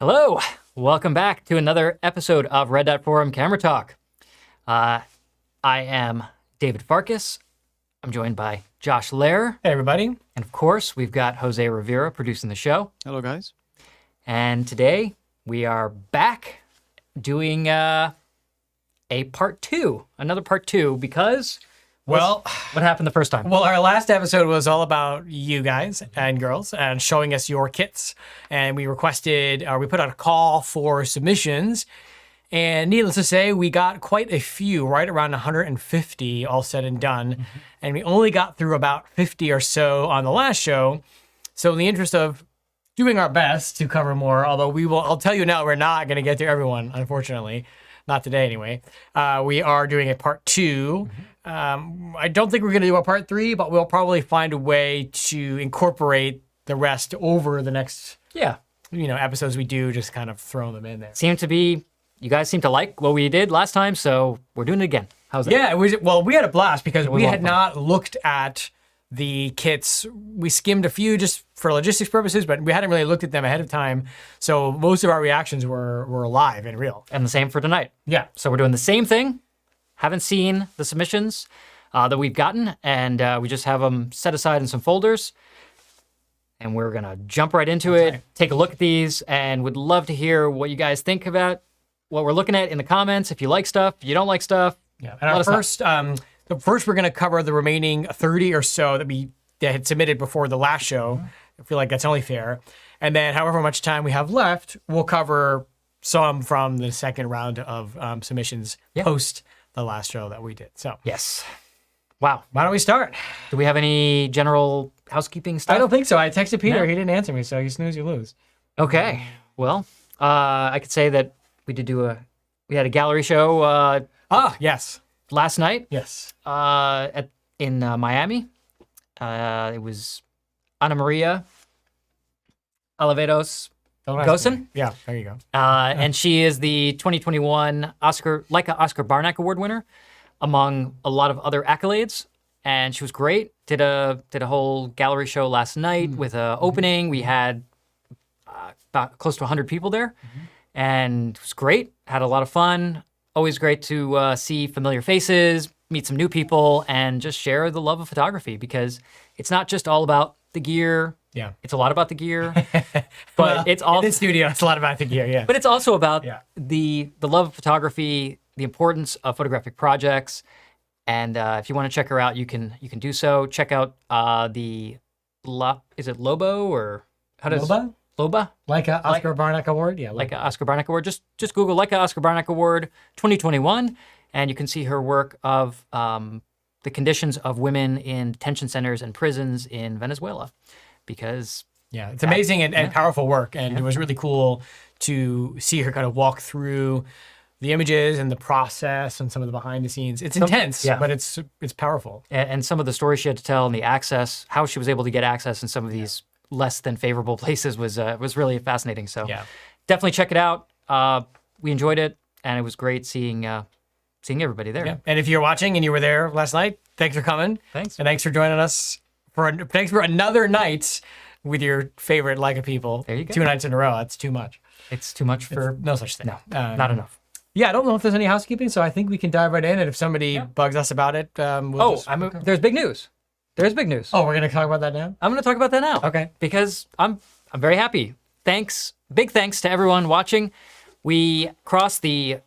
Hello, welcome back to another episode of Red Dot Forum Camera Talk. I am David Farkas. I'm joined by Josh Lehrer. Hey, everybody. And of course, we've got Jose Rivera producing the show. Hello, guys. And today we are back doing a part two, another part two, because what happened the first time? Well, our last episode was all about you guys and girls and showing us your kits. And we requested, or we put out a call for submissions. And needless to say, we got quite a few, right around 150 all said and done. Mm-hmm. And we only got through about 50 or so on the last show. So in the interest of doing our best to cover more, although I'll tell you now, we're not going to get to everyone, unfortunately. Not today, anyway. We are doing a part two. Mm-hmm. I don't think we're going to do a part three, but we'll probably find a way to incorporate the rest over the next, episodes we do, just kind of throw them in there. You guys seem to like what we did last time, so we're doing it again. How's that? Yeah, we had a blast because we had not looked at the kits. We skimmed a few just for logistics purposes, but we hadn't really looked at them ahead of time. So most of our reactions were live and real. And the same for tonight. Yeah. So we're doing the same thing. Haven't seen the submissions that we've gotten, and we just have them set aside in some folders. And we're going to jump right into it, right. Take a look at these, and would love to hear what you guys think about what we're looking at in the comments. If you like stuff, if you don't like stuff. Yeah. And first we're going to cover the remaining 30 or so that had submitted before the last show. Mm-hmm. I feel like that's only fair. And then however much time we have left, we'll cover some from the second round of submissions post the last show that we did. So yes. Wow. Why don't we start? Do we have any general housekeeping stuff? I don't think so. I texted Peter. No. He didn't answer me, so you snooze, you lose. Okay. Well, I could say that we had a gallery show. Yes. Last night. Yes. In Miami. It was Ana Maria Oliveros Gosen. Yeah, there you go. And she is the 2021 Leica Oscar Barnack Award winner, among a lot of other accolades. And she was great. Did a whole gallery show last night with an opening. We had about close to 100 people there. Mm-hmm. And it was great. Had a lot of fun. Always great to see familiar faces, meet some new people, and just share the love of photography, because it's not just all about the gear. Yeah. It's a lot about the gear. But it's also in the studio, it's a lot about the gear, yeah. But it's also about the love of photography, the importance of photographic projects. And if you want to check her out, you can do so. Check out is it Lobo, or how does Loba? Leica Oscar Barnack Award? Yeah. Leica Oscar Barnack Award. Just Google Leica Oscar Barnack Award 2021, and you can see her work of the conditions of women in detention centers and prisons in Venezuela. Because it's amazing and powerful work, and it was really cool to see her kind of walk through the images and the process and some of the behind the scenes. It's intense, but it's powerful. And some of the stories she had to tell, and the access, how she was able to get access in some of these less than favorable places was really fascinating. So definitely check it out. We enjoyed it, and it was great seeing everybody there. Yeah. And if you're watching and you were there last night, thanks for coming. Thanks. And thanks for joining us. Thanks for another night with your favorite Leica people. There you go. 2 nights in a row. That's too much. It's too much for no such thing. No, not enough. Yeah, I don't know if there's any housekeeping, so I think we can dive right in. And if somebody bugs us about it, there's big news. There's big news. Oh, we're gonna talk about that now? I'm gonna talk about that now. Okay. Because I'm very happy. Big thanks to everyone watching. We crossed the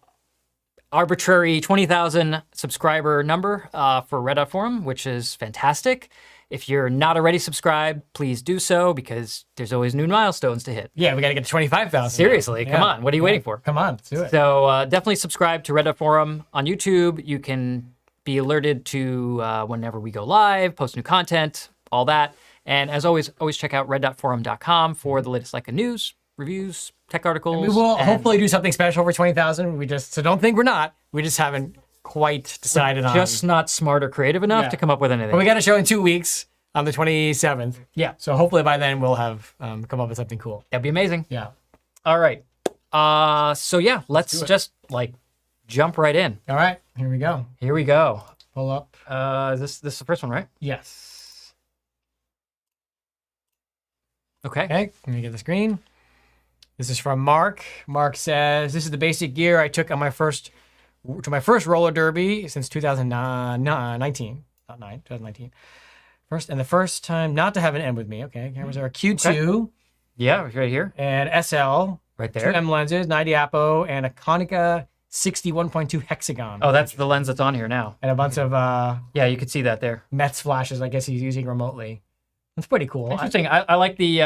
arbitrary 20,000 subscriber number for Red Dot Forum, which is fantastic. If you're not already subscribed, please do so, because there's always new milestones to hit. Yeah, we got to get to 25,000. Seriously, come on. What are you waiting for? Come on, let's do it. So definitely subscribe to Red Dot Forum on YouTube. You can be alerted to whenever we go live, post new content, all that. And as always check out red.forum.com for the latest Leica news, reviews, tech articles. We will and hopefully do something special for 20,000. So don't think we're not. We just haven't quite decided on. just not smart or creative enough to come up with anything. But we got a show in 2 weeks on the 27th. Yeah. So hopefully by then we'll have come up with something cool. That'd be amazing. Yeah. All right. So yeah, let's just like jump right in. All right. Here we go. Here we go. Pull up. This is the first one, right? Yes. Okay. Okay. Let me get the screen. This is from Mark. Mark says, "This is the basic gear I took on my first roller derby since 2019. Not 2019. The first time not to have an M with me. Okay. Cameras are Q2 Yeah, right here. and SL. Right 2 there. M lenses, 90 apo, and a Konica 61.2 hexagon. Oh, that's the lens that's on here now. And a bunch of Yeah, you could see that there. Mets flashes. I guess he's using remotely. It's pretty cool. Interesting. I like the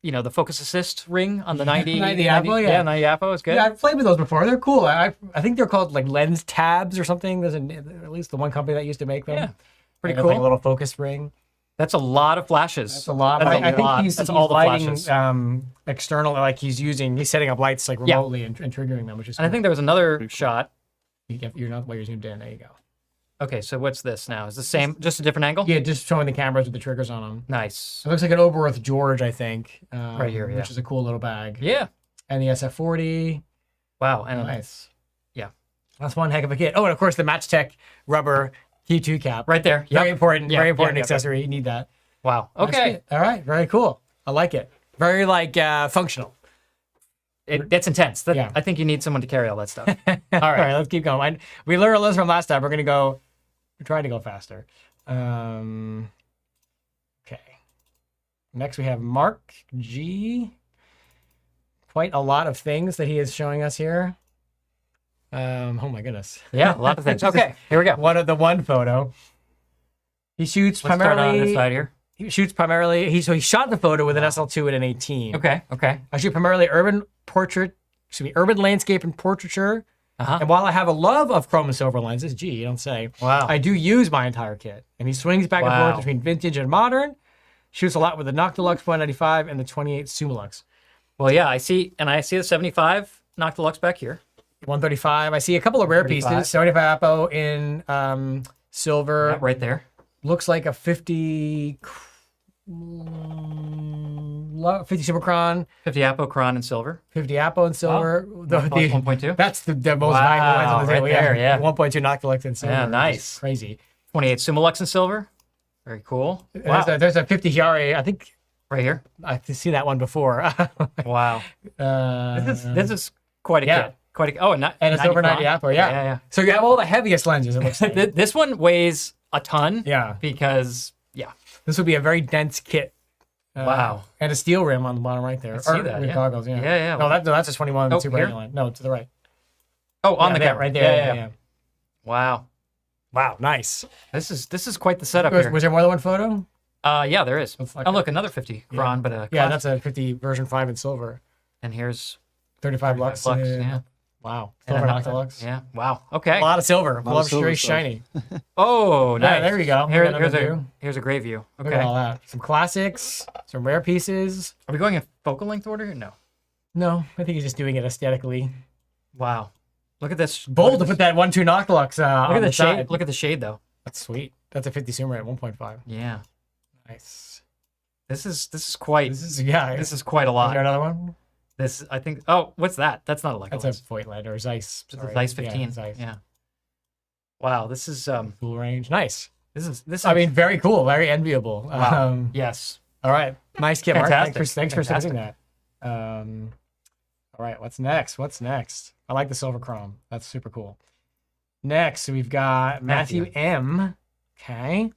the focus assist ring on the 90. 90 Apo, yeah. Yeah, 90 Apo is good. Yeah, I've played with those before. They're cool. I think they're called like lens tabs or something. There's at least the one company that used to make them. Yeah, pretty Like, cool. Like a little focus ring. That's a lot of flashes. That's a lot. That's a I think lot. he's That's all the lighting flashes. external, like he's setting up lights like remotely and triggering them, which is And I cool. think there was another shot. You're not where you're zoomed in. There you go. Okay, so what's this now? Is the same, just a different angle? Yeah, just showing the cameras with the triggers on them. Nice. It looks like an Oberth George, I think. Right here, yeah. Which is a cool little bag. Yeah. And the SF40. Wow. And Nice. Yeah. That's one heck of a kit. Oh, and of course the Matchtech rubber T2 cap. right there. Very Yep. important. Yeah, Very important yeah, yeah. accessory. You need that. Wow. Nice Okay. kit. All right. Very cool. I like it. Very like functional. It's intense. Yeah. I think you need someone to carry all that stuff. All right. Let's keep going. We learned a lesson from last time. We're trying to go faster. Okay. Next we have Mark G. Quite a lot of things that he is showing us here. Oh my goodness. Yeah, a lot of things. Okay, here we go. One photo. He shoots Let's start on primarily. this side here. He shoots primarily. He shot the photo with an SL2 and an 18. Okay. I shoot primarily urban landscape and portraiture. Uh-huh. And while I have a love of chrome and silver lenses, gee, you don't say. Wow. I do use my entire kit. And he swings back and forth between vintage and modern. Shoots a lot with the Noctilux 195 and the 28 Summilux. Well, yeah, I see the 75 Noctilux back here. 135. I see a couple of rare 135. pieces. 75 Apo in silver. Yeah, right there. Looks like a 50 Superchron. 50 Apocron in silver. 50 Apo in silver. Noctilux 1.2. That's the most valuable lens on the table. right there, yeah. 1.2 Noctilux in silver. Yeah, which nice. is crazy. 28 Summilux in silver. Very cool. Wow. There's a 50 Hyare. I think Right here. I've seen that one before. Wow. This is quite a yeah. kit. Quite a and it's over 90 Apo. Yeah. Yeah. So you have all the heaviest lenses, it looks like. This one weighs a ton. Yeah. Because This would be a very dense kit. Wow. And a steel rim on the bottom right there. I see that, With yeah. goggles, yeah. Yeah. No, that's a 21 Super here? 8 line. No, to the right. Oh, on Yeah, the there, camera. right there. Yeah. Wow. Wow, nice. This is quite the setup Was here. there more than one photo? Yeah, there is. Looks like Oh, look, another 50 Kron, but a Yeah, class- that's a 50 version 5 in silver. and here's 35 lux. yeah. Wow. And Silver another- Noctilux. Yeah. Wow. Okay. A lot of silver. Love silver very stuff. shiny. Oh, nice. Yeah, there you go. Here's Another a view. here's a great view. Look Okay. at all that. Some classics, some rare pieces. Are we going in focal length order? Here? No. No, I think he's just doing it aesthetically. Wow. Look at this. Bold to put that 1.2 Noctilux Look on at the the shade. side. Look at the shade, though. That's sweet. That's a 50 Sumer at 1.5. Yeah. Nice. This is quite. This is quite a Is lot. there another one? This I think. Oh, what's that? That's not a Leica That's lens. a Voigtland or Zeiss. It's a sorry. Zeiss Yeah, 15. Zeiss. Yeah. Wow. This is Full range. Nice. this. I mean, very cool. Very enviable. Wow. Yes. All right. Nice kit, Mark. Fantastic. Thanks for sending that. All right. What's next? I like the silver chrome. That's super cool. Next, we've got Matthew M. Okay.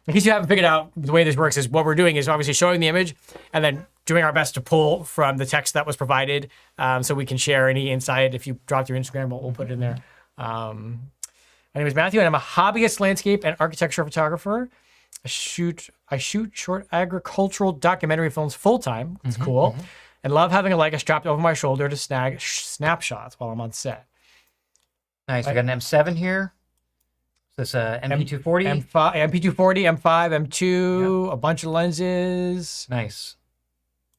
In case you haven't figured out, the way this works is what we're doing is obviously showing the image and then doing our best to pull from the text that was provided so we can share any insight. If you dropped your Instagram, we'll put it in there. My name is Matthew, and I'm a hobbyist landscape and architecture photographer. I shoot short agricultural documentary films full time. It's cool. And love having a Leica strapped over my shoulder to snag snapshots while I'm on set. Nice. We got an M7 here. This MP240. M5, MP240, M5, M2, a bunch of lenses. Nice.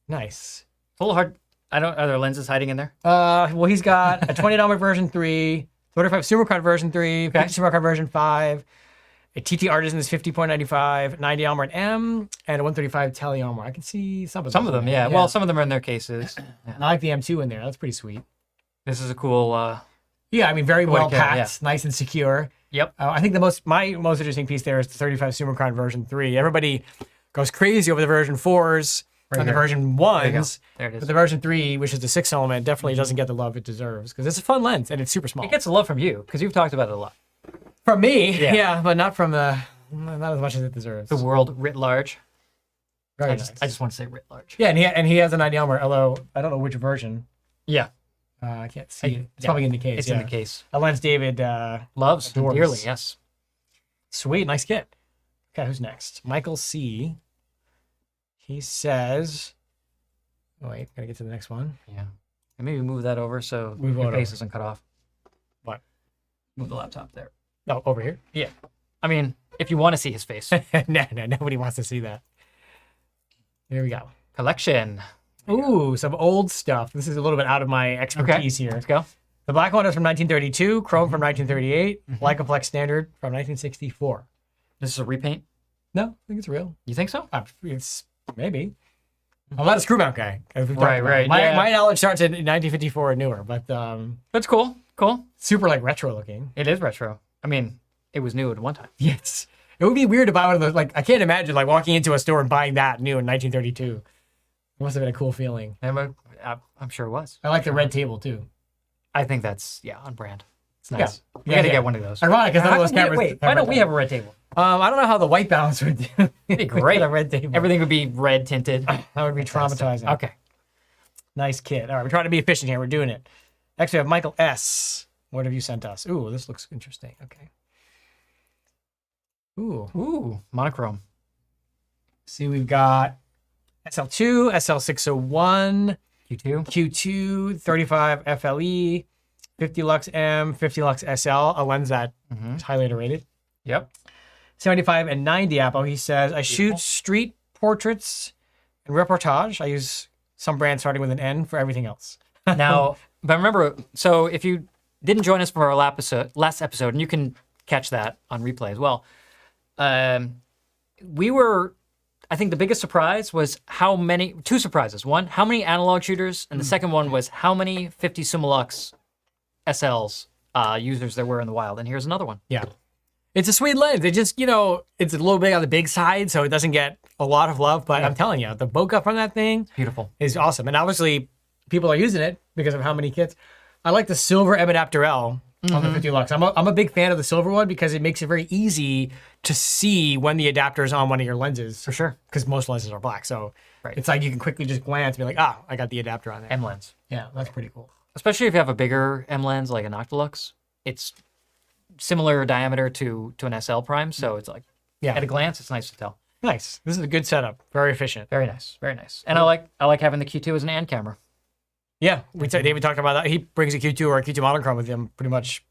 Nice. It's a little hard. Are there lenses hiding in there? Well, he's got a $20 version 3, 35 supercut version 3, 50 supercut version 5, a TT Artisan is 50.95, 90 Almer M, and a 135 Tele Almer. I can see some of them. Yeah. Well, some of them are in their cases. Yeah. I like the M2 in there. That's pretty sweet. This is a cool. Yeah, I mean, very well packed, yeah. nice and secure. Yep. I think my most interesting piece there is the 35 Summicron version 3. Everybody goes crazy over the version 4s and the version 1s. There it is. But the version 3, which is the 6 element, definitely doesn't get the love it deserves because it's a fun lens and it's super small. It gets a love from you because you've talked about it a lot. From me, yeah, but not as much as it deserves. The world writ large. Very I nice. just want to say writ large. Yeah, and he has a 90 Elmer, although I don't know which version. Yeah. I can't see it. It's probably in the case. It's in the case. A lens David Loves adores. dearly, yes. Sweet, nice kit. Okay, who's next? Michael C. He says, oh, wait, gotta get to the next one. Yeah. And maybe move that over so Move your what face over? isn't cut off. What? Move the laptop there. Oh, over here? Yeah. I mean, if you want to see his face. No, nobody wants to see that. Here we go. Collection. Ooh, some old stuff. This is a little bit out of my expertise here. Let's go. The black one is from 1932, chrome from 1938, Leica Flex Standard from 1964. This is a repaint. No, I think it's real. You think so? It's maybe. I'm not a screw mount guy. as we've talked Right, about. right, My, yeah. my knowledge starts in 1954 or newer, but That's cool. Cool. super like retro looking. It is retro. I mean, it was new at one time. Yes. It would be weird if I would have, like, I can't imagine like walking into a store and buying that new in 1932. It must have been a cool feeling. I'm sure it was. I like the red table too. I think that's, on brand. It's nice. Yeah. We got to Yeah. get one of those. Ironic, because none of those Why cameras. wait, why don't we have a red table? I don't know how the white balance would do. It'd be great. A red table. Everything would be red tinted. That would be traumatizing. Okay. Nice kit. All right, we're trying to be efficient here. We're doing it. Next, we have Michael S. What have you sent us? Ooh, this looks interesting. Okay. Ooh, monochrome. See, we've got SL2, SL601, Q2. Q2, 35 FLE, 50 Lux M, 50 Lux SL, a lens that is highly underrated. Yep. 75 and 90 Apo. He says, I shoot street portraits and reportage. I use some brand starting with an N for everything else. Now, but remember, so if you didn't join us for our last episode, and you can catch that on replay as well, I think the biggest surprise was two surprises. One, how many analog shooters, and the second one was how many 50 Summilux SLs users there were in the wild. And here's another one. Yeah. It's a sweet lens. It just, it's a little bit on the big side, so it doesn't get a lot of love. But I'm telling you, the bokeh from that thing Beautiful. is awesome. And obviously, people are using it because of how many kits. I like the silver M adapter L on the 50 Lux. I'm a big fan of the silver one because it makes it very easy to see when the adapter is on one of your lenses. For sure. Because most lenses are black. So Right. it's like you can quickly just glance and be like, I got the adapter on there. M lens. Yeah, that's pretty cool. Especially if you have a bigger M lens like an Octilux. It's similar diameter to an SL prime. So it's like, at a glance, it's nice to tell. Nice. This is a good setup. Very efficient. Very nice. Very nice. And I like having the Q2 as an AND camera. Yeah, David talked about that. He brings a Q2 or a Q2 monochrome with him pretty much.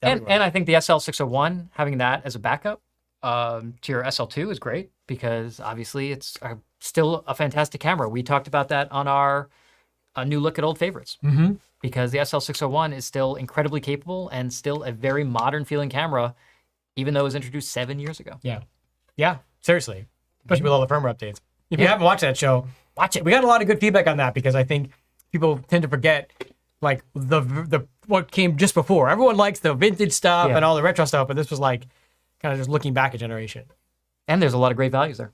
And I think the SL601, having that as a backup to your SL2 is great because obviously it's still a fantastic camera. We talked about that on our new look at old favorites because the SL601 is still incredibly capable and still a very modern feeling camera, even though it was introduced 7 years ago. Yeah, seriously. Especially with all the firmware updates. If you haven't watched that show, watch it. We got a lot of good feedback on that because I think people tend to forget like the what came just before. Everyone likes the vintage stuff and all the retro stuff, but this was like kind of just looking back a generation. And there's a lot of great values there.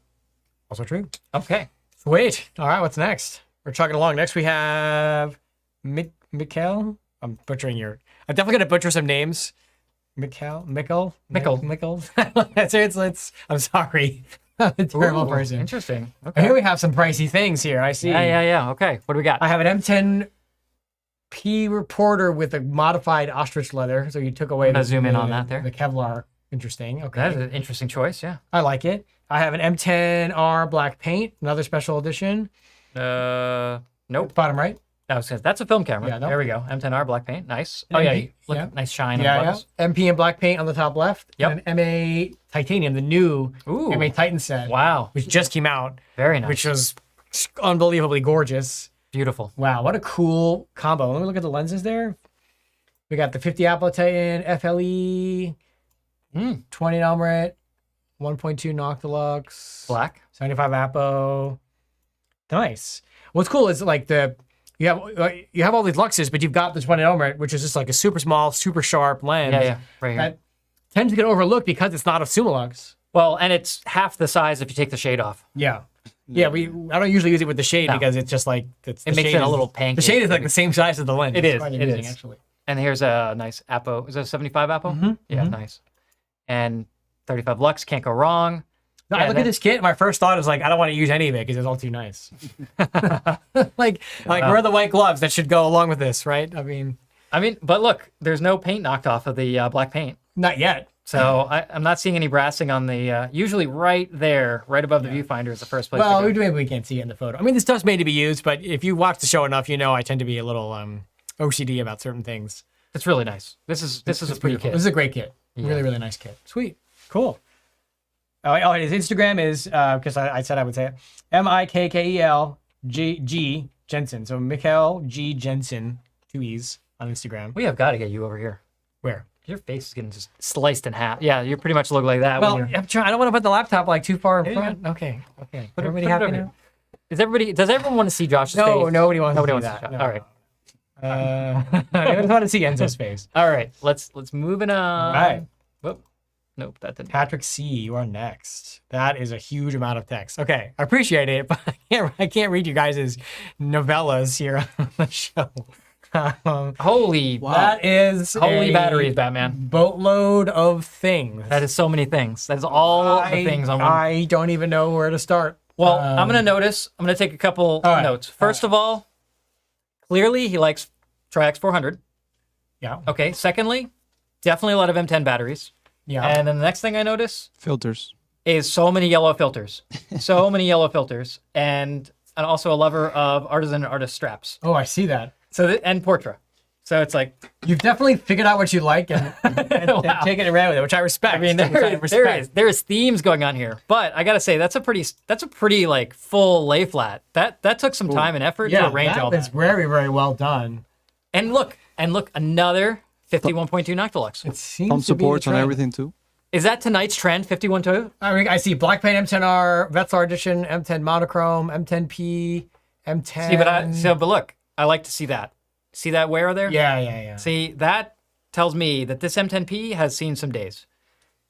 Also true. Okay. Sweet. All right, what's next? We're chugging along. Next we have Mikkel. I'm butchering I'm definitely gonna butcher some names. Mikkel. I'm sorry. I'm a terrible person. Interesting. Okay. Here we have some pricey things here. I see. Yeah. Okay. What do we got? I have an M10P reporter with a modified ostrich leather. So you took away zoom in on that there. The Kevlar. Interesting. Okay. That is an interesting choice. Yeah. I like it. I have an M10R black paint, another special edition. Nope. Bottom right. That's a film camera. Yeah, no. There we go. M10R black paint. Nice. Oh yeah, MP, look, yeah. nice shine Yeah, on the yeah. buttons. MP and black paint on the top left. Yep. And an MA titanium, the new Ooh. MA Titan set. Wow. Which just came out. Very nice. Which was unbelievably gorgeous. Beautiful. Wow, what a cool combo. Let me look at the lenses there. We got the 50 Apple Titan, FLE, 20 Elmerit, 1.2 Noctilux, Black. 75 Apo. Nice. What's cool is like you have all these luxes, but you've got the 20 Elmerit, which is just like a super small, super sharp lens. Yeah. Right here. That tends to get overlooked because it's not a Summilux. Well, and it's half the size if you take the shade off. Yeah. Yeah, I don't usually use it with the shade because it's just like it makes it a little pancake. The shade is like the same size as the lens. It It's is. quite It amusing, is. actually. And here's a nice Apo. Is that a 75 Apo? Yeah, nice. And 35 Lux, can't go wrong. No, Yeah, I look at this kit. My first thought is like, I don't want to use any of it because it's all too nice. like where are the white gloves that should go along with this, right? I mean, but look, there's no paint knocked off of the black paint. not yet. So I'm not seeing any brassing on the, usually right there, right above the viewfinder is the first place Well, to go. maybe we can't see it in the photo. I mean, this stuff's made to be used, but if you watch the show enough, you know I tend to be a little OCD about certain things. It's really nice. This is a pretty kit. This is a great kit. Really, really nice kit. Sweet. Cool. Oh, his Instagram is, because I said I would say it, MIKKELG Jensen. So Mikhail G. Jensen, 2 E's on Instagram. We have got to get you over here. Where? Your face is getting just sliced in half. Yeah, you pretty much look like that. Well, when you're... I'm trying. I don't want to put the laptop like too far in There you front. go. Okay. Put it Everybody over happy here. now? Does everyone want to see Josh's face? No, nobody wants Nobody to wants see to that. see No. All right. I just want to see Enzo's face. All right. Let's move it on. All right. Whoop. Nope, that didn't. Patrick C., you are next. That is a huge amount of text. Okay, I appreciate it, but I can't read you guys' novellas here on the show. Holy That is holy a batteries, Batman. boatload of things. That is so many things. That is all the things on one. I don't even know where to start. Well, I'm gonna take a couple right. notes. First of all, clearly he likes Tri-X 400. Yeah. Okay. Secondly, definitely a lot of M10 batteries. Yeah. And then the next thing I notice Filters. is so many yellow filters. So many yellow filters. And also a lover of artisan and artist straps. Oh, I see that. So and Portra. So it's like, You've definitely figured out what you like and Wow. taken it around with it, which I respect. I mean, Which I respect. there is themes going on here. But I gotta say, that's a pretty like full lay flat. That took some time and effort to arrange all that is that. very, very well done. And look, another 51.2 Noctilux. It seems Pump to be a supports on trend. everything too. Is that tonight's trend, 51.2? I mean, I see Black Paint M10R, Vetzlar Edition, M10 Monochrome, M10P, M10. See, but look, I like to see that. See that wear there? Yeah. See, that tells me that this M10P has seen some days.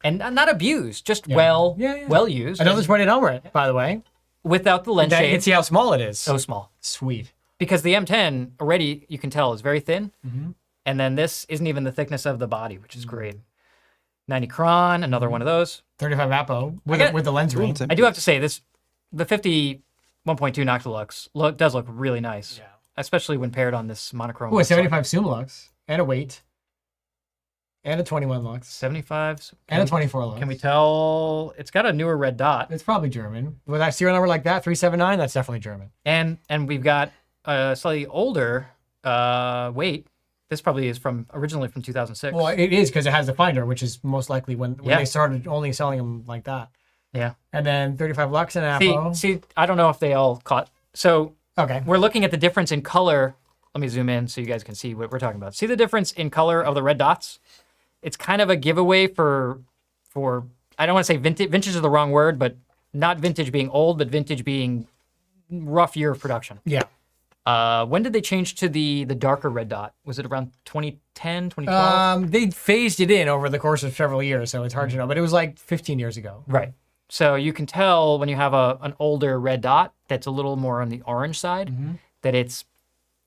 And not abused, just well used. Another 20 Elmerit, by the way. Without the lens Now you shade. can see how small it is. So small. Sweet. Because the M10 already, you can tell, is very thin. Mm-hmm. And then this isn't even the thickness of the body, which is great. 90 Cron, another one of those. 35 Apo got- with the lens ring. I do have to say, the 51.2 Noctilux does look really nice. Yeah. Especially when paired on this monochrome. Oh, a 75 Summilux and a weight and a 21 Lux 75. and a 24 Lux. Can we tell? It's got a newer red dot. It's probably German. With that serial number like that, 379, that's definitely German. And we've got a slightly older weight. This probably is originally from 2006. Well, it is because it has the finder, which is most likely when Yeah. they started only selling them like that. Yeah. And then 35 Lux and Apo. See, I don't know if they all caught. So Okay. we're looking at the difference in color. Let me zoom in so you guys can see what we're talking about. See the difference in color of the red dots? It's kind of a giveaway for I don't want to say vintage. Vintage is the wrong word, but not vintage being old, but vintage being rough year of production. Yeah. When did they change to the darker red dot? Was it around 2010, 2012? They phased it in over the course of several years, so it's hard to know. But it was like 15 years ago. Right. So you can tell when you have an older red dot that's a little more on the orange side, that it's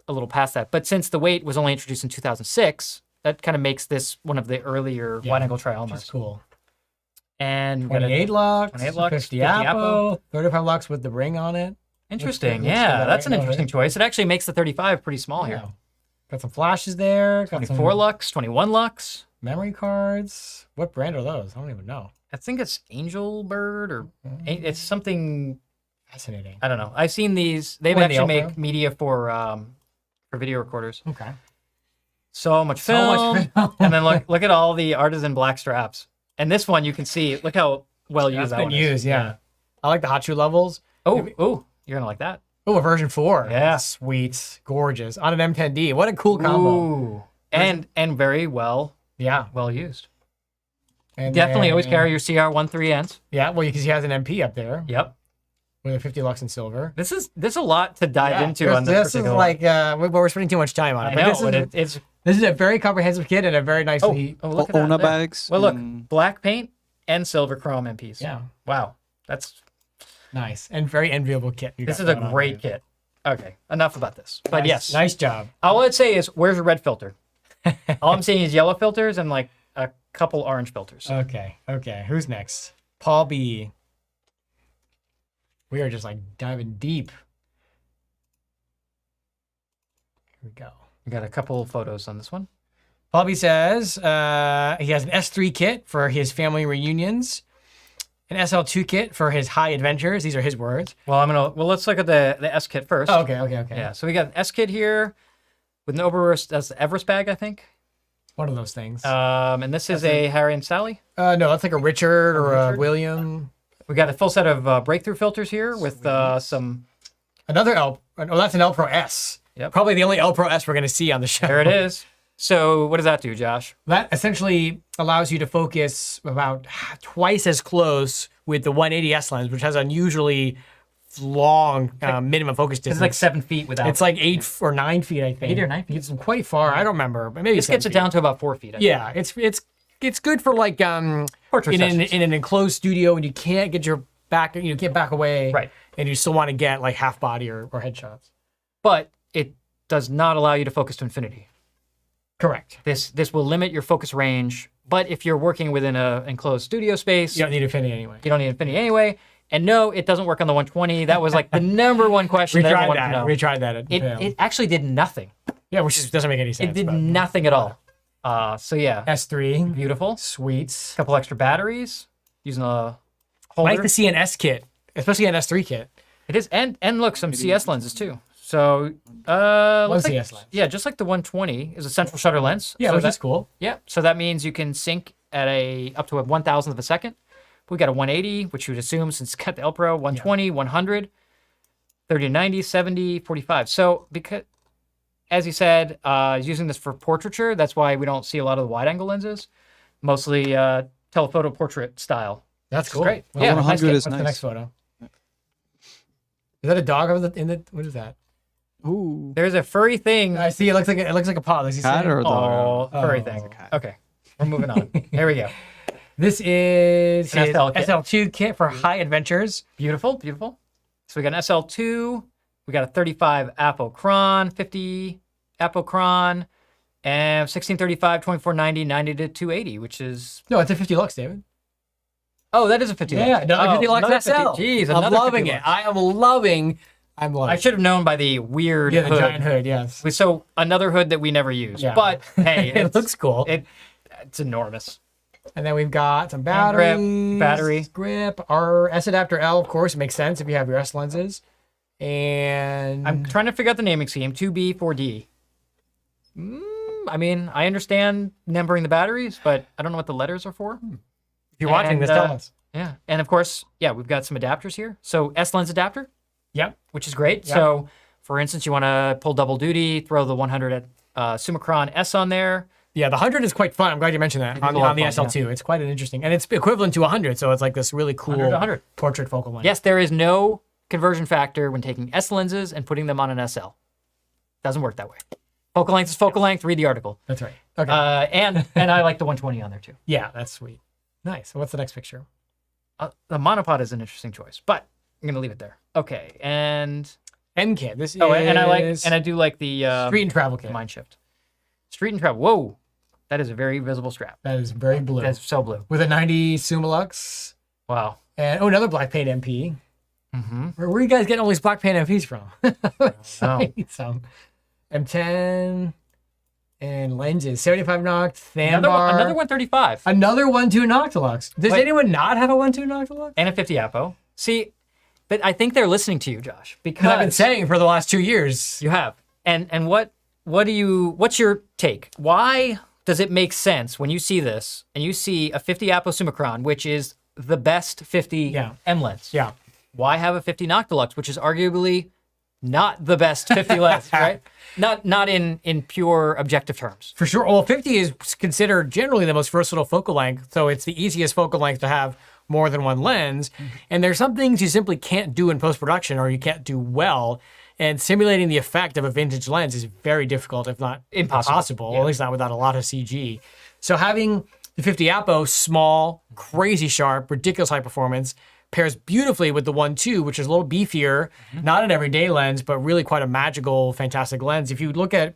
a little past that. But since the weight was only introduced in 2006, that kind of makes this one of the earlier wide-angle trialmers. That's cool. And we've got 28 Lux, 28 Lux, 50 50 Apo, 35 Lux with the ring on it. interesting. Looks Yeah, good, that's an right? interesting choice. It actually makes the 35 pretty small here. Yeah. Got some flashes there. Got 24 some Lux, 21 Lux. memory cards. What brand are those? I don't even know. I think it's Angel Bird or it's something. Fascinating. I don't know. I've seen these. They've When the actually Ultra? make media for for video recorders. Okay. So much film. And then look at all the artisan black straps. And this one you can see. Look how well used That's that been one used. is. Yeah. I like the hot shoe levels. Oh, you're gonna like that. Oh, a version 4. Yeah. Sweet, gorgeous on an M10D. What a cool combo. Ooh. And very well used. And Definitely always then- carry your CR13Ns. Yeah, well, because he has an MP up there Yep. with a 50 lux in silver. This is a lot to dive into on this This is particular like we're spending too much time on it. I but know, this but is, it's this is a very comprehensive kit and a very nicely. look at that Ona there. bags. Well, look, and- black paint and silver chrome MPs. Yeah, Wow, that's nice and very enviable kit. this is a great kit. Okay, enough about this. But yes, nice job. all I'd say is, where's your red filter? All I'm seeing is yellow filters and like a couple orange filters. Okay, who's next? Paul B. We are just like diving deep. Here we go. We got a couple photos on this one. Paul B says he has an S3 kit for his family reunions, an SL2 kit for his high adventures. These are his words. Well, let's look at the S kit first. Oh, okay. Yeah, so we got an S kit here with an Oberst. That's the Everest bag, I think. One of those things. And this is a Harry and Sally. No, that's like a Richard or a William. We got a full set of breakthrough filters here with some. Another L. Oh, that's an L Pro S. Yep. Probably the only L Pro S we're going to see on the show. There it is. So what does that do, Josh? That essentially allows you to focus about twice as close with the 180S lens, which has unusually long minimum focus distance. It's like 7 feet without. It's like 8 or 9 feet, I think. 8 or 9 feet? It's quite far. I don't remember, but maybe This gets it down to about 4 feet. I think. Yeah, it's good for like Portrait sessions. in an enclosed studio and you can't get your back, you can't back away, Right. And you still want to get like half body or headshots. But it does not allow you to focus to infinity. Correct. This will limit your focus range. But if you're working within an enclosed studio space, You don't need infinity anyway. you don't need infinity anyway. And no, it doesn't work on the 120. That was like the number one question that everyone wanted to know. We tried that. It actually did nothing. Yeah, which just doesn't make any sense. It did but- nothing at all. So yeah, S3, beautiful. sweet. Couple extra batteries using a I holder. like to see an S kit, especially an S3 kit. It is, and look, some CS lenses too. So One looks like, CS lens. yeah, just like the 120 is a central shutter lens. Yeah, so which that, is cool. Yeah, so that means you can sync at up to a 1,000th of a second. We got a 180, which you would assume since it's got the L Pro, 120, 100, 30 to 90, 70, 45. So because, as you said, using this for portraiture, that's why we don't see a lot of the wide-angle lenses, mostly telephoto portrait style. That's cool. Great. Well, Yeah, 100 nice kit. is What's the nice. next photo? Is that a dog in the? What is that? Ooh. There's a furry thing. I see. It looks like a paw. Does he Cat say? or a dog? Oh, furry Oh. thing. Okay, we're moving on. Here we go. This is An his SL kit. SL2 kit for high adventures. Beautiful, beautiful. So we got an SL2, we got a 35 apocron, 50 apocron, and 1635, 2490, 90 to 280, which is No, it's a 50 lux, David. that is a 50 Yeah, lux. another 50 lux another SL. 50 Jeez, I'm another loving 50 it. lux. I am loving. I'm loving. I should have known by the weird Yeah, the hood. giant hood. Yes. So another hood that we never use. Yeah. But hey, It looks cool. it's enormous. And then we've got some Hand grip, batteries, battery. grip, our S adapter L, of course, it makes sense if you have your S lenses. And I'm trying to figure out the naming scheme. 2B, 4D. I mean, I understand numbering the batteries, but I don't know what the letters are for. if you're watching and, this, tell us. Yeah, and of course, we've got some adapters here. So S lens adapter, Yep. which is great. Yep. So, for instance, you want to pull double duty, throw the 100 Summicron S on there. Yeah, the 100 is quite fun. I'm glad you mentioned that on a lot the of fun, SL2. It's quite an interesting, and it's equivalent to 100, so it's like this really cool 100 to 100. portrait focal length. Yes, there is no conversion factor when taking S lenses and putting them on an SL. Doesn't work that way. Focal length is focal length. Read the article. That's right. Okay. And I like the 120 on there too. Yeah, that's sweet. Nice. So what's the next picture? The monopod is an interesting choice, but I'm gonna leave it there. Okay, and M kit. This is and I do like the street and travel kit. mind shift. Street and travel. Whoa, that is a very visible strap. That is very blue. That's so blue. With a 90 Summilux. Wow. And another black paint MP. Mm-hmm. Where are you guys getting all these black paint MPs from? know. Some M10 and lenses. 75 Noct, Thambar. Another 135 Another 1.2 Noctilux. Does Wait. anyone not have a 1.2 Noctilux? and a 50 Apo. See, but I think they're listening to you, Josh, Because I've been because saying for the last 2 years. you have. And what What's your take? Why does it make sense when you see this and you see a 50 Apo Summicron, which is the best 50 M lens? Yeah. Why have a 50 Noctilux, which is arguably not the best 50 lens, right? Not in pure objective terms. For sure. Well, 50 is considered generally the most versatile focal length, so it's the easiest focal length to have more than one lens. And there's some things you simply can't do in post-production or you can't do well. And simulating the effect of a vintage lens is very difficult, if not impossible, at least not without a lot of CG. So having the 50 Apo, small, crazy sharp, ridiculous high performance, pairs beautifully with the 1.2, which is a little beefier, not an everyday lens, but really quite a magical, fantastic lens. If you look at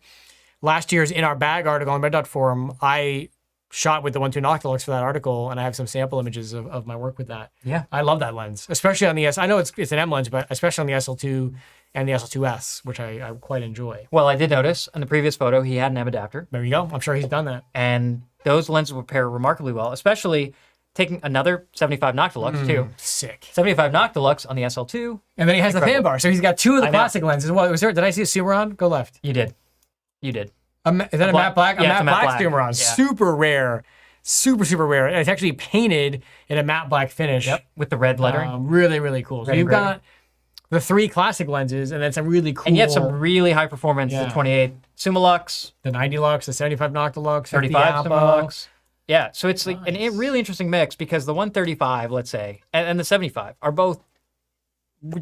last year's In Our Bag article on Red Dot Forum, I shot with the 1.2 Noctilux for that article, and I have some sample images of my work with that. Yeah. I love that lens, especially on the I know it's an M lens, but especially on the SL2 and the SL2S, which I quite enjoy. Well, I did notice in the previous photo he had an M adapter. There you go. I'm sure he's done that. And those lenses will pair remarkably well, especially taking another 75 Noctilux too. Sick. 75 Noctilux on the SL2. And then he has the fan bar, so he's got two of the I know. classic lenses. What was there? Did I see a Sumeron? Go left. You did. Is that a matte black? Yeah, it's a matte black Sumeron. Yeah. Super rare. Super rare. And it's actually painted in a matte black finish. Yep, with the red lettering. Really, really cool. So you've got the 3 classic lenses and then some really cool. And yet some really high performance, Yeah. the 28 Summilux, the 90 Lux, the 75 Noctilux, 35 50 Apo. Summilux. Yeah, so it's like a really interesting mix because the 135, let's say, and the 75 are both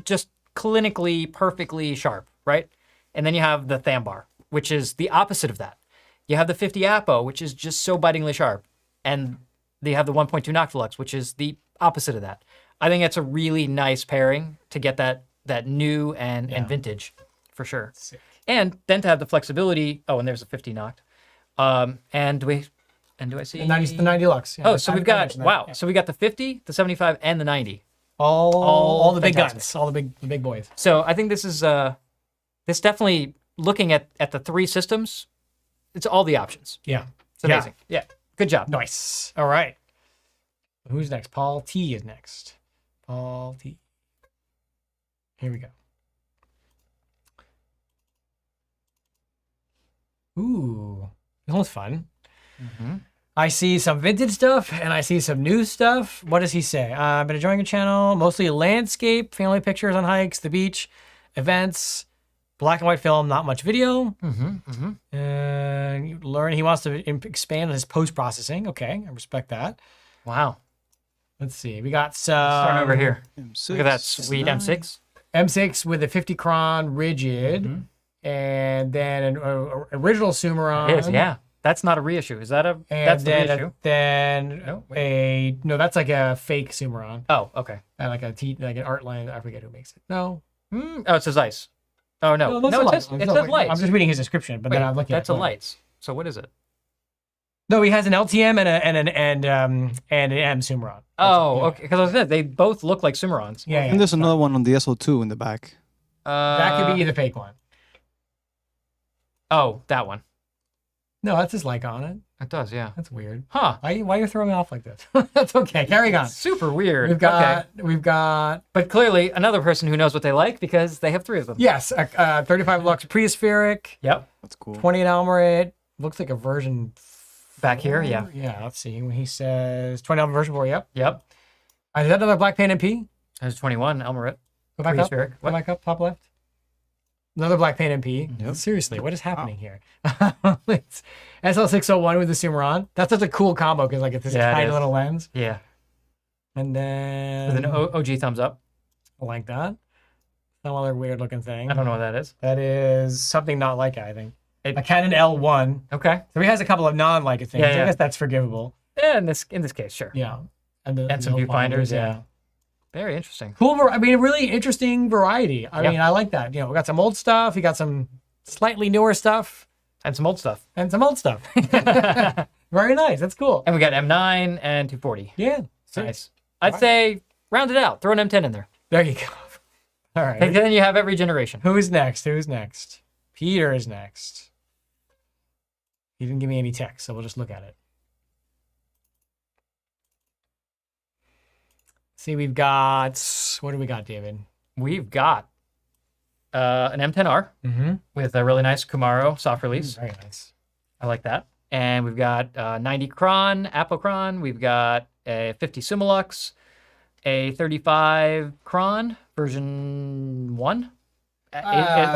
just clinically perfectly sharp, right? And then you have the Thambar, which is the opposite of that. You have the 50 Apo, which is just so bitingly sharp. And you have the 1.2 Noctilux, which is the opposite of that. I think it's a really nice pairing to get that new and vintage, for sure. Sick. And then to have the flexibility. Oh, and there's a 50 Noct. And do I see? The 90 Lux. Yeah, Oh, so we've got, mentioned that. wow. Yeah. So we got the 50, the 75, and the 90. All the big fantastic. guns, all the big boys. So I think this is, this definitely, looking at the 3 systems, it's all the options. Yeah. It's amazing. Yeah. Good job. Nice. All right. Who's next? Paul T is next. Paul T. Here we go. Ooh, this one's fun. I see some vintage stuff and I see some new stuff. What does he say? I've been enjoying your channel, mostly landscape, family pictures on hikes, the beach, events, black and white film, not much video. And you learn he wants to expand on his post-processing. Okay, I respect that. Wow. Let's see. We got Starting some over here. M6, Look at that sweet M6. M6 with a 50 cron rigid, and then an original Sumeron. It is, yeah. That's not a reissue. Is that And that's the then, reissue? No, that's like a fake Sumeron. Oh, okay. Like an art line. I forget who makes it. No. Oh, it says ice. Oh, no. that's No, a it light. says It's not lights. I'm just reading his description, but then Wait, I'm looking that's at a lights. So what is it? No, he has an LTM and an M Sumeron. Oh, okay. Because I said they both look like Sumerons. Yeah, And there's another one on the SL2 in the back. That could be the fake one. Oh, that one. No, that's his Leica on it. It does, yeah. That's weird. Huh. Why are you throwing me off like this? That's okay. Carrying on. Super weird. We've got But clearly another person who knows what they like because they have 3 of them. yes, 35 Lux Preaspheric, Yep. That's cool. 28 Almerate. Looks like a version Back here, yeah. Yeah, let's see. When he says 20 Almerate version 4, yep. Yep. Is that another Black Paint MP? There's 21, Elmerit. Go back up. Preaspheric. Go What? back up, top left. Another Black Paint MP. Yep. Seriously, what is happening here? It's SL601 with the Sumeron. That's such a cool combo because like it's this Yeah, it tiny is. little lens. Yeah. And then With an OG thumbs up. I like that. Some other weird looking thing. I don't know what that is. That is something not Leica, I think. It- A Canon L1. Okay. So he has a couple of non-Leica things. Yeah, I yeah. guess that's forgivable. Yeah, in this case, sure. Yeah. And some the viewfinders, yeah. Very interesting. Cool. I mean, a really interesting variety. I Yeah. mean, I like that. You know, we got some old stuff. We got some slightly newer stuff And some old stuff. and some old stuff. Very nice. That's cool. And we got M9 and 240. Yeah. Nice. I'd say round it out. Throw an M10 in there. There you go. All right. And then you have every generation. Who's next? Peter is next. He didn't give me any text, so we'll just look at it. See, we've got, what do we got, David? We've got an M10R with a really nice Kumaro soft release. Very nice. I like that. And we've got 90 Cron, Apocron. We've got a 50 Similux, a 35 Cron version 1, a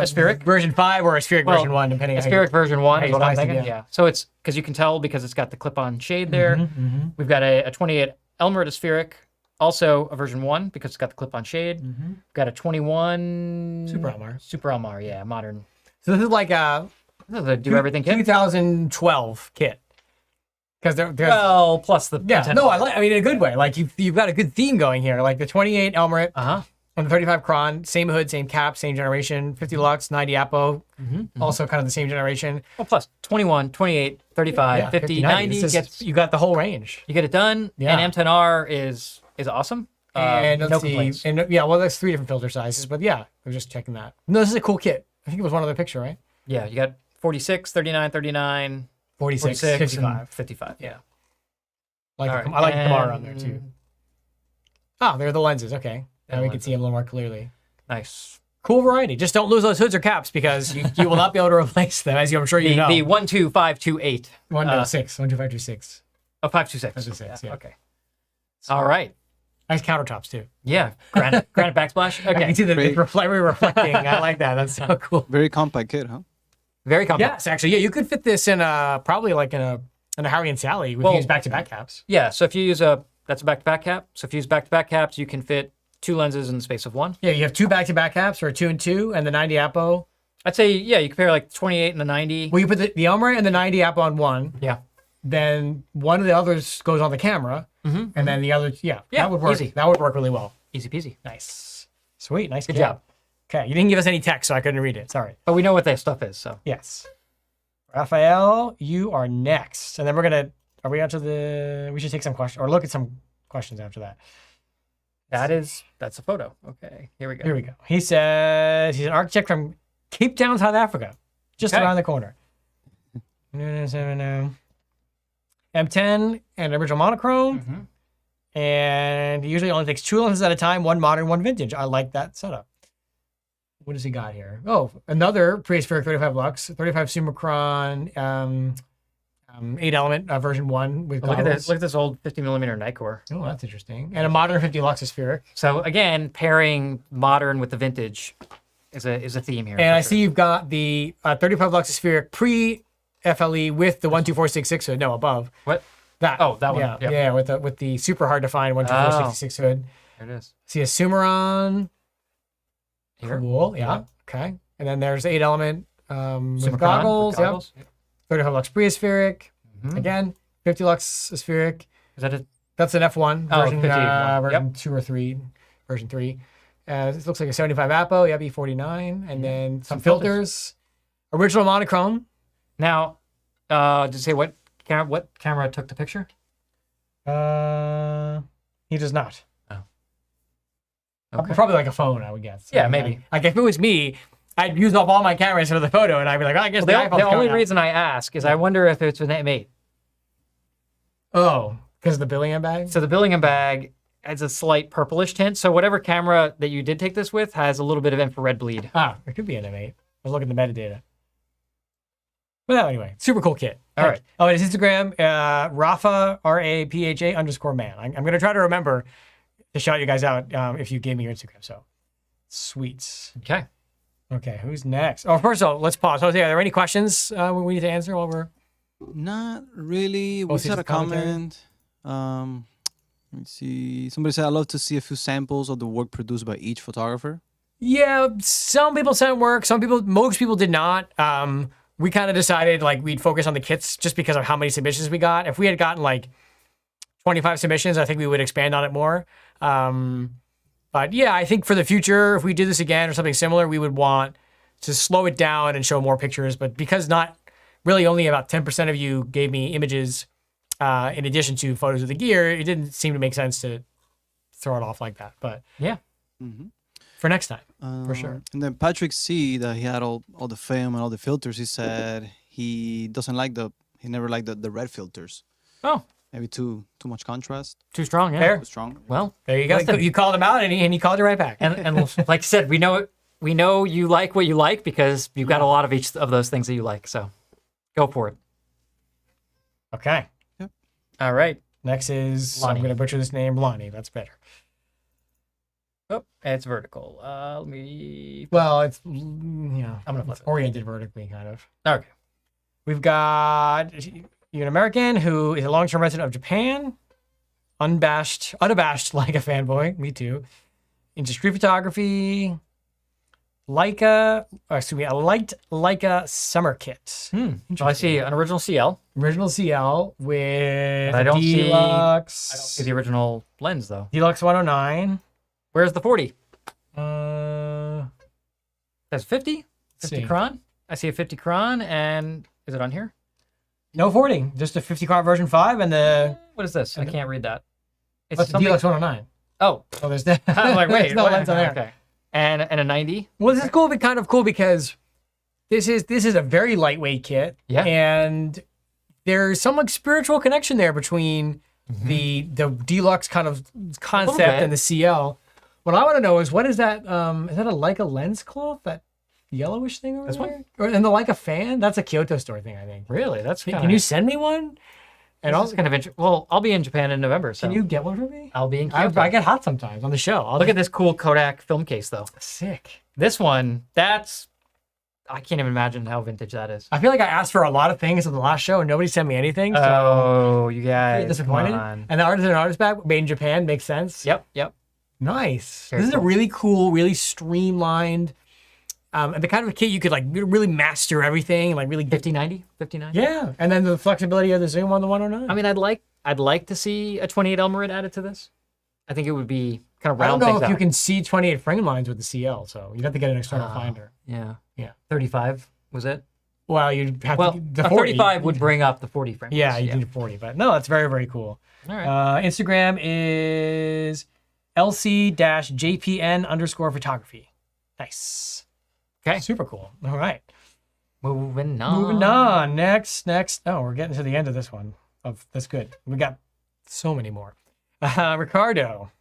spheric. Version 5 or a spheric version 1, depending a on how spheric version 1 how is you what I'm slice it, thinking. yeah. Yeah. So it's because you can tell because it's got the clip-on shade there. We've got a 28 Elmer at a spheric, also a version 1 because it's got the clip-on shade. We've got a 21 Super Elmar. Super Elmar, yeah, modern. So this is like a This is a do everything kit. 2012 kit. Because they're Well, plus the yeah, potential. no, I mean in a good way. Like you've got a good theme going here. Like the 28 Elmer and the 35 Cron, same hood, same cap, same generation. 50 Lux, 90 Apo, also kind of the same generation. Well, plus 21, 28, 35, Yeah, 50, 90 It's just- gets you got the whole range. you get it done. Yeah. And M10R is awesome. And no let's see. complaints. And yeah, well, there's 3 different filter sizes, but yeah, I was just checking that. No, this is a cool kit. I think it was one other picture, right? Yeah, you got 46, 39, 39, 46, 46, 55. and 55. Yeah. Like All right, I like the Kamara on and- there too. Oh, there are the lenses. Okay, now The we can lenses. see them a little more clearly. Nice. Cool variety. Just don't lose those hoods or caps because you will not be able to replace them, as I'm sure you know. The 12528. 126, 12526. Oh, 526. 526, yeah. Okay. All right. Nice countertops too. Yeah. Granite backsplash. I Okay. can see the Great. reflecting. I like that. That's so cool. Very compact kit, huh? Very compact. Yes, actually, yeah, you could fit this in probably like in a Harry and Sally. We Well- can use back-to-back caps. Yeah. So if you use that's a back-to-back cap. So if you use back-to-back caps, you can fit 2 lenses in the space of 1. Yeah, you have 2 back-to-back caps or a 2 and 2, and the 90 Apo. I'd say, yeah, you compare like 28 and the 90. Well, you put the Elmer and the 90 Apo on one. Yeah. Then one of the others goes on the camera, and then the other, Yeah, that would work. easy. That would work really well. Easy peasy. Nice, sweet, nice. Good kit. job. Okay, you didn't give us any text, so I couldn't read it. Sorry. But we know what that stuff is, so. Yes, Raphael, you are next, and then we're gonna. Are we onto the? We should take some questions or look at some questions after that. That's a photo. Okay, here we go. Here we go. He says he's an architect from Cape Town, South Africa, just Okay. around the corner. M10 and original monochrome. And he usually only takes 2 lenses at a time, 1 modern, 1 vintage. I like that setup. What does he got here? Oh, another pre-spheric 35 Lux, 35 Summicron, 8 element version 1 with Look at goggles. this. Look at this old 50 millimeter Nikkor. Oh, that's interesting. And a modern 50 Lux spheric. So again, pairing modern with the vintage is a theme here. And for I sure. see you've got the 35 Lux spheric pre-FLE with the 12466 hood. No, above. What? That. Oh, that one. Yeah, Yep. yeah, with the super hard to find 12466 hood. There it is. See a Sumeron. Here. Cool. Yeah. Okay. And then there's 8 element with Summicron goggles. with Yep. 35 Lux pre-spheric. Mhm. Again, 50 Lux spheric. Is that it? That's an F1 Oh, version, 51. version 2 or 3, version 3. This looks like a 75 Apo, yeah, B49, and then some filters. Original monochrome. Now, did it say what camera took the picture? He does not. Oh. Okay. Probably like a phone, I would guess. Yeah, maybe. Like if it was me, I'd use up all my cameras for the photo, and I'd be like, oh, I guess Well, the the iPhone's only coming out. reason I ask is I wonder if it's an M8. Oh, because of the Billingham bag? So the Billingham bag has a slight purplish tint. So whatever camera that you did take this with has a little bit of infrared bleed. Ah, it could be an M8. I was looking at the metadata. Well, anyway, super cool kit. All right. Oh, and his Instagram, Rafa, RAPHA _ man. I'm going to try to remember to shout you guys out if you gave me your Instagram. So, sweet. Okay. Okay, who's next? Oh, first of all, let's pause. Jose, are there any questions we need to answer while we're... Not really. We Oh, just see had the a commentary? comment. Let me see. Somebody said, I'd love to see a few samples of the work produced by each photographer. Yeah, some people sent work. Most people did not. We kind of decided like we'd focus on the kits just because of how many submissions we got. If we had gotten like 25 submissions, I think we would expand on it more. But yeah, I think for the future, if we did this again or something similar, we would want to slow it down and show more pictures. But because not really only about 10% of you gave me images in addition to photos of the gear, it didn't seem to make sense to throw it off like that. But Yeah. for next time, for sure. And then Patrick C, that he had all the film and all the filters, he said he never liked the red filters. Oh, Maybe too much contrast, too strong. Yeah. Fair. too strong. Well, There you go. Listen. You called him out, and he called you right back. and like I said, we know we know you like what you like because you've got a lot of each of those things that you like. So go for it. Okay. All right. Next is, Lonnie. I'm going to butcher this name, Lonnie. That's better. Oh, it's vertical. Let me. Well, it's, I'm gonna flip it's it. oriented vertically, kind of. Okay. We've got an American who is a long-term resident of Japan, unabashed Leica fanboy. Me too. Into street photography. A light Leica summer kit. I see an original CL. Original CL with I don't see- Deluxe. I don't see the original lens though. Deluxe 109. Where's the 40? Uh, That's 50? 50 see. cron? I see a 50 cron, and is it on here? No 40, just a 50 car version 5 and the What is this? I can't read that. It's what's the something. Deluxe 109. Oh, Oh, there's that. I'm like, wait, There's no what? lens on there. Okay. And a 90. Well, this is cool, but kind of cool because this is a very lightweight kit. Yeah. And there's some like spiritual connection there between the Deluxe kind of concept bit. and the CL. What I want to know is what is that? Is that a Leica lens cloth? That yellowish thing over This there? one? Or, and the Leica fan? That's a Kyoto store thing, I think. Really? That's kind Can you send me one? And That's also, kind of interesting. Well, I'll be in Japan in November, so can you get one for me? I'll be in I Kyoto. get hot sometimes on the show. Look at this cool Kodak film case, though. sick. This one, I can't even imagine how vintage that is. I feel like I asked for a lot of things at the last show and nobody sent me anything. So Oh, you I'm guys. disappointed. Come on. And the artist bag made in Japan makes sense. Yep. Nice. Very This is a cool. really cool, really streamlined, and the kind of kit you could like really master everything, like really 5090? 59? yeah. And then the flexibility of the zoom on the 109. I mean, I'd like to see a 28 Elmerit added to this. I think it would be kind of I don't round know things if you out. can see 28 frame lines with the CL, so you'd have to get an external finder. Yeah. Yeah. 35 was it? Well, you'd have Well, to the a 40. 35 would bring up the 40 frame. Yeah, rates. you need 40, but no, that's very, very cool. All right. Instagram is LC-JPN_photography. Nice. Okay. Super cool. All right. Moving on. Moving on. Next. Oh, we're getting to the end of this one. That's good. We got so many more. Ricardo.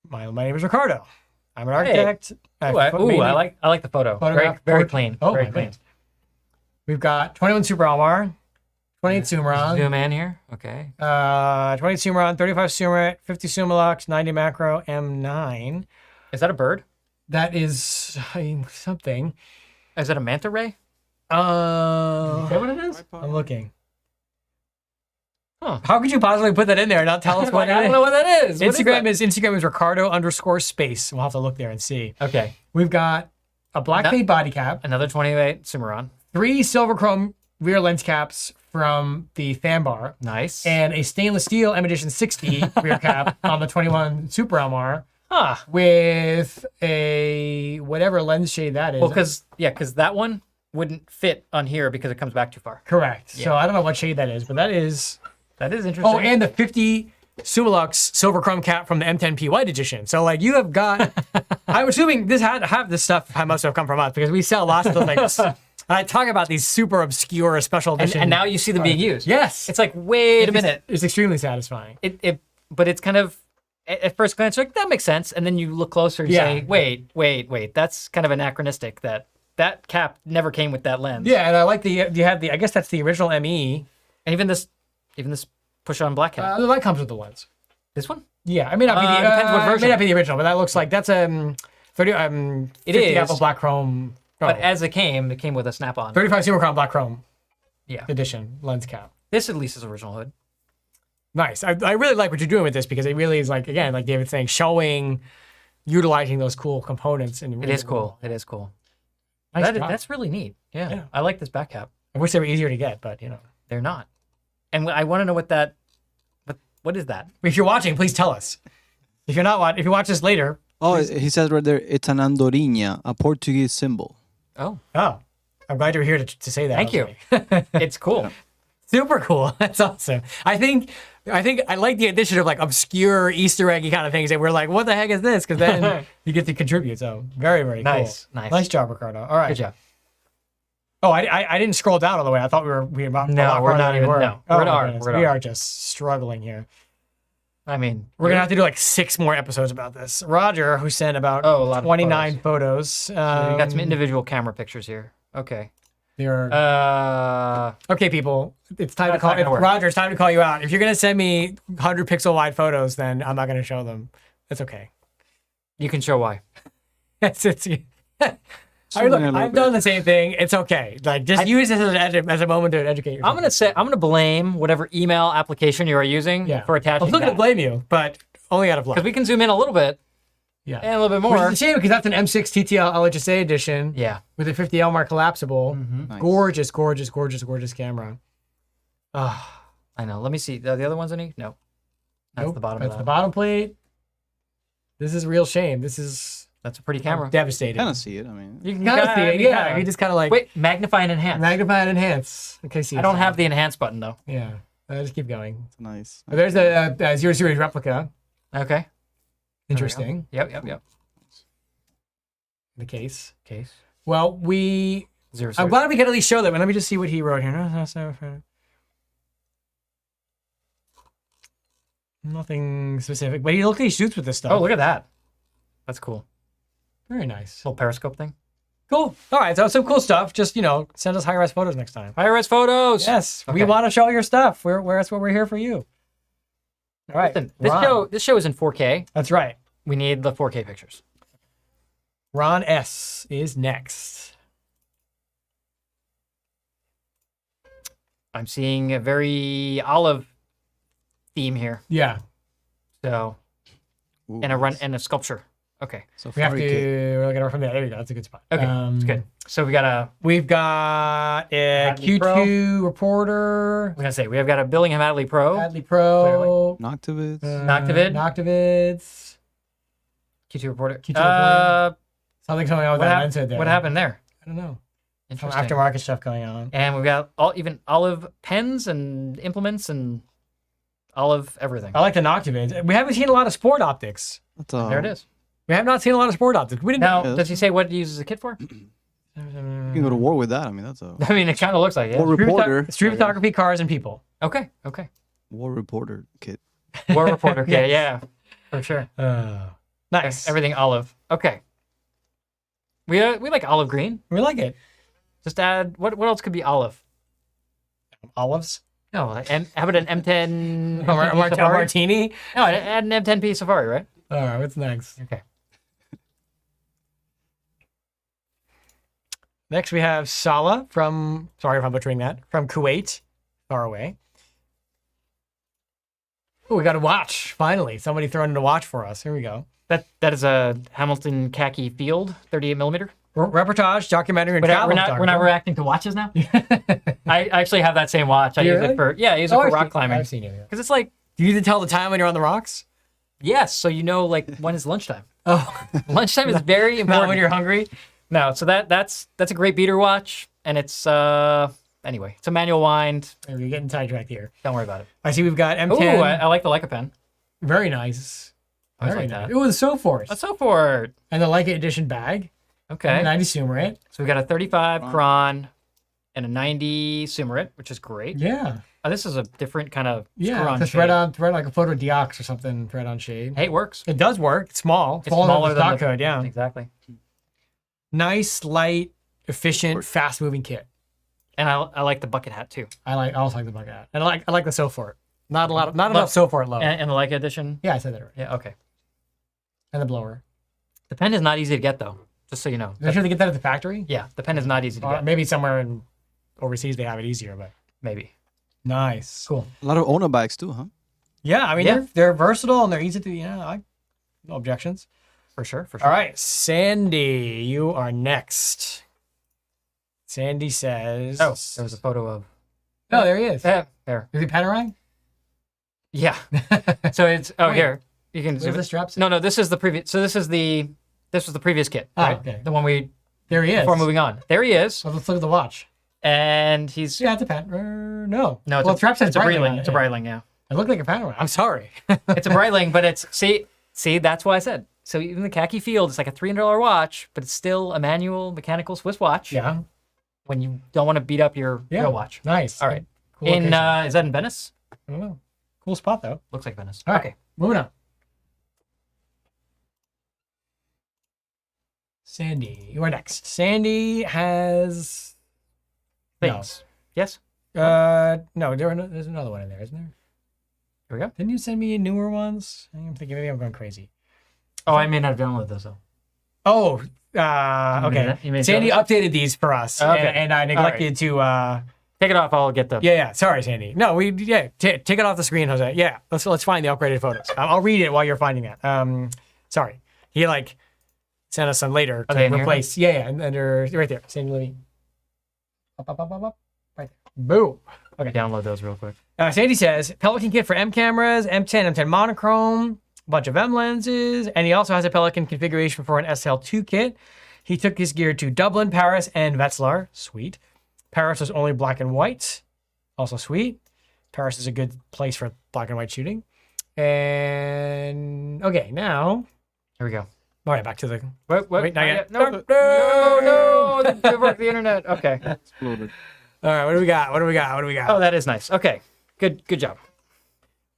My name is Ricardo. I'm an architect. Ooh, I like the photo. Very clean. Oh, very my clean. goodness. We've got 21 Super Almar, 28 Sumeron, Zoom in here. Okay. 28 Sumeron, 35 Sumerit, 50 Sumalux, 90 Macro, M9. Is that a bird? That is something. Is that a manta ray? Is Uh, that what it is? I'm looking. Huh. How could you possibly put that in there and not tell us what I it don't is? know what that is. What is Instagram that? is Ricardo_space. We'll have to look there and see. Okay. We've got a black paint body cap, Another 28 Cimarron. 3 silver chrome rear lens caps from the fan bar, Nice. and a stainless steel M Edition 60 rear cap on the 21 Super Almar huh. with a whatever lens shade that is. Well, because that one wouldn't fit on here because it comes back too far. Correct. Yeah. So I don't know what shade that is, but that is. That is interesting. Oh, and the 50 Sumalux silver chrome cap from the M10P White Edition. So like you have got. I'm assuming this had to have this stuff. Must have come from us because we sell lots of the things. I talk about these super obscure special edition. and now you see them being used. Yes. It's like, wait a minute. It's extremely satisfying. But it's kind of, at first glance, you're like, that makes sense. And then you look closer and Yeah. say, wait. That's kind of anachronistic that cap never came with that lens. Yeah, and I like you have the. I guess that's the original ME. And even this push-on black cap. The light comes with the lens. This one? Yeah, I may not be the depends what It version. may not be the original, but that looks like that's 30 It 50 is. Apple black chrome. But as it came with a snap-on. 35 Super Chrome black chrome Yeah. edition lens cap. This at least is original hood. Nice. I really like what you're doing with this because it really is like, again, like David's saying, utilizing those cool components. And It is cool. It is cool. Nice job. That's really neat. Yeah. Yeah. I like this back cap. I wish they were easier to get, but you know. They're not. And I want to know what is that? If you're watching, please tell us. If you're not watching, if you watch this later. Oh, he says right there, it's an andorinha, a Portuguese symbol. Oh, Oh, I'm glad you're here to say that. thank you. It's cool. Super cool. That's awesome. I think I like the addition of like obscure Easter eggy kind of things that we're like, what the heck is this? Because then you get to contribute. So very, very Nice, cool. nice. Nice job, Ricardo. All right. Good job. Oh, I didn't scroll down all the way. I thought we were about No, a lot we're farther not than we even- were. no. Oh We're at my R, goodness. we're at We R. are just struggling here. I mean, We're gonna have to do like 6 more episodes about this. Roger, who sent about a lot of 29 photos. you got some individual camera pictures here. Okay. Okay, people, it's time to That's call. not gonna work. Roger, it's time to call you out. If you're gonna send me 100 pixel wide photos, then I'm not gonna show them. It's okay. You can show why. It's. Zoom in a little I've bit. done the same thing. It's okay. Like just use this as a moment to educate yourself. I'm gonna blame whatever email application you are using for I attaching was looking to that. blame you, but only out of love. Because we can zoom in a little bit Yeah. and a little bit Which more. is a shame because that's an M6 TTL LHSA edition. Yeah. With a 50L mark collapsible. Nice. Gorgeous, gorgeous, gorgeous, gorgeous camera. I know. Let me see. The other ones any? No. That's Nope, the bottom That's of the that. bottom plate. This is a real shame. This is That's a pretty camera. devastating. Kind of see it. I mean, You can Kind of see it, yeah. kinda- You just kind of like Wait, magnify and enhance. magnify and enhance. Okay, see. I don't have the enhance button though. Yeah, just keep going. it's nice. There's a 0 series replica. Okay. Interesting. Yep. The case. Case. Well, I'm 0. glad we could at least show them. And let me just see what he wrote here. Nothing specific, but he look at he shoots with this stuff. Oh, look at that. That's cool. Very nice. Little periscope thing. Cool. All right, so some cool stuff. Just send us high-res photos next time. High res photos. Yes, we Okay. want to show your stuff. That's what we're here for you. All right, Listen, Ron. this show is in 4K. That's right. We need the 4K pictures. Ron S is next. I'm seeing a very olive theme here. Yeah, So Ooh, and a nice. sculpture. Okay. So we have far, to. We're looking at it from there. There you go. That's a good spot. Okay. That's good. So we got We've got a Hadley Q2 reporter. we have got a Billingham Hadley Pro. Hadley Pro. Noctivids. Noctivid. Noctivids. Q2 reporter. Q2 reporter. What, Something going on with that lens head there. what happened there? I don't know. Some Interesting. aftermarket stuff going on. And we've got even olive pens and implements and olive everything. I like the Noctivids. We haven't seen a lot of sport optics. That's, There it is. We have not seen a lot of sport optics. We didn't. Now, Yeah. does he say what he uses a kit for? You can go to war with that. I mean, that's a I mean, it kind of looks like it. war reporter. Street photography, cars, and people. Okay. War reporter kit. War reporter. Okay, Yes. yeah, for sure. Nice. Everything olive. Okay. We like olive green. We like it. Just add what else could be olive? Olives. No, and how about an M10 A Safari? martini. No, add an M10P Safari, right? All right. What's next? Okay. Next, we have Salah from. Sorry if I'm butchering that. From Kuwait, far away. Oh, we got a watch. Finally, somebody throwing in a watch for us. Here we go. That is a Hamilton khaki field, 38 millimeter. Reportage, documentary, and We're travel. not reacting to watches now. I actually have that same watch. I Do you use really? it for I use it for rock climbing I've seen it. because it's like Do you need to tell the time when you're on the rocks? yes, so you know like when is lunchtime. Oh, Lunchtime is very important. not when you're hungry. No, so that's a great beater watch, and it's anyway, it's a manual wind. You're getting sidetracked here. Don't worry about it. I see we've got M10. Ooh, I like the Leica pen. Very nice. I always Very like nice. that. Ooh, the Soforce. Let's go for it. And the Leica Edition bag. Okay. 90 Sumerit. So we got a 35 Cron and a 90 Sumerit, which is great. Yeah. Oh, this is a different kind of Yeah. screw-on It's shade. thread like a photo diox or something, thread on shade. Hey, it works. It does work. It's small. It's Smaller smaller than the than stock hood, yeah. Exactly. Nice, light, efficient, fast moving kit. And I like the bucket hat too. I also like the bug hat. And I like the Sofort. Not enough Sofort low. And the Leica edition. Yeah, I said that right. Yeah, okay. And the blower. The pen is not easy to get though, just so you know. Did I sure they get that at the factory? Yeah, the pen is not easy to get. Maybe somewhere in overseas they have it easier, but Maybe. nice. Cool. A lot of Ona bags too, huh? Yeah, I mean Yeah. they're versatile and they're easy to no objections. For sure, for sure. All right, Sandy, you are next. Sandy says Oh, there was a photo of Oh, there he is. there. Is he panoramic? Yeah. So it's Wait. here. You can Where's zoom the it. straps? No, this is the previous. So this was the previous kit, Oh, right? okay. The one we There he is. before moving on. There he is, So let's look at the watch. and he's Yeah, it's a pan. No. no, it's well, a strap says it's a Breitling. on it, It's a yeah. Breitling, yeah. It looked like a panoramic. I'm sorry. It's a Breitling, but it's see that's why I said. So even the khaki field, it's like a $300 watch, but it's still a manual mechanical Swiss watch. Yeah. When you don't want to beat up your Yeah. real watch. Nice. All right. Cool In location. is that in Venice? I don't know. Cool spot though. Looks like Venice. All right, Okay. moving on. Sandy, you are next. Sandy has Things. Yes. no. There's another one in there, isn't there? Here we go. Didn't you send me newer ones? I'm thinking maybe I'm going crazy. Oh, I may not have downloaded those though. Oh, You okay. made Sandy those? updated these for us, Okay. and I neglected to. Take it off. I'll get them. Yeah. Sorry, Sandy. No, take it off the screen, Jose. Yeah, let's find the upgraded photos. I'll read it while you're finding that. Sorry, he sent us some later Are they in to here? replace. Yeah, and they're right there. Sandy, let me. Up, right there. Boom. Okay. Download those real quick. Sandy says Pelican kit for M cameras, M10, M10 monochrome, a bunch of M lenses, and he also has a Pelican configuration for an SL2 kit. He took his gear to Dublin, Paris, and Wetzlar. Sweet. Paris was only black and white. Also sweet. Paris is a good place for black and white shooting. And okay, now. Here we go. All right, back to the. Wait, not yet. No. The internet. Okay. Exploded. All right, what do we got? Oh, that is nice. Okay. Good job.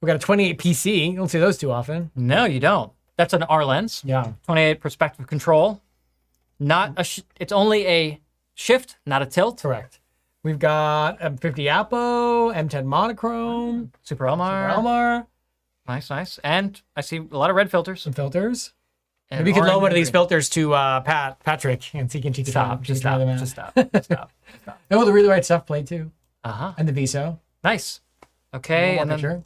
We got a 28 PC. You don't see those too often. No, you don't. That's an R lens. Yeah. 28 perspective control. Not a. It's only a shift, not a tilt. Correct. We've got M50 Apo, M10 monochrome, Super Elmar. Elmar, Nice. And I see a lot of red filters. some filters. And Maybe we could orange loan one of and these green. filters to Patrick, and he can teach Stop. Just stop. Stop. Oh, the Really Right Stuff played too, Uh-huh. and the Viso. Nice. Okay. One And more then,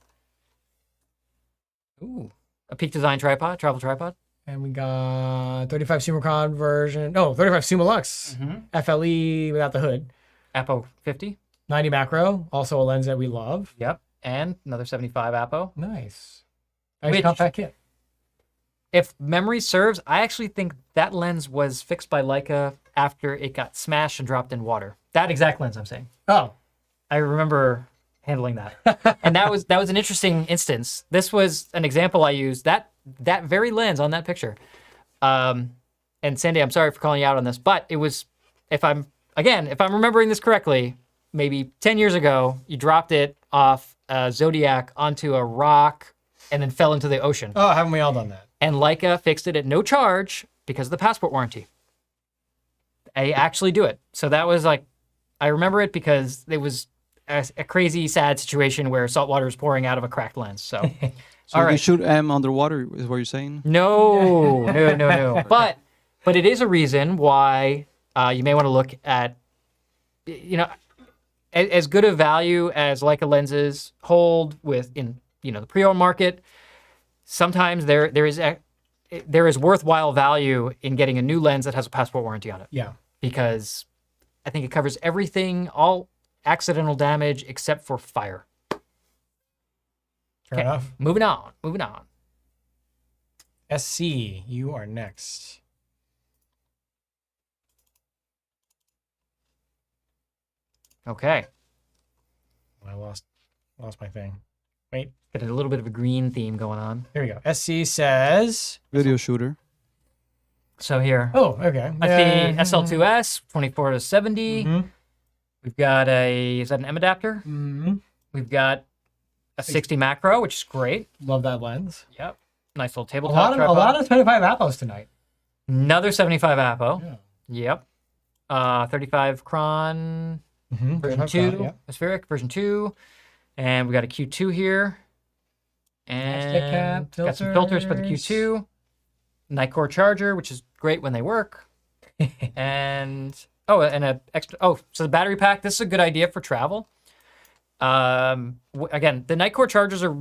picture. ooh, a Peak Design tripod, travel tripod. And we got 35 Summicron version. No, 35 Summilux FLE without the hood. Apo 50. 90 macro, also a lens that we love. Yep. And another 75 Apo. Nice. Nice Which- compact kit. If memory serves, I actually think that lens was fixed by Leica after it got smashed and dropped in water. That exact lens I'm saying. Oh, I remember handling that. And that was an interesting instance. This was an example I used. That very lens on that picture. And Sandy, I'm sorry for calling you out on this, but it was, if I'm remembering this correctly, maybe 10 years ago, you dropped it off a Zodiac onto a rock and then fell into the ocean. oh, haven't we all done that? And Leica fixed it at no charge because of the passport warranty. I actually do it. So that was I remember it because it was a crazy, sad situation where salt water was pouring out of a cracked lens. So, So all you right. shoot M underwater is what you're saying? No. But it is a reason why you may want to look at, as good a value as Leica lenses hold in the pre-owned market. Sometimes there is worthwhile value in getting a new lens that has a passport warranty on it, Yeah. because I think it covers everything, all accidental damage except for fire. Fair enough. Moving on. SC, you are next. Okay. I lost my thing. Wait, Got a little bit of a green theme going on. here we go. SC says. Video shooter. So here, Oh, okay. I see SL2S 24 to 70. Mhm. We've got is that an M adapter? Mhm. We've got a 60 macro, which is great. Love that lens. Yep. Nice little A tabletop lot tripod. of 25 Appos tonight. Another 75 Apo. Yeah. Yep. 35 Cron version 2, Yeah. Aspheric version 2. And we got a Q2 here. Hashtag cap, And got some filters for the filters. Q2. Nicore charger, which is great when they work. And and a extra. Oh, so the battery pack. This is a good idea for travel. Again, the Nicore chargers are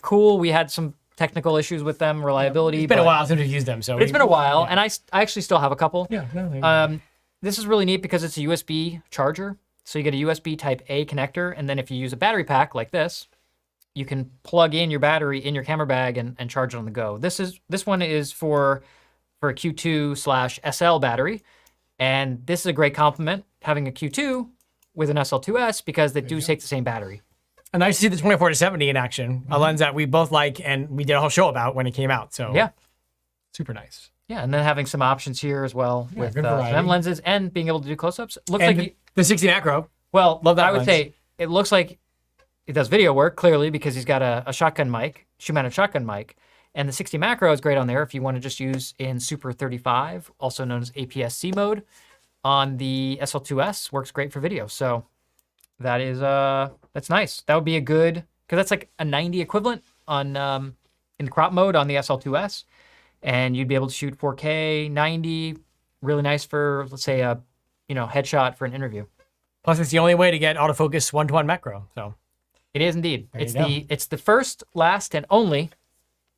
cool. We had some technical issues with them, reliability. It's been a but while since we've used them, so It's been a while, Yeah. and I actually still have a couple. Yeah. No, This is really neat because it's a USB charger. So you get a USB Type A connector, and then if you use a battery pack like this, you can plug in your battery in your camera bag and charge it on the go. This one is for a Q2/SL battery, and this is a great complement having a Q2 with an SL2S because they do take the same battery. And nice to see the 24 to 70 in action, a lens that we both like and we did a whole show about when it came out. So Yeah. super nice. Yeah, and then having some options here as well with good some variety. M lenses and being able to do close-ups. Looks And like the 60 macro. well, Love that I would lens. say it looks like does video work clearly because he's got a shotgun mic, shoe-mounted shotgun mic, and the 60 macro is great on there if you want to just use in Super 35, also known as APS-C mode, on the SL2S. Works great for video. So that is that's nice. That would be a good, because that's like a 90 equivalent on in crop mode on the SL2S, and you'd be able to shoot 4K 90, really nice for, let's say, a headshot for an interview. Plus, it's the only way to get autofocus 1-to-1 macro. So It is indeed. There you go. It's the first, last, and only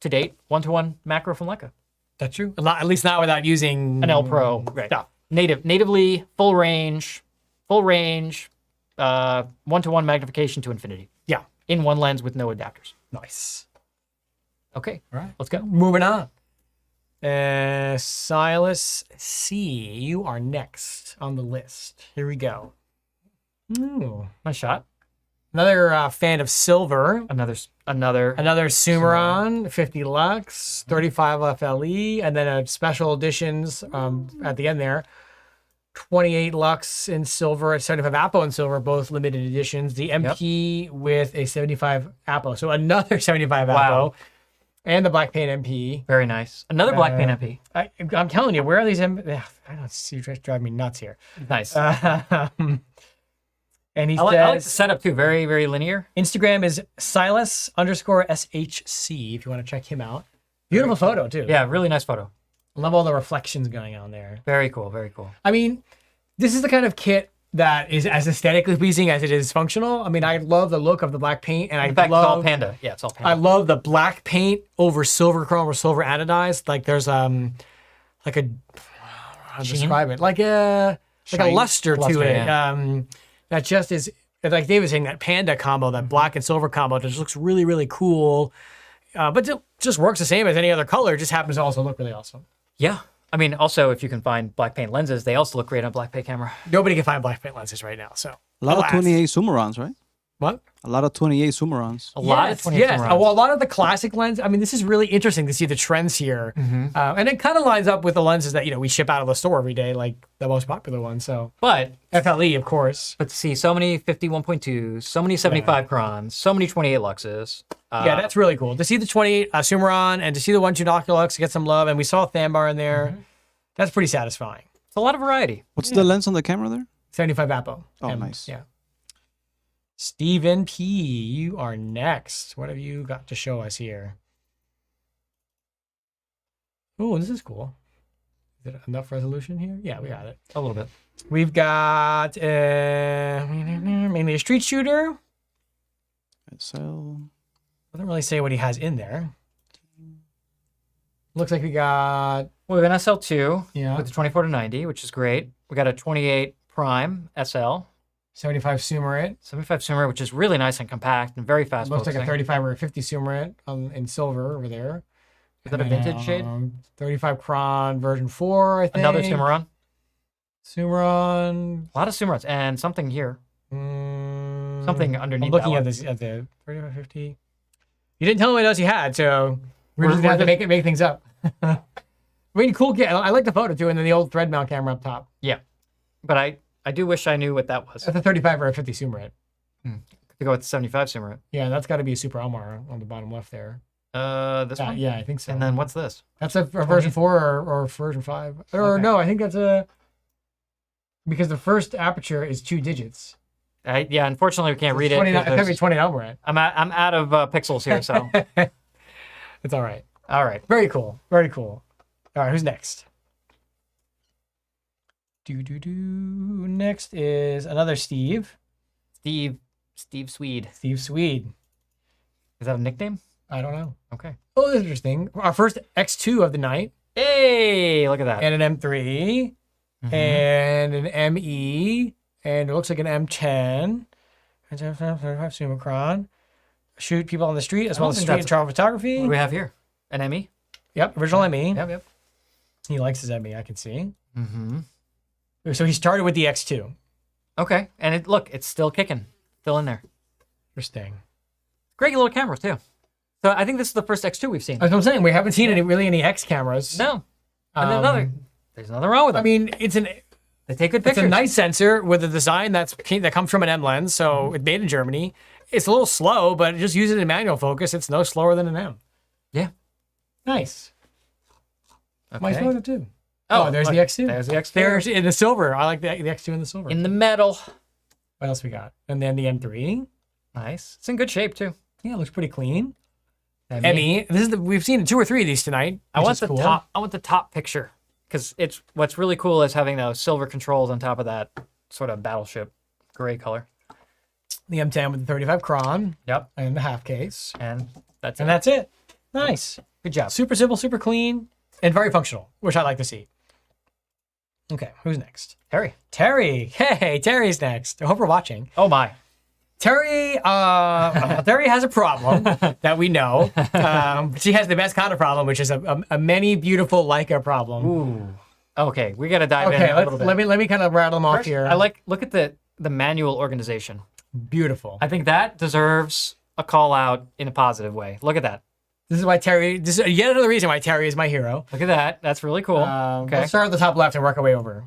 to date 1-to-1 macro from Leica. that's true. At least not without using An L Pro stuff. natively full range, 1-to-1 magnification to infinity Yeah. in one lens with no adapters. Nice. Okay, All right. let's go. Moving on. Silas C, you are next on the list. Here we go. Ooh. Nice shot. Another fan of silver. Another Another Sumeron, 50 lux, 35 FLE, and then a special editions at the end there. 28 lux in silver and 75 Apo in silver, both limited editions. The MP with a 75 Apo. So another 75 Wow. Apo. And the black paint MP. very nice. Another black paint MP. I'm telling you, where are these? I don't see, you're driving me nuts here. Nice. And he I like the says, setup too. Very, very linear. Instagram is Silas_SHC if you want to check him out. Beautiful photo too. Yeah, really nice photo. Love all the reflections going on there. Very cool. Very cool. I mean, this is the kind of kit that is as aesthetically pleasing as it is functional. I mean, I love the look of the black paint, and In fact, love it's all Panda. Yeah, it's all Panda. I love the black paint over silver chrome or silver anodized. Like there's like a how to Sheen? describe it, like a Shine. luster to Luster, it. yeah. That just is, like Dave was saying, that Panda combo, that black and silver combo, just looks really, really cool. But it just works the same as any other color. It just happens to also look really awesome. Yeah. I mean, also, if you can find black paint lenses, they also look great on black paint camera. Nobody can find black paint lenses right now. So A lot alas. of 28 Sumerons, right? What? A lot of 28 Sumerons. A lot of 28 yes. Sumerons. Well, a lot of the classic lens. I mean, this is really interesting to see the trends here, and it kind of lines up with the lenses that we ship out of the store every day, like the most popular ones. So But FLE, of course. to see so many 51.2s, so many 75 crons, so many 28 luxes. Yeah, that's really cool to see the 28 Sumeron and to see the 1.2 Oculux get some love, and we saw a Thambar in there. That's pretty satisfying. It's a lot of variety. What's the lens on the camera there? 75 Apo. Oh, nice. Yeah. Stephen P, you are next. What have you got to show us here? Oh, this is cool. Is it enough resolution here? Yeah, we got it. A little bit. We've got mainly a street shooter. So Doesn't really say what he has in there. Looks like we got We have an SL2 Yeah. with the 24-90, which is great. We got a 28 Prime SL, 75 Sumerit. 75 Sumer, which is really nice and compact and very fast. Looks like a focusing. 35 or a 50 Sumerit in silver over there. Is that a vintage shade? 35 Cron version 4, I think. Another Sumeron. Sumeron. A lot of Sumerons and something here. Something underneath I'm looking that at one. this at the 3550. You didn't tell me what else you had, so we're just We're gonna have to just- make things up. I mean, cool kit. I like the photo too, and then the old thread mount camera up top. Yeah. But I do wish I knew what that was. That's a 35 or a 50 Sumerit. To go with the 75 Sumer. Yeah, that's got to be a Super Elmar on the bottom left there. This one? Yeah, I think so. And then what's this? That's a version 4 or version 5. Or Okay. no, I think that's because the first aperture is 2 digits. Yeah, unfortunately we can't read it. 29, 'cause it's gonna be there's- 20 Elmar. I'm out of pixels here, so. It's all right. All right. Very cool. Very cool. All right, who's next? Next is another Steve. Steve Swede. Steve Swede. Is that a nickname? I don't know. Okay. Oh, that's interesting. Our first X2 of the night, Hey, look at that. and an M3, and an ME, and it looks like an M10, and 35 Summicron. Shoot people on the street as I well don't as think street and that's- travel What photography. do we have here? An ME? Yep, original ME. Yep. He likes his ME, I can see. Mm-hmm. So he started with the X2. Okay. And it's still kicking. Still in there. Interesting. Great little camera, too. So I think this is the first X2 we've seen. That's what I'm saying. We haven't seen any X cameras. No. And there's nothing wrong with them. I mean, it's They take good It's pictures. a nice sensor with a design that comes from an M lens, so it's made in Germany, it's a little slow, but just use it in manual focus. It's no slower than an M. Yeah. Nice. Okay. My photo too. Oh, there's look, the X2. There's the X2. There's in the silver. I like the X2 in the silver. In the metal. What else we got? And then the M3. Nice. It's in good shape too. Yeah, it looks pretty clean. ME. ME. This is we've seen 2 or 3 of these tonight. I which want is the cool. top. I want the top picture because it's what's really cool is having those silver controls on top of that sort of battleship gray color. The M10 with the 35 cron Yep. and the half case. And that's And it. that's it. Nice. Good job. Super simple, super clean, and very functional, which I like to see. Okay, who's next? Harry. Terry. Hey, Terry's next. I hope we're watching. Oh my. Terry, Terry has a problem that we know. She has the best kind of problem, which is a many beautiful Leica problem. Ooh. Okay, we got to dive in Okay, a little bit. let me kind of rattle them off First, here. look at the manual organization. Beautiful. I think that deserves a call out in a positive way. Look at that. This is why Terry. This is yet another reason why Terry is my hero. Look at that. That's really cool. Okay. Let's start at the top left and work our way over.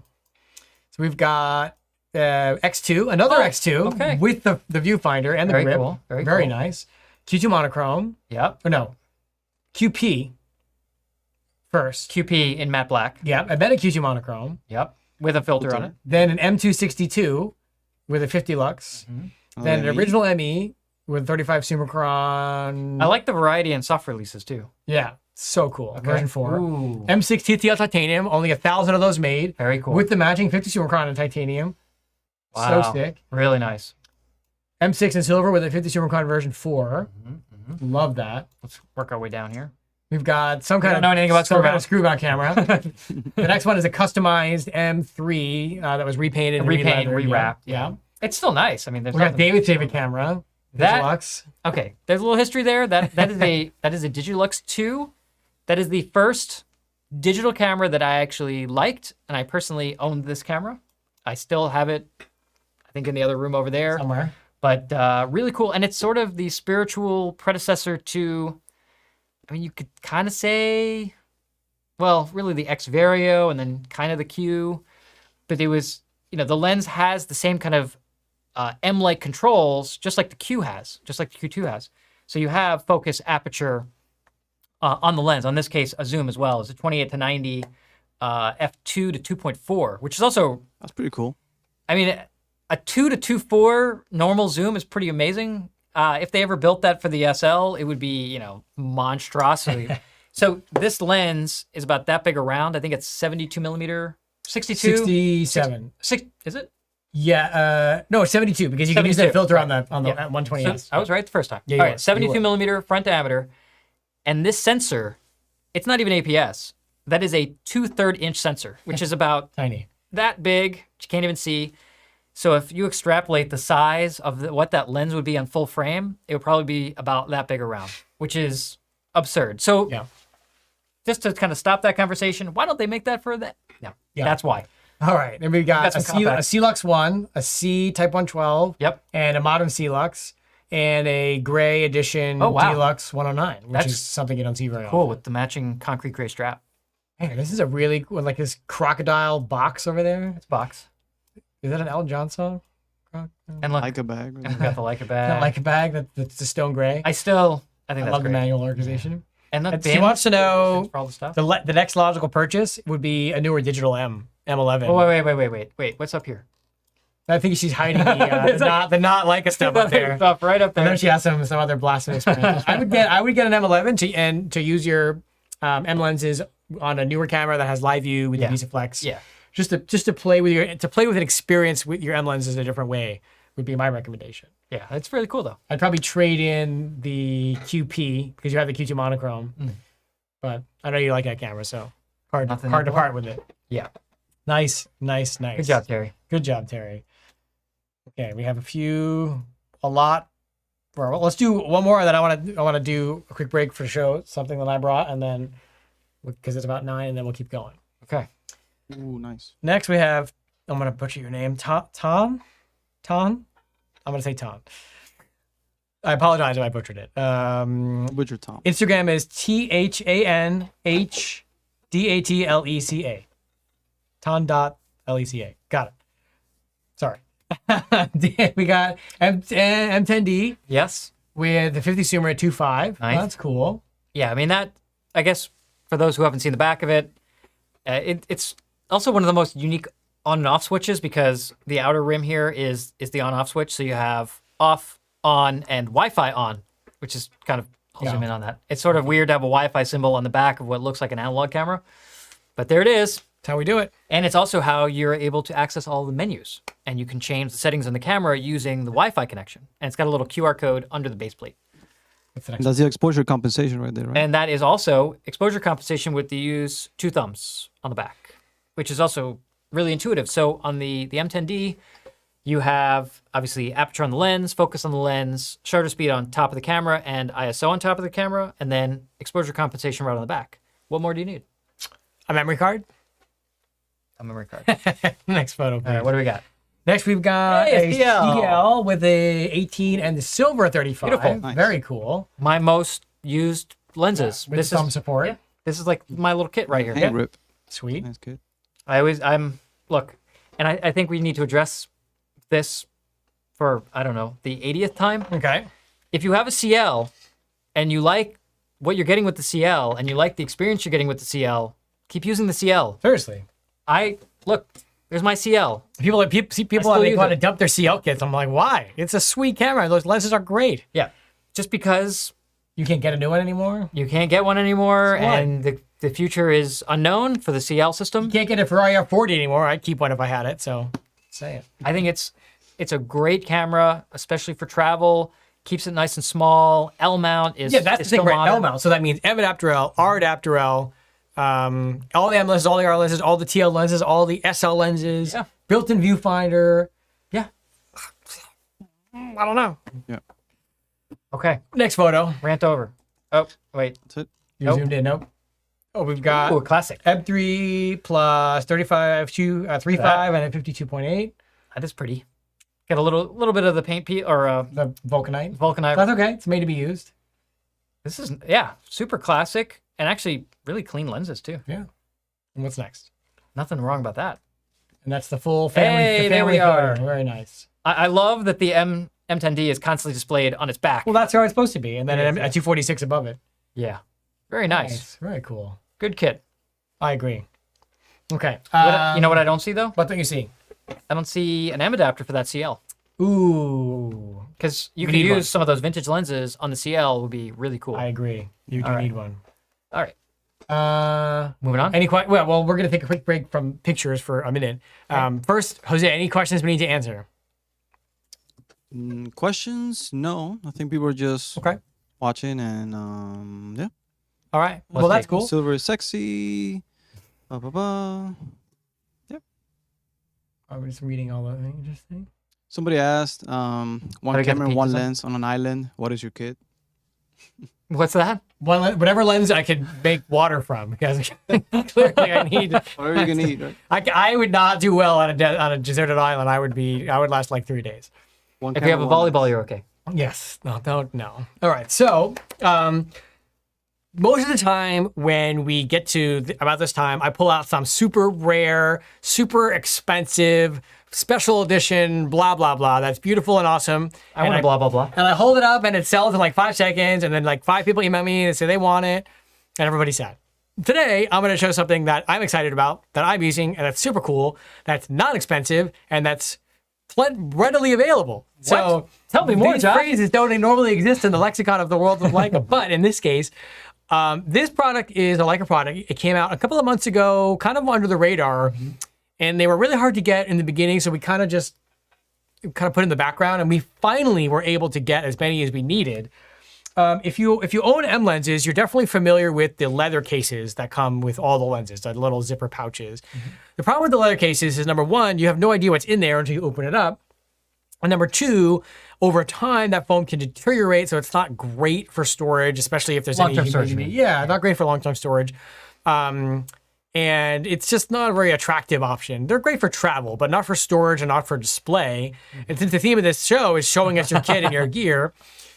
So we've got X2, another X2 okay. with the viewfinder and the Very grip. cool, very Very cool. nice. Q2 monochrome. Yep. Or no, QP first. QP in matte black. Yeah, I bet a Q2 monochrome. Yep. With a filter on it. Then an M262 with a 50 lux. Then an original ME with 35 Summicron. I like the variety in soft releases too. Yeah, so cool. Version 4. Ooh. M6 TTL titanium, only 1,000 of those made. Very cool. With the matching 50 Summicron in titanium. Wow. So sick. Really nice. M6 in silver with a 50 Summicron version 4. Love that. Let's work our way down here. We've got some kind don't know anything about some kind screw of screw mount camera. The next one is a customized M3 that was repainted, and Repaint, re-leathered. rewrapped. Yeah. It's still nice. I mean, there's We got nothing. David's favorite camera. That- Digilux. Okay, there's a little history there. That is a Digilux 2. That is the first digital camera that I actually liked, and I personally owned this camera. I still have it, I think, in the other room over there. Somewhere. But really cool, and it's sort of the spiritual predecessor to, I mean, you could kind of say, well, really the X Vario, and then kind of the Q. But it was, the lens has the same kind of M-like controls, just like the Q has, just like the Q2 has. So you have focus, aperture on the lens. On this case, a zoom as well. It's a 28 to 90 f2 to 2.4, which is also, That's pretty cool. I mean, a 2 to 2.4 normal zoom is pretty amazing. If they ever built that for the SL, it would be, monstrosity. So this lens is about that big around. I think it's 72 millimeter, 62, 67. Is it? Yeah, no, it's 72 because you can use that 72. filter on the Yeah. 120S. So I was right the first time. Yeah, you All were. right, 72 You were. millimeter front diameter. And this sensor, it's not even APS. That is a 2/3 inch sensor, which is about Tiny. that big. You can't even see. So if you extrapolate the size of what that lens would be on full frame, it would probably be about that big around, which is absurd. So Yeah. just to kind of stop that conversation, why don't they make that for that? No, Yeah. that's why. All right, then we got Got a some compact. C-Lux 1, a C Type 112, Yep. and a modern C-Lux, and a gray edition Oh, wow. Deluxe 109, which That's is something you don't see very Cool often. with the matching concrete gray strap. Hey, this is a really cool, like this crocodile box over there. It's box. Is that an Elton John song? And look, Like a bag. we got the Leica Not bag. like a bag, that's the stone gray. I think I that's love the great. manual organization. And the He bin wants to know for all the stuff. the next logical purchase would be a newer digital M11. Oh, wait. What's up here? I think she's hiding the not Leica stuff up there. Stuff right up I know there. she has some other blasphemous experience. I would get an M11 to use your M lenses on a newer camera that has live view with Yeah. the VisaFlex. Yeah. Just to play with an experience with your M lenses in a different way would be my recommendation. Yeah, it's really cool though. I'd probably trade in the QP because you have the Q2 monochrome. But I know you like that camera, so hard Nothing to to part with it. Yeah. Nice. Good job, Terry. Good job, Terry. Okay, we have a lot. Well, let's do one more. That I want to do a quick break for show something that I brought, and then because it's about 9, and then we'll keep going. Okay. Ooh, nice. Next, we have. I'm gonna butcher your name, Ton. I'm gonna say Ton. I apologize if I butchered it. Butcher Tom. Instagram is ThanHDATLECA. Ton.leca. Got it. Sorry. We got M10D Yes. with the 50 zoomer at 2.5. Nice. That's cool. Yeah, I mean that. I guess for those who haven't seen the back of it, it's also one of the most unique on and off switches because the outer rim here is the on off switch. So you have off, on, and Wi-Fi on, which is kind of I'll zoom in on that. It's sort of weird to have a Wi-Fi symbol on the back of what looks like an analog camera, but there it is. That's how we do it. And it's also how you're able to access all the menus, and you can change the settings on the camera using the Wi-Fi connection. And it's got a little QR code under the base plate. What's the next? That's the exposure compensation right there, right? And that is also exposure compensation with the use 2 thumbs on the back, which is also really intuitive. So on the M10D, you have obviously aperture on the lens, focus on the lens, shutter speed on top of the camera, and ISO on top of the camera, and then exposure compensation right on the back. What more do you need? A memory card. A memory card. Next photo, please. All right, what do we got? Next, we've got Hey, a CL. CL with a 18 and the silver 35. Beautiful. Nice. Very cool. My most used lenses. With This thumb is support. this is like my little kit right here. Hand grip. Sweet. That's good. Look, and I think we need to address this for, I don't know, the 80th time. Okay. If you have a CL and you like what you're getting with the CL and you like the experience you're getting with the CL, keep using the CL. Seriously. Look, there's my CL. See people still they use want to it. dump their CL kits. I'm like, why? It's a sweet camera. Those lenses are great. Yeah. Just because You can't get a new one anymore. you can't get one anymore So what? and the future is unknown for the CL system, You can't get a Ferrari F40 anymore. I'd keep one if I had it. So say it. I think it's a great camera, especially for travel. Keeps it nice and small. L mount is Yeah, that's the is thing, still right? modern. L mount. So that means M adapter L, R adapter L, all the M lenses, all the R lenses, all the TL lenses, all the SL lenses, Yeah. built-in viewfinder. Yeah. I don't know. Yeah. Okay. Next photo. Rant over. Oh, wait. That's it. You Nope. zoomed in. Nope. Oh, we've got Ooh, a classic. M3 plus 35.5 and a 52.8. That is pretty. Got a little bit of the paint or The Vulcanite. vulcanite. That's okay. It's made to be used. This is super classic and actually really clean lenses too. Yeah. And what's next? Nothing wrong about that. And that's the full family. Hey, the there family we photo. are. Very nice. I love that the M10D is constantly displayed on its back. Well, that's how it's supposed to be. And then It is, a 246 above it. Yeah. Very nice. Very cool. Good kit. I agree. Okay. You know what I don't see though? What don't you see? I don't see an M adapter for that CL. Ooh. Because you We could need use one. some of those vintage lenses on the CL would be really cool. I agree. You do All right. need one. All right. Moving on. Well, we're going to take a quick break from pictures for a minute. First, Jose, any questions we need to answer? Questions? No. I think people are just Okay. watching and yeah. All right. Let's Well, that's take- cool. Silver is sexy. Ba, ba, ba. I'm just reading all the things. Interesting. Somebody asked, How one to get the camera, one pages on? lens on an island. What is your kit? What's that? Whatever lens I can make water from, because clearly I need. Whatever you can eat, right? I would not do well on a deserted island. I would last like 3 days. One If you have a camera, one volleyball, lens. you're okay. Yes. No. All right. So, most of the time when we get to about this time, I pull out some super rare, super expensive, special edition, blah, blah, blah. That's beautiful and awesome. I want And to blah, blah, blah. And I hold it up and it sells in like 5 seconds. And then like 5 people email me and say they want it. And everybody's sad. Today, I'm going to show something that I'm excited about, that I'm using, and that's super cool, that's not expensive, and that's readily available. So Tell me more, these Josh. phrases don't normally exist in the lexicon of the world of Leica, but in this case, this product is a Leica product. It came out a couple of months ago, kind of under the radar, and they were really hard to get in the beginning, so we kind of put in the background, and we finally were able to get as many as we needed. If you own M lenses, you're definitely familiar with the leather cases that come with all the lenses, the little zipper pouches. The problem with the leather cases is, number one, you have no idea what's in there until you open it up. And number two, over time, that foam can deteriorate, so it's not great for storage, especially if there's Long-term any storage, humidity. you mean. Yeah, not great for long-term storage. And it's just not a very attractive option. They're great for travel, but not for storage and not for display. And since the theme of this show is showing us your kit and your gear,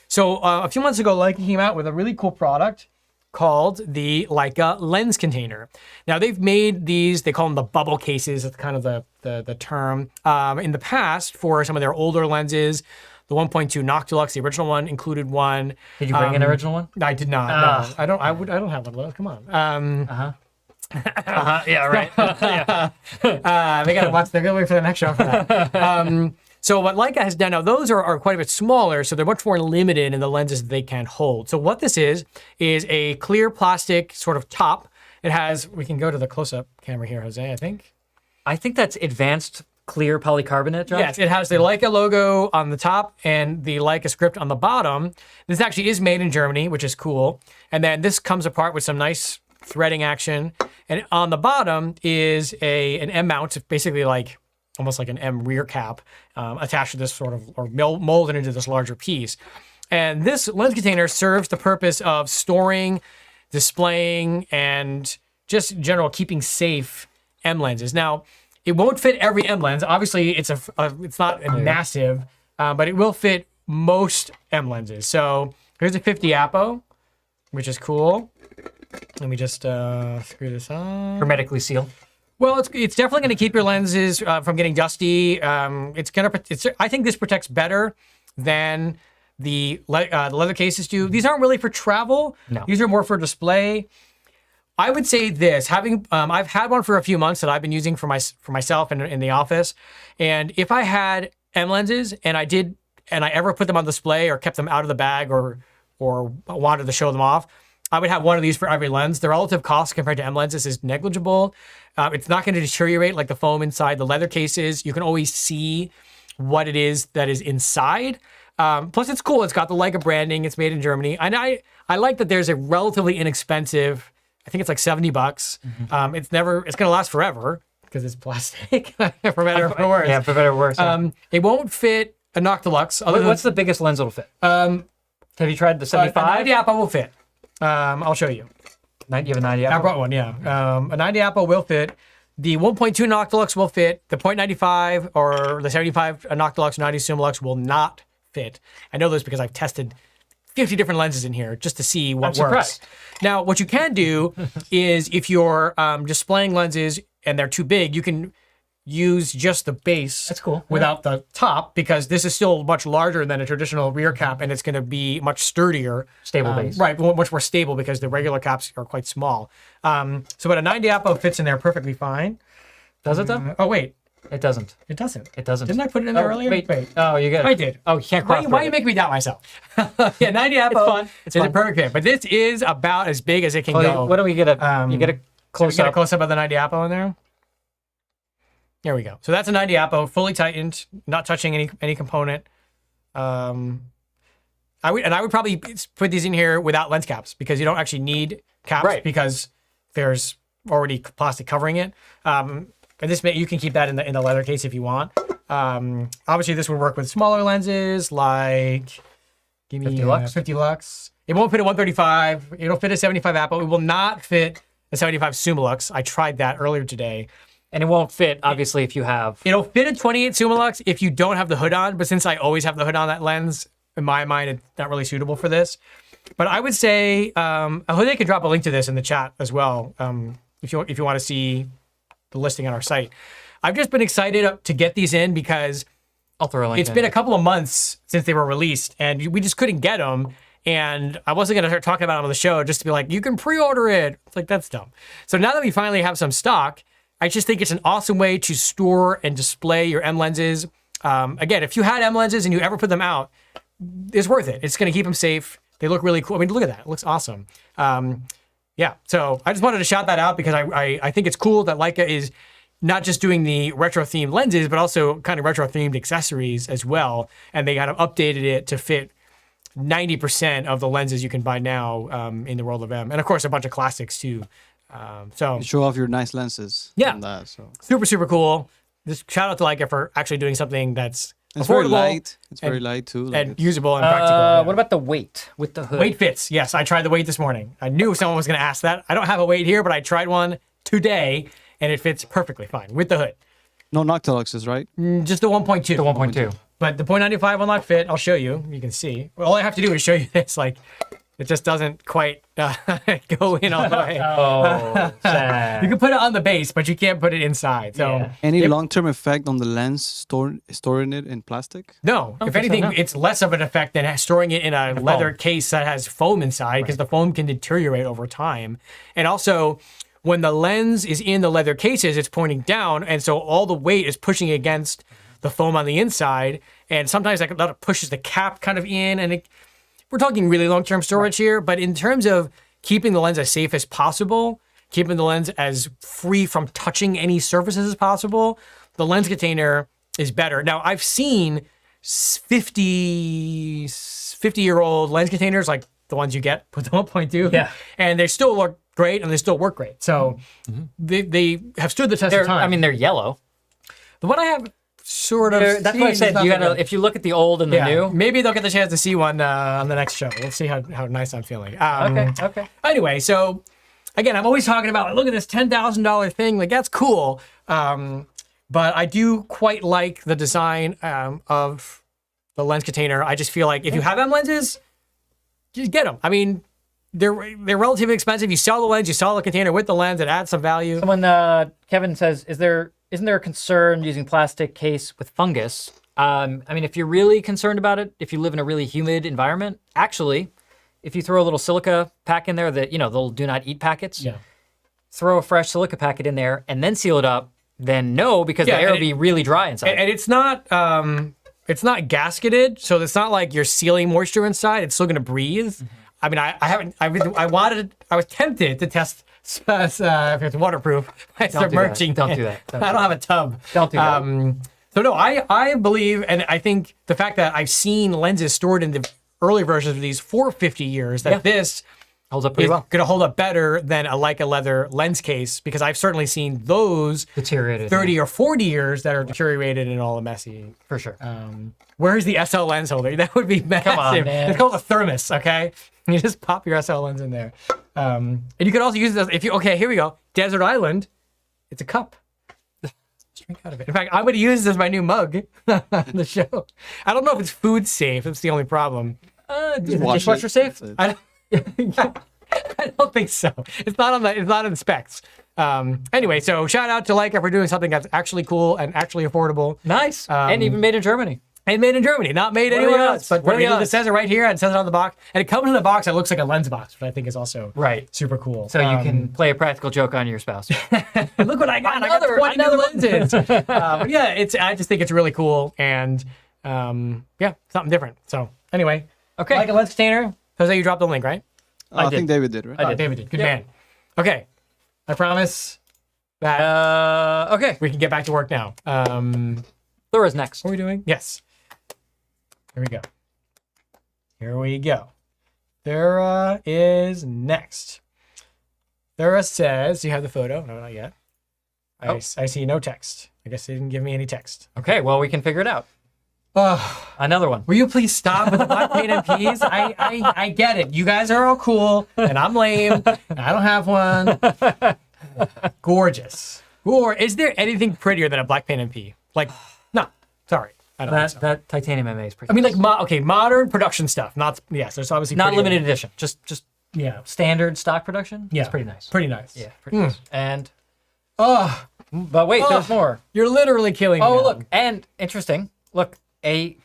so a few months ago, Leica came out with a really cool product called the Leica lens container. Now they've made these, they call them the bubble cases. It's kind of the the term. In the past, for some of their older lenses, the 1.2 Noctilux, the original one, included one. Did you bring an original one? I did not. No, I don't. I don't have one. Come on. Yeah, right. They gotta watch. They're gonna wait for the next show for that. So what Leica has done now, those are quite a bit smaller, so they're much more limited in the lenses that they can hold. So what this is a clear plastic sort of top. It has. We can go to the close-up camera here, Jose. I think. I think that's advanced clear polycarbonate, Josh. Yes, it has the Leica logo on the top and the Leica script on the bottom. This actually is made in Germany, which is cool. And then this comes apart with some nice threading action. And on the bottom is an M mount, basically like almost like an M rear cap attached to this sort of, or molded into this larger piece. And this lens container serves the purpose of storing, displaying, and just in general keeping safe M lenses. Now, it won't fit every M lens. Obviously, it's not massive, but it will fit most M lenses. So here's a 50 Apo, which is cool. Let me just screw this on. Hermetically sealed. Well, it's definitely going to keep your lenses from getting dusty. I think this protects better than the leather cases do. These aren't really for travel. No. These are more for display. I would say this, I've had one for a few months that I've been using for myself in the office. And if I had M lenses and I ever put them on display or kept them out of the bag or wanted to show them off, I would have one of these for every lens. The relative cost compared to M lenses is negligible. It's not going to deteriorate like the foam inside the leather cases. You can always see what it is that is inside. Plus, it's cool. It's got the Leica branding. It's made in Germany. And I like that there's a relatively inexpensive, I think it's like $70. Mm-hmm. It's going to last forever because it's plastic, for better or for worse. Yeah, for better or worse. Yeah. It won't fit a Noctilux. What's the biggest lens it'll fit? Have you tried the 75? A 90 Apo will fit. I'll show you. You have a 90 Apo? I brought one, yeah. A 90 Apo will fit. The 1.2 Noctilux will fit. The 0.95 or the 75 Noctilux 90 Summilux will not fit. I know this because I've tested 50 different lenses in here just to see what works. Now, what you can do is if you're displaying lenses and they're too big, you can use just the base. That's cool. Without the top, because this is still much larger than a traditional rear cap and it's going to be much sturdier. Stable base. Right, much more stable because the regular caps are quite small. But a 90 Apo fits in there perfectly fine. Does it though? Oh, wait. It doesn't. It doesn't. It doesn't. Didn't I put it in there earlier? Wait. Oh, you got it. I did. Oh, you can't cross. Why you make me doubt myself? Yeah, 90 Apo. It's fun. It's a fun. perfect fit. But this is about as big as it can go. What do we get? You get a close up. Get a close up of the 90 Apo in there. There we go. So that's a 90 Apo, fully tightened, not touching any component. I would probably put these in here without lens caps because you don't actually need caps because there's already plastic covering it. And this you can keep that in the leather case if you want. Obviously, this would work with smaller lenses like 50 lux. 50 lux. It won't fit a 135. It'll fit a 75 Apo. It will not fit a 75 Summilux. I tried that earlier today. And it won't fit, obviously, if you have... It'll fit a 28 Summilux if you don't have the hood on, but since I always have the hood on that lens, in my mind, it's not really suitable for this. But I would say, Jose could drop a link to this in the chat as well, if you want to see the listing on our site. I've just been excited to get these in because I'll throw a link it's been a couple of months since they were released, and we just couldn't get them. And I wasn't going to start talking about them on the show just to be like, you can pre-order it. It's like, that's dumb. So now that we finally have some stock, I just think it's an awesome way to store and display your M lenses. Again, if you had M lenses and you ever put them out, it's worth it. It's going to keep them safe. They look really cool. I mean, look at that. It looks awesome. Yeah, so I just wanted to shout that out because I think it's cool that Leica is not just doing the retro-themed lenses, but also kind of retro-themed accessories as well. And they kind of updated it to fit 90% of the lenses you can buy now in the world of M. And of course, a bunch of classics too. So you show off your nice lenses. Yeah. On that, so. Super cool. Just shout out to Leica for actually doing something that's it's affordable. Very light. It's very light too. Like and usable and practical. Yeah. What about the weight with the hood? Weight fits. Yes, I tried the weight this morning. I knew someone was going to ask that. I don't have a weight here, but I tried one today, and it fits perfectly fine with the hood. No Noctiluxes, right? Just the 1.2. The 1.2. But the 0.95 will not fit. I'll show you. You can see. Well, all I have to do is show you this. Like, It just doesn't quite go in all the way. Oh, sad. You can put it on the base, but you can't put it inside. So Yeah. Any long-term effect on the lens storing it in plastic? no, if think so, anything, no. it's less of an effect than storing it in a leather case that has foam inside, because the foam can deteriorate over time. And also, when the lens is in the leather cases, it's pointing down, and so all the weight is pushing against the foam on the inside, and sometimes that pushes the cap kind of in, and we're talking really long-term storage here, but in terms of keeping the lens as safe as possible, keeping the lens as free from touching any surfaces as possible, the lens container is better. Now, I've seen 50-year-old lens containers, like the ones you get with the 1.2, Yeah. and they still look great and they still work great. So they have stood the test of time. I mean, they're yellow. the one I have sort of. That's what I seen said. is not You so gotta, good. if you look at the old and the Yeah, new. maybe they'll get the chance to see one on the next show. We'll see how nice I'm feeling. Okay. Anyway, so again, I'm always talking about, look at this $10,000 thing. Like, that's cool. But I do quite like the design of the lens container. I just feel like if you have M lenses, just get them. I mean, they're relatively expensive. You sell the lens, you sell the container with the lens. It adds some value. Someone, Kevin says, isn't there a concern using plastic case with fungus? I mean, if you're really concerned about it, if you live in a really humid environment, actually, if you throw a little silica pack in there that, they'll do not eat packets, throw a fresh silica packet in there and then seal it up, then no, because the air will be really dry inside. And it's not gasketed, so it's not like you're sealing moisture inside. It's still going to breathe. I mean, I was tempted to test if it's waterproof by submerging. Don't do that. I don't have a tub. Don't do that. So no, I believe, and I think the fact that I've seen lenses stored in the early versions of these for 50 years, that this Holds up pretty is well. going to hold up better than a Leica leather lens case, because I've certainly seen those Deteriorated. 30 or 40 years that are deteriorated and all messy. For sure. Where's the SL lens holder? That would be massive. on, man. It's called a thermos, okay? You just pop your SL lens in there. And you could also use this if you, okay, here we go. Desert Island, it's a cup. Just drink out of it. In fact, I'm going to use this as my new mug on the show. I don't know if it's food safe. That's the only problem. Is the wash dishwasher it. safe? I don't think so. It's not in the specs. Anyway, so shout out to Leica for doing something that's actually cool and actually affordable. Nice. And even made in Germany. And made in Germany, not made What are anywhere the else. odds? But What are the it odds? says it right here, and it says it on the box. And it comes in a box that looks like a lens box, which I think is also Right. super cool. So you can play a practical joke on your spouse. look what I got. I got 20 new lenses. But yeah, I just think it's really cool, and yeah, something different. So anyway, Okay. Like a lens container. Jose, you dropped the link, right? I did. think David did, right? I did. David did. Good Yep. man. Okay, I promise that Okay. we can get back to work now. Laura's next. What are we doing? Yes. Here we go. Here we go. Thera is next. Thera says, you have the photo? No, not yet. I see no text. I guess they didn't give me any text. Okay, well, we can figure it out. Oh, Another one. will you please stop with the black paint and peas? I get it. You guys are all cool, and I'm lame, and I don't have one. Gorgeous. Is there anything prettier than a black paint and pea? Like, no, sorry. I don't think so. That titanium MA is pretty. I mean, like, modern production stuff. There's obviously not prettier. limited edition. Just Yeah, standard stock production. yeah, It's pretty nice. Pretty nice. Yeah, pretty nice. And Oh, but wait, there's more. you're literally killing me. Oh, now. look, and interesting. Look, a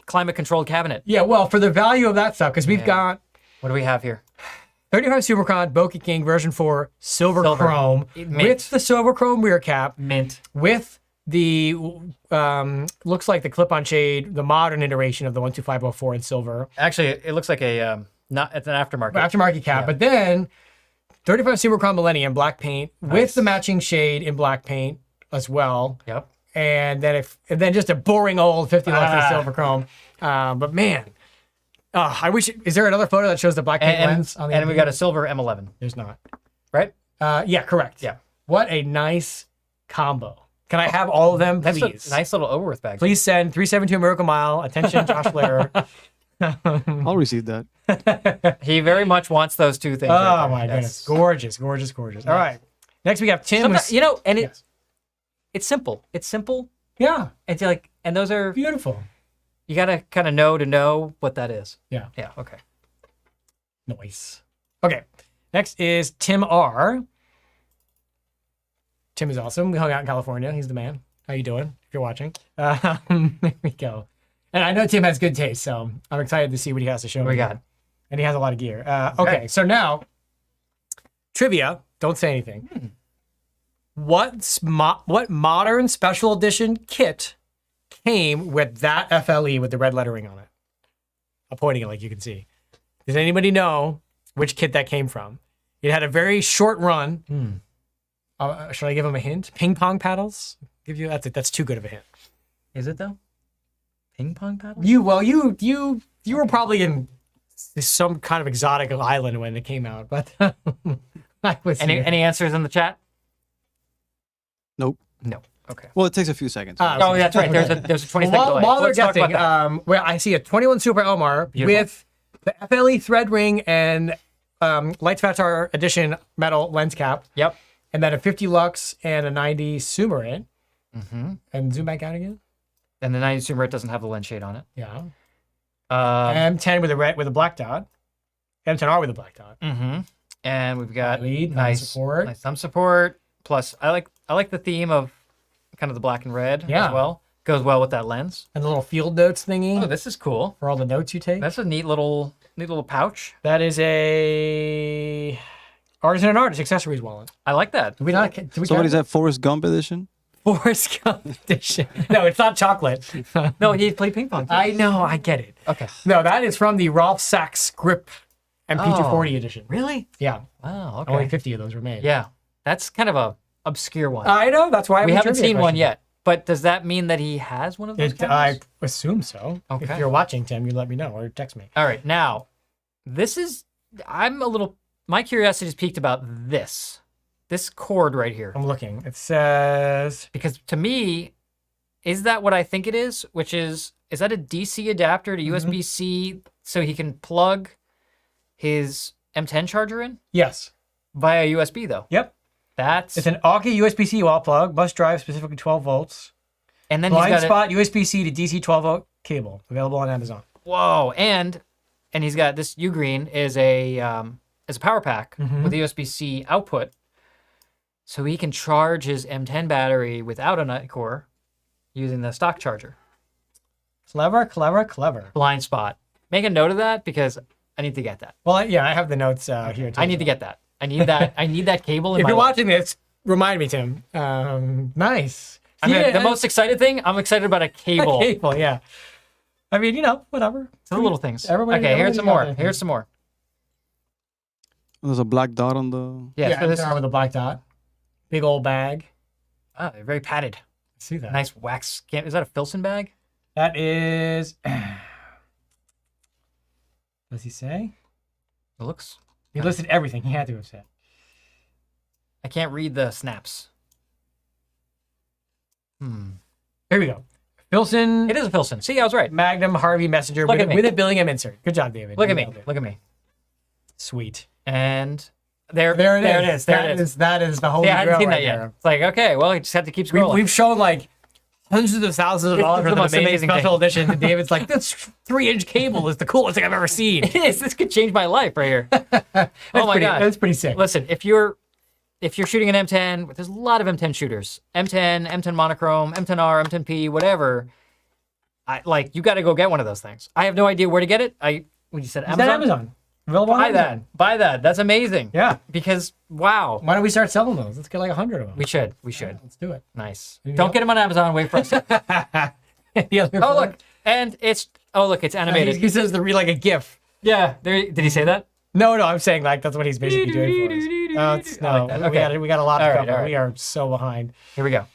climate-controlled cabinet. Yeah, well, for the value of that stuff, because we've got What do we have here? 35 Supercon Bokeh King version 4 silver chrome Mint. with the silver chrome rear cap, Mint. with the looks like the clip-on shade, the modern iteration of the 12504 in silver. Actually, it looks like a it's an aftermarket. Aftermarket cap, but then 35 Supercon Millennium black paint with the matching shade in black paint as well. Yep. And then just a boring old 50 luxury silver chrome. But man, I wish. Is there another photo that shows the black paint lens on the And we MP? got a silver M11, There's not. right? Yeah, correct. Yeah. What a nice combo. Can I have all of them, That's please? a nice little Overworth bag. Please send 372 Miracle Mile. Attention, Josh Lehrer. I'll receive that. He very much wants those two things. Oh right there. my goodness, gorgeous, gorgeous, gorgeous. All right, next we have Tim. Sometimes, and Yes. it's simple. It's simple. Yeah, It's like, and those are, beautiful. you gotta kind of know to know what that is. Yeah. Yeah. Okay. Nice. Okay. Next is Tim R. Tim is awesome. We hung out in California. He's the man. How you doing? If you're watching. There we go. And I know Tim has good taste, so I'm excited to see what he has to show What we me. got? And he has a lot of gear. Okay, so now, trivia. Don't say anything. What modern special edition kit came with that FLE with the red lettering on it? I'm pointing it like you can see. Does anybody know which kit that came from? It had a very short run. Should I give him a hint? Ping pong paddles. Give you that's too good of a hint. Is it though? Ping pong paddle? You were probably in some kind of exotic island when it came out, but I was here. Any answers in the chat? Nope. No. Okay. Well, it takes a few seconds. Oh, that's right. There's a 20 second delay. While they're Let's talk guessing, about that. where I see a 21 Super Elmar Beautiful. with the FLE thread ring and Lights Avatar Edition metal lens cap, Yep. and then a 50 Lux and a 90 Sumarit. And zoom back out again. And the 90 Sumarit doesn't have the lens shade on it. Yeah. M10 with a black dot. M10R with a black dot. And we've got Lead, nice support. nice thumb support. Plus, I like the theme of kind of the black and red Yeah. as well. Goes well with that lens. And the little field notes thingy Oh, this is cool. for all the notes you take. That's a neat little pouch. That is a Artisan and Artist accessories wallet. I like that. Did we not? Did we So what is count that, Forrest Gump edition? Forrest Gump edition. No, it's not chocolate. No, he played ping pong. I know, I get it. Okay. No, that is from the Rolf Sachs Grip MP240 Oh. edition. Really? Yeah, Wow. Okay. only 50 of those were made. Yeah, that's kind of a obscure one. I know. That's why we have a haven't trivia seen one question. yet. But does that mean that he has one of those? I cameras? assume so. If Okay. you're watching, Tim, you let me know or text me. All right. Now, my curiosity is piqued about this cord right here. I'm looking. It says Because to me, is that what I think it is? Which is that a DC adapter to USB-C so he can plug his M10 charger in yes. via USB though? Yep. That's It's an Aukey USB-C wall plug, bus drive, specifically 12 volts. and then he's Blind got spot USB-C to DC 12 volt cable available on Amazon. whoa, and he's got this U-Green is a power pack with a USB-C output, so he can charge his M10 battery without a nut core using the stock charger. Clever, clever, clever. Blind spot. Make a note of that because I need to get that. Well, yeah, I have the notes here. Too. I need to get that. I need that. I need that cable in If my you're life. watching this, remind me, Tim. Nice. I mean, the most excited thing, I'm excited about a cable. cable, yeah. I mean, whatever. The little things. Everybody- Okay, here's everybody's some got more. their Here's thing. some more. There's a black dot on the. Yeah, so this with a black dot. Big old bag. they're very padded. See that? Nice wax. Is that a Filson bag? That is. Does he say? It looks. He listed everything. He had to have said. I can't read the snaps. Here we go. Filson It is a Filson. See, I was right. Magnum Harvey Messenger Look with, at me. with a Billingham insert. Good job, David. Look You at me. nailed it. Look at me. Sweet. And there There it it is. is. There it is. That is the whole. Yeah, I hadn't grail seen right that yet. there. It's like, okay, well, you just have to keep scrolling. We've shown like hundreds of thousands of This dollars is the for the most amazing amazing special thing. edition. And David's like, this 3-inch cable is the coolest thing I've ever seen. It is. This could change my life right here. Oh my god. That's pretty sick. Listen, if you're shooting an M10, there's a lot of M10 shooters. M10 monochrome, M10R, M10P, whatever. You got to go get one of those things. I have no idea where to get it. When you said Is that Amazon? Available on Buy Amazon. that. Buy that. That's amazing. Yeah. Because wow, Why don't we start selling those? Let's get like 100 of them. we should. We should. Let's do it. Nice. Maybe Don't not. get them on Amazon. Wait for us. The other Oh one- look, and it's animated. He says to read like a GIF. Yeah. Did he say that? No, I'm saying like that's what he's basically doing for us. I like that. Okay. We got a lot to All right, cover. all right. We are so behind. Here we go.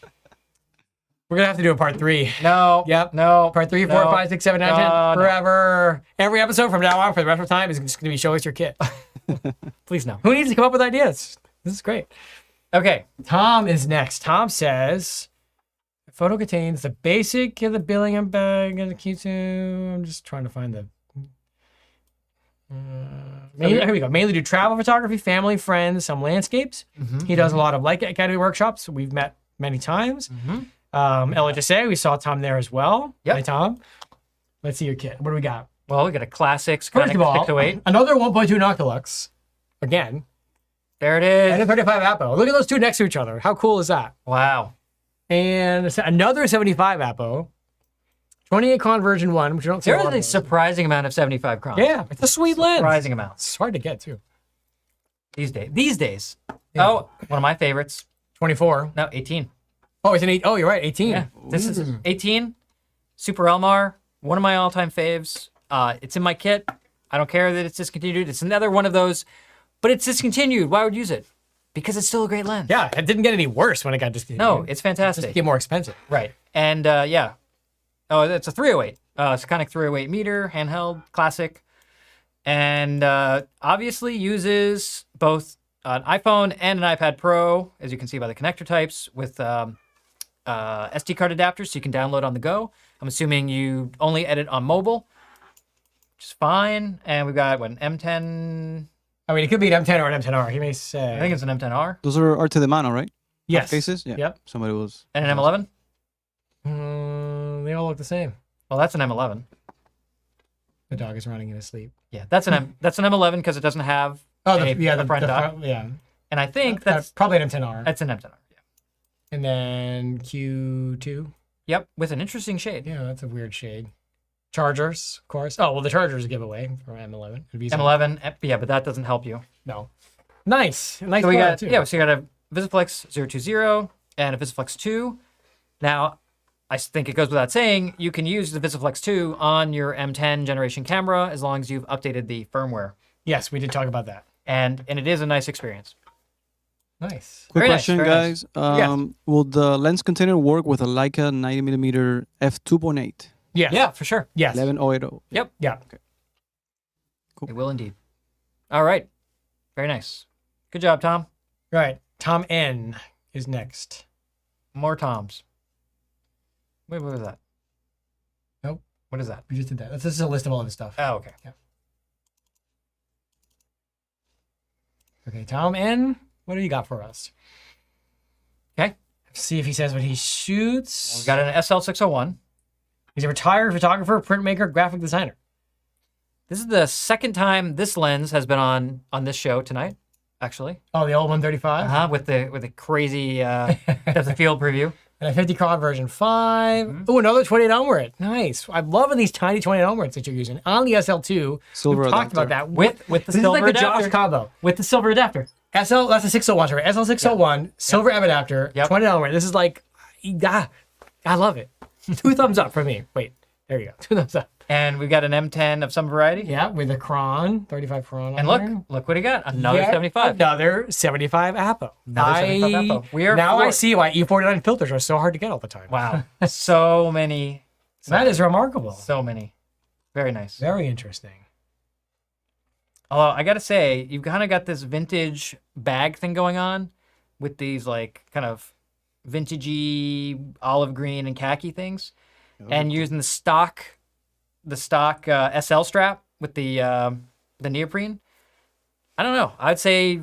We're gonna have to do a part 3. No. Yep. No. Part 3, 4, No. 5, 6, 7, 9, 10. No, no. Forever. Every episode from now on for the rest of the time is just gonna be show us your kit. Please no. Who needs to come up with ideas? This is great. Okay. Tom is next. Tom says, the photo contains the basic of the Billingham bag and the Q2. I'm just trying to find the. Here we go. Mainly do travel photography, family, friends, some landscapes. He does a lot of Leica Academy workshops. We've met many times. LHSA, we saw Tom there as well. Yep. Hi, Tom. Let's see your kit. What do we got? Well, we got a classics, First of all, 608. another 1.2 Noctilux. Again. There it And a is. 35 Apo. Look at those two next to each other. How cool is that? Wow. And another 75 Apo. 28 Cron version 1, which you don't see a There lot is of a those. surprising amount of 75 crowns. Yeah, it's a sweet lens. Surprising amount It's hard to get, too. these days. These days. Yeah. Oh, one of my favorites. 24. No, 18. Oh, it's an 8. Oh, you're right, 18. Yeah, this is 18. Super Elmar, one of my all-time faves. It's in my kit. I don't care that it's discontinued. It's another one of those, but it's discontinued. Why would you use it? Because it's still a great lens. Yeah, it didn't get any worse when it got discontinued. No, it's It just fantastic. get more expensive. Right. And yeah. Oh, it's a 308. Sekonic 308 meter, handheld, classic. And obviously uses both an iPhone and an iPad Pro, as you can see by the connector types, with SD card adapters so you can download on the go. I'm assuming you only edit on mobile, which is fine. And we've got, what, an M10? I mean, it could be an M10 or an M10R. He may say. I think it's an M10R. Those are Arte de Mano, right? yes. Cases? Yeah. Yep. Somebody was. And an M11? They all look the same. Well, that's an M11. The dog is running in his sleep. Yeah, that's an M11 because it doesn't have Oh, a the front dock. front, yeah. And I think that's probably an M10R. an M10R. Yeah. And then Q2. Yep, with an interesting shade. Yeah, that's a weird shade. Chargers, of course. Oh, well, the chargers is a giveaway for M11. It'd be M11, yeah, but that doesn't help you. No. Nice. Nice So we product, got too. yeah, so you got a Visiflex 020 and a Visiflex 2. Now, I think it goes without saying, you can use the Visiflex 2 on your M10 generation camera as long as you've updated the firmware. Yes, we did talk about that. And it is a nice experience. Nice. Quick Very nice, question, very guys. nice. Will the lens container work with a Leica 90mm f2.8? Yes. Yeah, for sure. Yes. 1108. Yep, Yeah. Cool. it will indeed. All right. Very nice. Good job, Tom. Right. Tom N is next. More Toms. Wait, what was that? Nope. What is that? We just did that. This is a list of all of his stuff. Oh, okay. Okay, Tom N, what do you got for us? Okay. See if he says what he shoots. We've got an SL601. He's a retired photographer, printmaker, graphic designer. This is the second time this lens has been on this show tonight, actually. Oh, the old 135? With the crazy depth of field preview. And a 50 Cron version 5. Mm-hmm. Oh, another 28 onward. Nice. I'm loving these tiny 28 onwards that you're using. On the SL2, Silver we've talked adapter. about that. With the This is silver like the Josh adapter. combo. With the silver adapter. SL, that's a 601, sorry. SL601, silver M adapter, Yep. 20 onward. This is like, I love it. 2 thumbs up for me. Wait, there you go. 2 thumbs up. And we've got an M10 of some variety. Yeah, with a Cron, 35 Cron on And there. look what he got. Another Yet 75. Another 75 Apo. Another 75 Apo. We are now I floored. see why E49 filters are so hard to get all the time. Wow. So many. That is remarkable. So many. Very nice. Very interesting. Although I gotta say, you've kind of got this vintage bag thing going on with these like kind of vintagey olive green and khaki things, and using the stock SL strap with the neoprene. I don't know. I'd say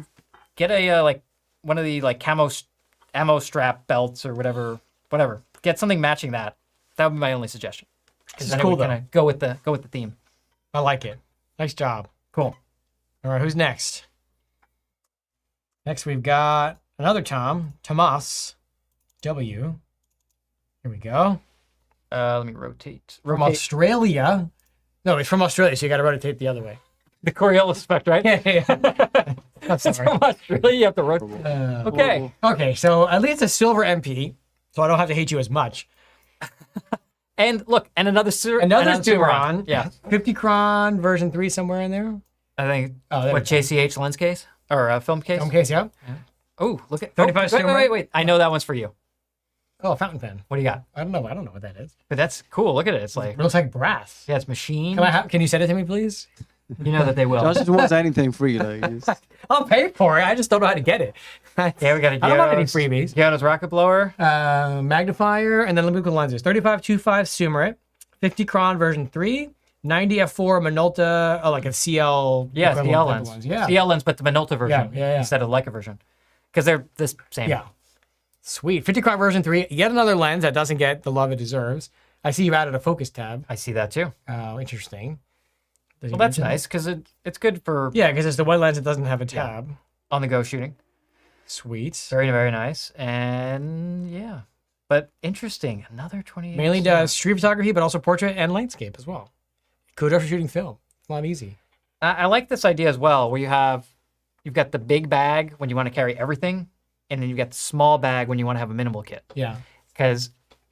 get a like one of the like ammo strap belts or whatever. Get something matching that. That would be my only suggestion. This is Then it cool, would kinda go with the theme. I like it. Nice job. Cool. All right, who's next? Next, we've got another Tom, Tomas W. Here we go. Let me rotate. From Australia. No, it's from Australia, so you got to rotate the other way. The Coriolis effect, right? Yeah. I'm It's sorry. from Australia. You have to rotate. Okay. Okay, so at least a silver MP, so I don't have to hate you as much. And look, and another Another Duran. Yeah. 50 Cron version 3 somewhere in there. I think Oh, there what we go. JCH lens case or film case. Film case, yeah. Oh, look at 35 wait, Super. wait. I know that one's for you. Oh, a fountain pen. What do you got? I don't know what that is. But that's cool. Look at it. It's like It looks like brass. yeah, it's machine. Can you send it to me, please? You know that they will. Josh just wants anything free. Like, just- I'll pay for it. I just don't know how to get it. Yeah, we got a I don't have any Gio's- freebies. Gio's rocket blower. Magnifier and then elliptical lenses. 35-25 Sumerit, 50 Cron version 3, 90 f4 Minolta, like a CL. Yeah, equivalent CL type of lens. Yeah. CL lens, but the Minolta version yeah. instead of Leica version, because they're the same. Yeah. Sweet. 50 Cron version 3. Yet another lens that doesn't get the love it deserves. I see you added a focus tab. I see that too. Oh, interesting. Did he Well, that's mention that? nice because it's good for Yeah, because it's the one lens that doesn't have a tab. on-the-go shooting. Sweet. Very, very nice. And yeah, but interesting. Another 28. Mainly does street photography, but also portrait and landscape as well. Good for shooting film. It's not easy. I like this idea as well, where you've got the big bag when you want to carry everything, and then you've got the small bag when you want to have a minimal kit. Yeah. Because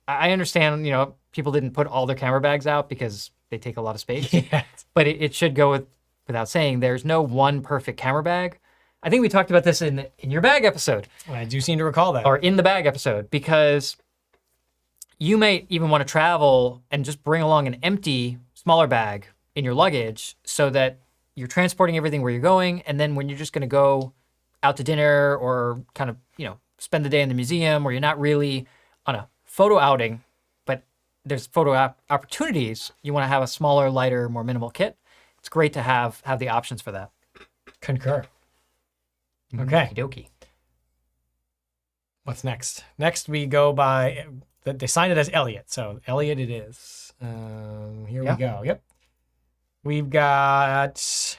I understand, people didn't put all their camera bags out because they take a lot of space. Yeah. But it should go without saying, there's no one perfect camera bag. I think we talked about this in your bag episode, I do seem to recall that. or in the bag episode, because you may even want to travel and just bring along an empty, smaller bag in your luggage so that you're transporting everything where you're going. And then when you're just going to go out to dinner or kind of, spend the day in the museum, or you're not really on a photo outing, but there's photo opportunities, you want to have a smaller, lighter, more minimal kit. It's great to have the options for that. Concur. Okay. Okie What's next? Next, we go by, they signed it as Elliot. So Elliot it is. Here Yeah. we go. Yep. We've got,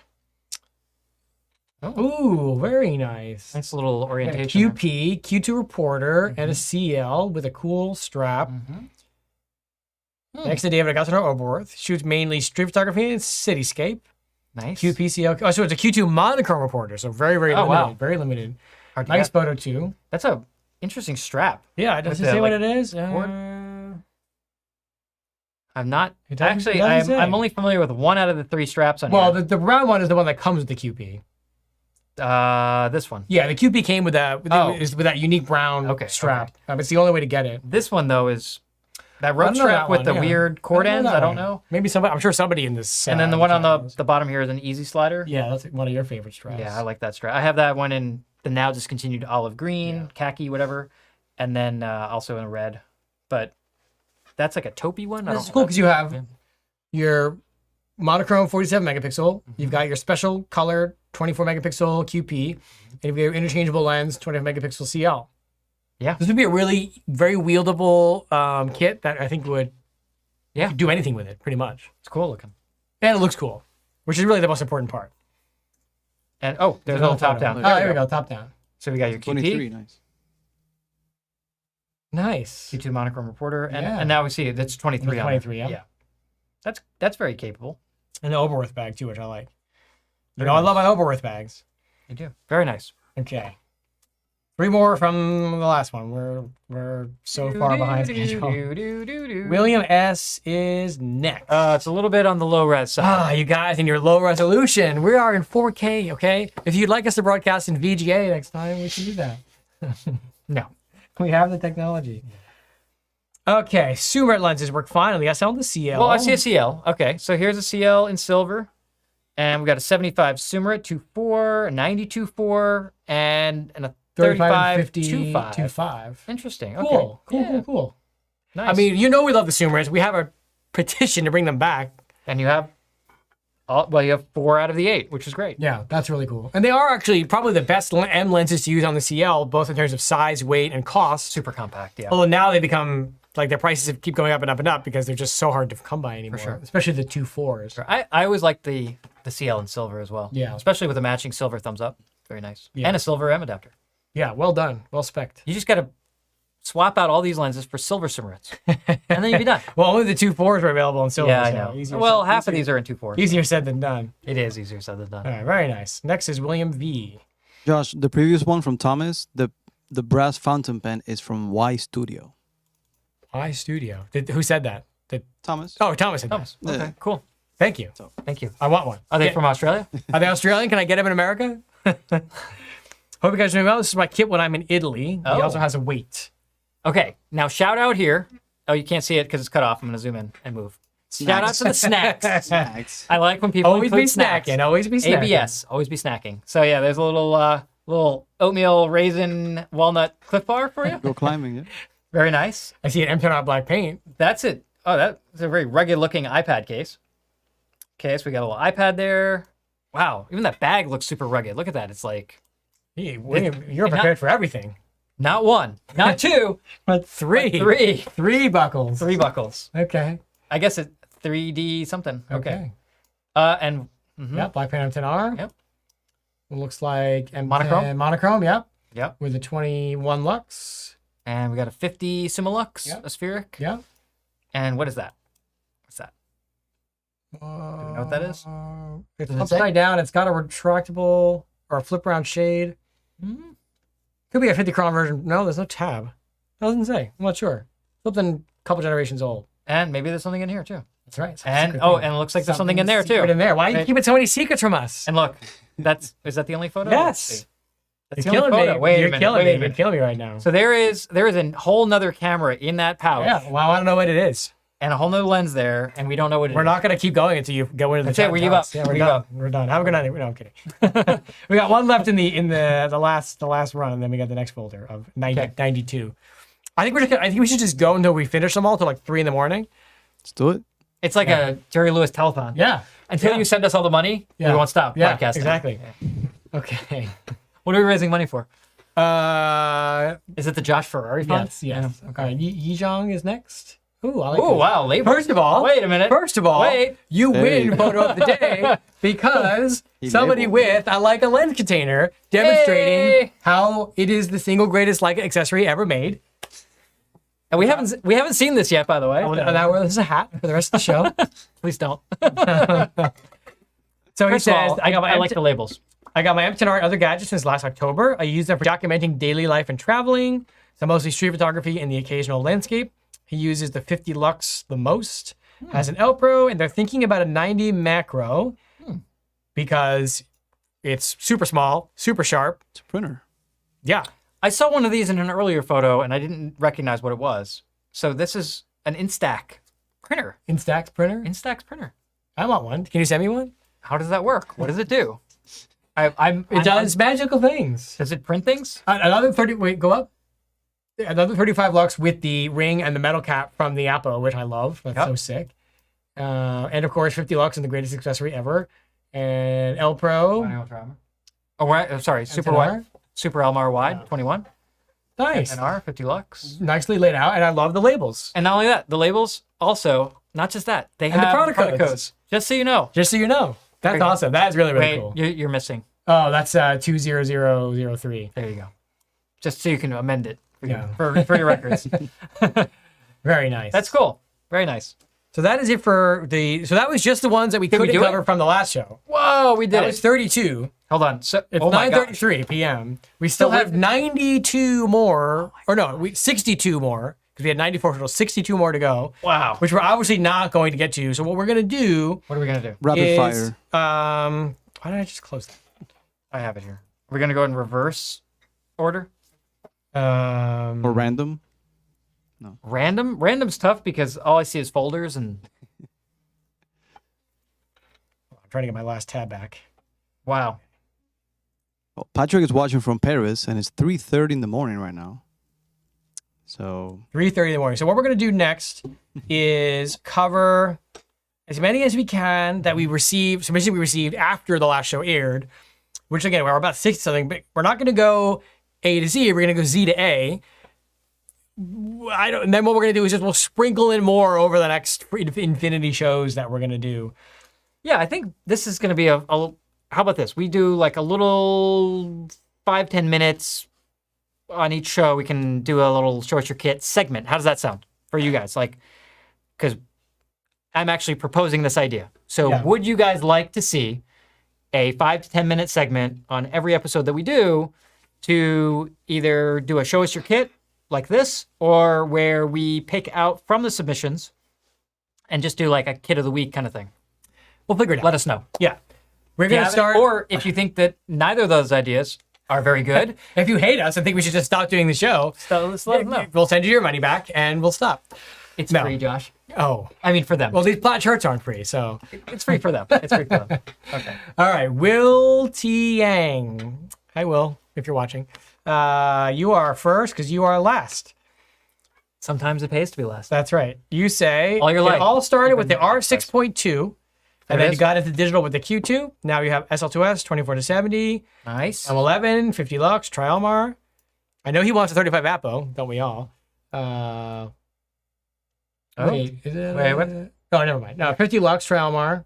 ooh, very nice. Nice little Got a orientation. there. QP, Q2 reporter, and a CL with a cool strap. Mhm. Next to David Augusto Oberworth. Shoots mainly street photography and cityscape. Nice. QP, CL. Oh, so it's a Q2 monochrome reporter. So very, very Oh, limited. wow. Very limited. Hard to Nice get. photo too. That's a interesting strap. Yeah, it doesn't the, say what like, it is. I'm not It doesn't- actually. it doesn't I'm say. only familiar with one out of the 3 straps on Well, here. the brown one is the one that comes with the QP. This one. Yeah, the QP came with that Oh. with that unique brown Okay, strap. It's the only way to get it. This one though is that I rope don't know strap that with one, the yeah. weird cord ends. that I don't one. know. Maybe somebody. I'm sure somebody in this. And then the one on knows. the bottom here is an easy slider. Yeah, that's one of your favorite straps. Yeah, I like that strap. I have that one in the now discontinued olive green, khaki, whatever, and then also in red. But that's like a taupey one. I That's don't cool because you have Yeah. your monochrome 47 megapixel. Mm-hmm. You've got your special color 24 megapixel QP, and you've got your interchangeable lens 25 megapixel CL. Yeah. This would be a really very wieldable kit that I think would you Yeah. could do anything with it pretty much. It's cool looking. And it looks cool, which is really the most important part. And there's a little top down. Oh, there we go, top down. So we got your 23, QP, nice. Nice. Q2 monochrome reporter, and, Yeah. and now we see it. That's 23 on 23, there. yeah. That's very capable. And the Oberworth bag too, which I like. You Very know, I love nice. my Oberworth bags. You do. Very nice. Okay. 3 more from the last one. We're so far behind schedule. William S. is next. It's a little bit on the low res side. You guys, in your low resolution, we are in 4K, okay? If you'd like us to broadcast in VGA next time, we can do that. No. We have the technology. Okay, Summit lenses work fine on the SL and the CL. Well, I see a CL. Okay, so here's a CL in silver. And we got a 75 Summit 2.4, a 90 2.4, and a 35 50 2.5. 2.5. Interesting. Cool, Okay. cool, Yeah. cool, cool. Nice. I mean, you know we love the Summers. We have a petition to bring them back. and you have you have 4 out of the 8, which is great. Yeah, that's really cool. And they are actually probably the best M lenses to use on the CL, both in terms of size, weight, and cost. Super compact, yeah. Although now they become, like, their prices keep going up and up and up because they're just so hard to come by anymore. sure. Especially the 2.4s. I always like the CL in silver as well. Yeah. Especially with a matching silver thumbs up. Very nice. Yeah. And a silver M adapter. Yeah, well done. Well spec'd. You just got to swap out all these lenses for silver Summits, and then you'll be done. Well, only the 2.4s are available in silver. Yeah, I so know. easier Well, said- half of easier- these are in 2.4. Easier said than done. It is easier said than done. All right, very nice. Next is William V. Josh, the previous one from Thomas, the brass fountain pen is from Y Studio. iStudio. Who said that? Thomas? Oh, Thomas said Thomas. Yeah. Okay, cool. Thank you. Thank you. I want one. Are they Yeah. from Australia? Are they Australian? Can I get them in America? Hope you guys are doing well. This is my kit when I'm in Italy. He Oh. also has a weight. Okay, now shout out here. Oh, you can't see it because it's cut off. I'm going to zoom in and move. Shout out to the snacks. Snacks. I like when people Always be include snacks. snacking. Always be snacking. ABS, always be snacking. So yeah, there's a little oatmeal raisin walnut Cliff Bar for you. Go climbing, yeah. Very nice. I see an M10 on black paint. That's it. Oh, that's a very rugged looking iPad case. Okay, so we got a little iPad there. Wow, even that bag looks super rugged. Look at that. It's like Hey, William, you're not- prepared for everything. not 1, not 2, But three. but 3. 3 buckles. 3 buckles. Okay. I guess it's 3D something. Okay. And Yep, Black Phantom 10R. Yep. It looks like Monochrome? Monochrome, yep. Yep. With a 21 lux. And we got a 50 Similux, Yep. a spheric. Yep. And what is that? What's that? Do we know what that is? It's Does it upside say? down. It's got a retractable or a flip around shade. Could be a 50 chron version. No, there's no tab. It doesn't say. I'm not sure. Something a couple generations old. And maybe there's something in here too. That's right. It's a And secret oh, thing. and it looks like there's something in there too. secret in there. Why are you Right. keeping so many secrets from us? And look, is that the only photo? Yes. Let's see. That's You're the only killing photo. me. Wait a You're minute. killing wait me. a You're minute. killing me right now. So there is a whole nother camera in that pouch. Yeah. Well, I don't know what it is. And a whole nother lens there, and we don't know what it is. We're not going to keep going until you go into the That's it, chat we and give tell up. us. Yeah, we're We done. give We're done. Have a good night. No, I'm kidding. We got one left in the last run, and then we got the next folder of 92. I think I think we should just go until we finish them all till like 3 in the morning. Let's do it. It's like a Jerry Lewis telethon. Yeah. Until you send us all the money, we won't stop Yeah, podcasting. exactly. Okay. What are we raising money for? Uh, Is it the Josh Ferrari fund? yes. Okay. Yijong is next. Ooh, I like Oh this. wow, labor. First of all, wait a minute. Wait. You Hey. win photo of the day because He somebody labeled. with a Leica lens container demonstrating Hey. how it is the single greatest Leica accessory ever made. And we haven't seen this yet, by the way. And now this is a hat for the rest of the show. Please don't. So he First of says, all, I got my I like the labels. I got my M10R and other gadgets since last October. I use them for documenting daily life and traveling, so mostly street photography and the occasional landscape. He uses the 50 Lux the most, has an L Pro, and they're thinking about a 90 macro because it's super small, super sharp. It's a printer. Yeah. I saw one of these in an earlier photo, and I didn't recognize what it was. So this is an Instax printer. Instax printer. Instax printer. I want one. Can you send me one? How does that work? What does it do? It does magical things. Does it print things? Another 30, wait, go up. Another 35 Lux with the ring and the metal cap from the Apo, which I love. That's so sick. And of course, 50 Lux and the greatest accessory ever. And L Pro. Oh, sorry, Super M10R? wide, Super Elmar wide, 21. Nice. NR, 50 Lux. Nicely laid out, and I love the labels. And not only that, the labels also, not just that, they And the have product product codes. codes. Just so you know. Just so you know. That's Wait. awesome. That is really, really Wait, cool. you're missing. Oh, that's 20003. There you go. Just so you can amend it for, Yeah. for your records. Very nice. That's cool. Very nice. So that is it for so that was just the ones that we couldn't do it? cover from the last show. Whoa, we did That it. was 32. Hold on. So, It's oh my gosh. 9:33 p.m. We still So have 92 more, or no, 62 more, because we had 94 total, 62 more to go, Wow. which we're obviously not going to get to. So what we're going to do What are we going to do? Rapid is, fire. why did I just close I have it here. We're going to go in reverse order. that? Or random. Random? Random's tough because all I see is folders and I'm trying to get my last tab back. wow. Well, Patrick is watching from Paris, and it's 3:30 in the morning right now. So 3:30 in the morning. So what we're going to do next is cover as many as we can that we received, submissions we received after the last show aired, which again, we're about 60 something, but we're not going to go A to Z. We're going to go Z to A. And then what we're going to do is just we'll sprinkle in more over the next infinity shows that we're going to do. Yeah, I think this is going to be a how about this? We do like a little 5-10 minutes on each show. We can do a little Show Us Your Kit segment. How does that sound for you guys? Like, because I'm actually proposing this idea. So Yeah. would you guys like to see a 5 to 10 minute segment on every episode that we do to either do a Show Us Your Kit like this, or where we pick out from the submissions and just do like a Kit of the Week kind of thing? We'll figure it out. Let us know. Yeah. We're If you going to have it, start. or if you think that neither of those ideas are very good, If you hate us and think we should just stop doing the show, so let's let them know. we'll send you your money back and we'll stop. It's No. free, Josh. Oh. I mean, for them. Well, these plaid shirts aren't free, so. It's free for them. It's free for them. Okay. All right, Will T. Yang. Hi, Will, if you're watching. You are first because you are last. Sometimes it pays to be last. That's right. You say All your life. it all started You've with the been R6.2, and There it then you is. got into digital with the Q2. Now you have SL2S, 24-70, Nice. M11, 50 Lux, Trialmar. I know he wants a 35 Apo, don't we all? Oh. Wait, is it? Wait, what? Oh, never mind. No, 50 lux Trailmar.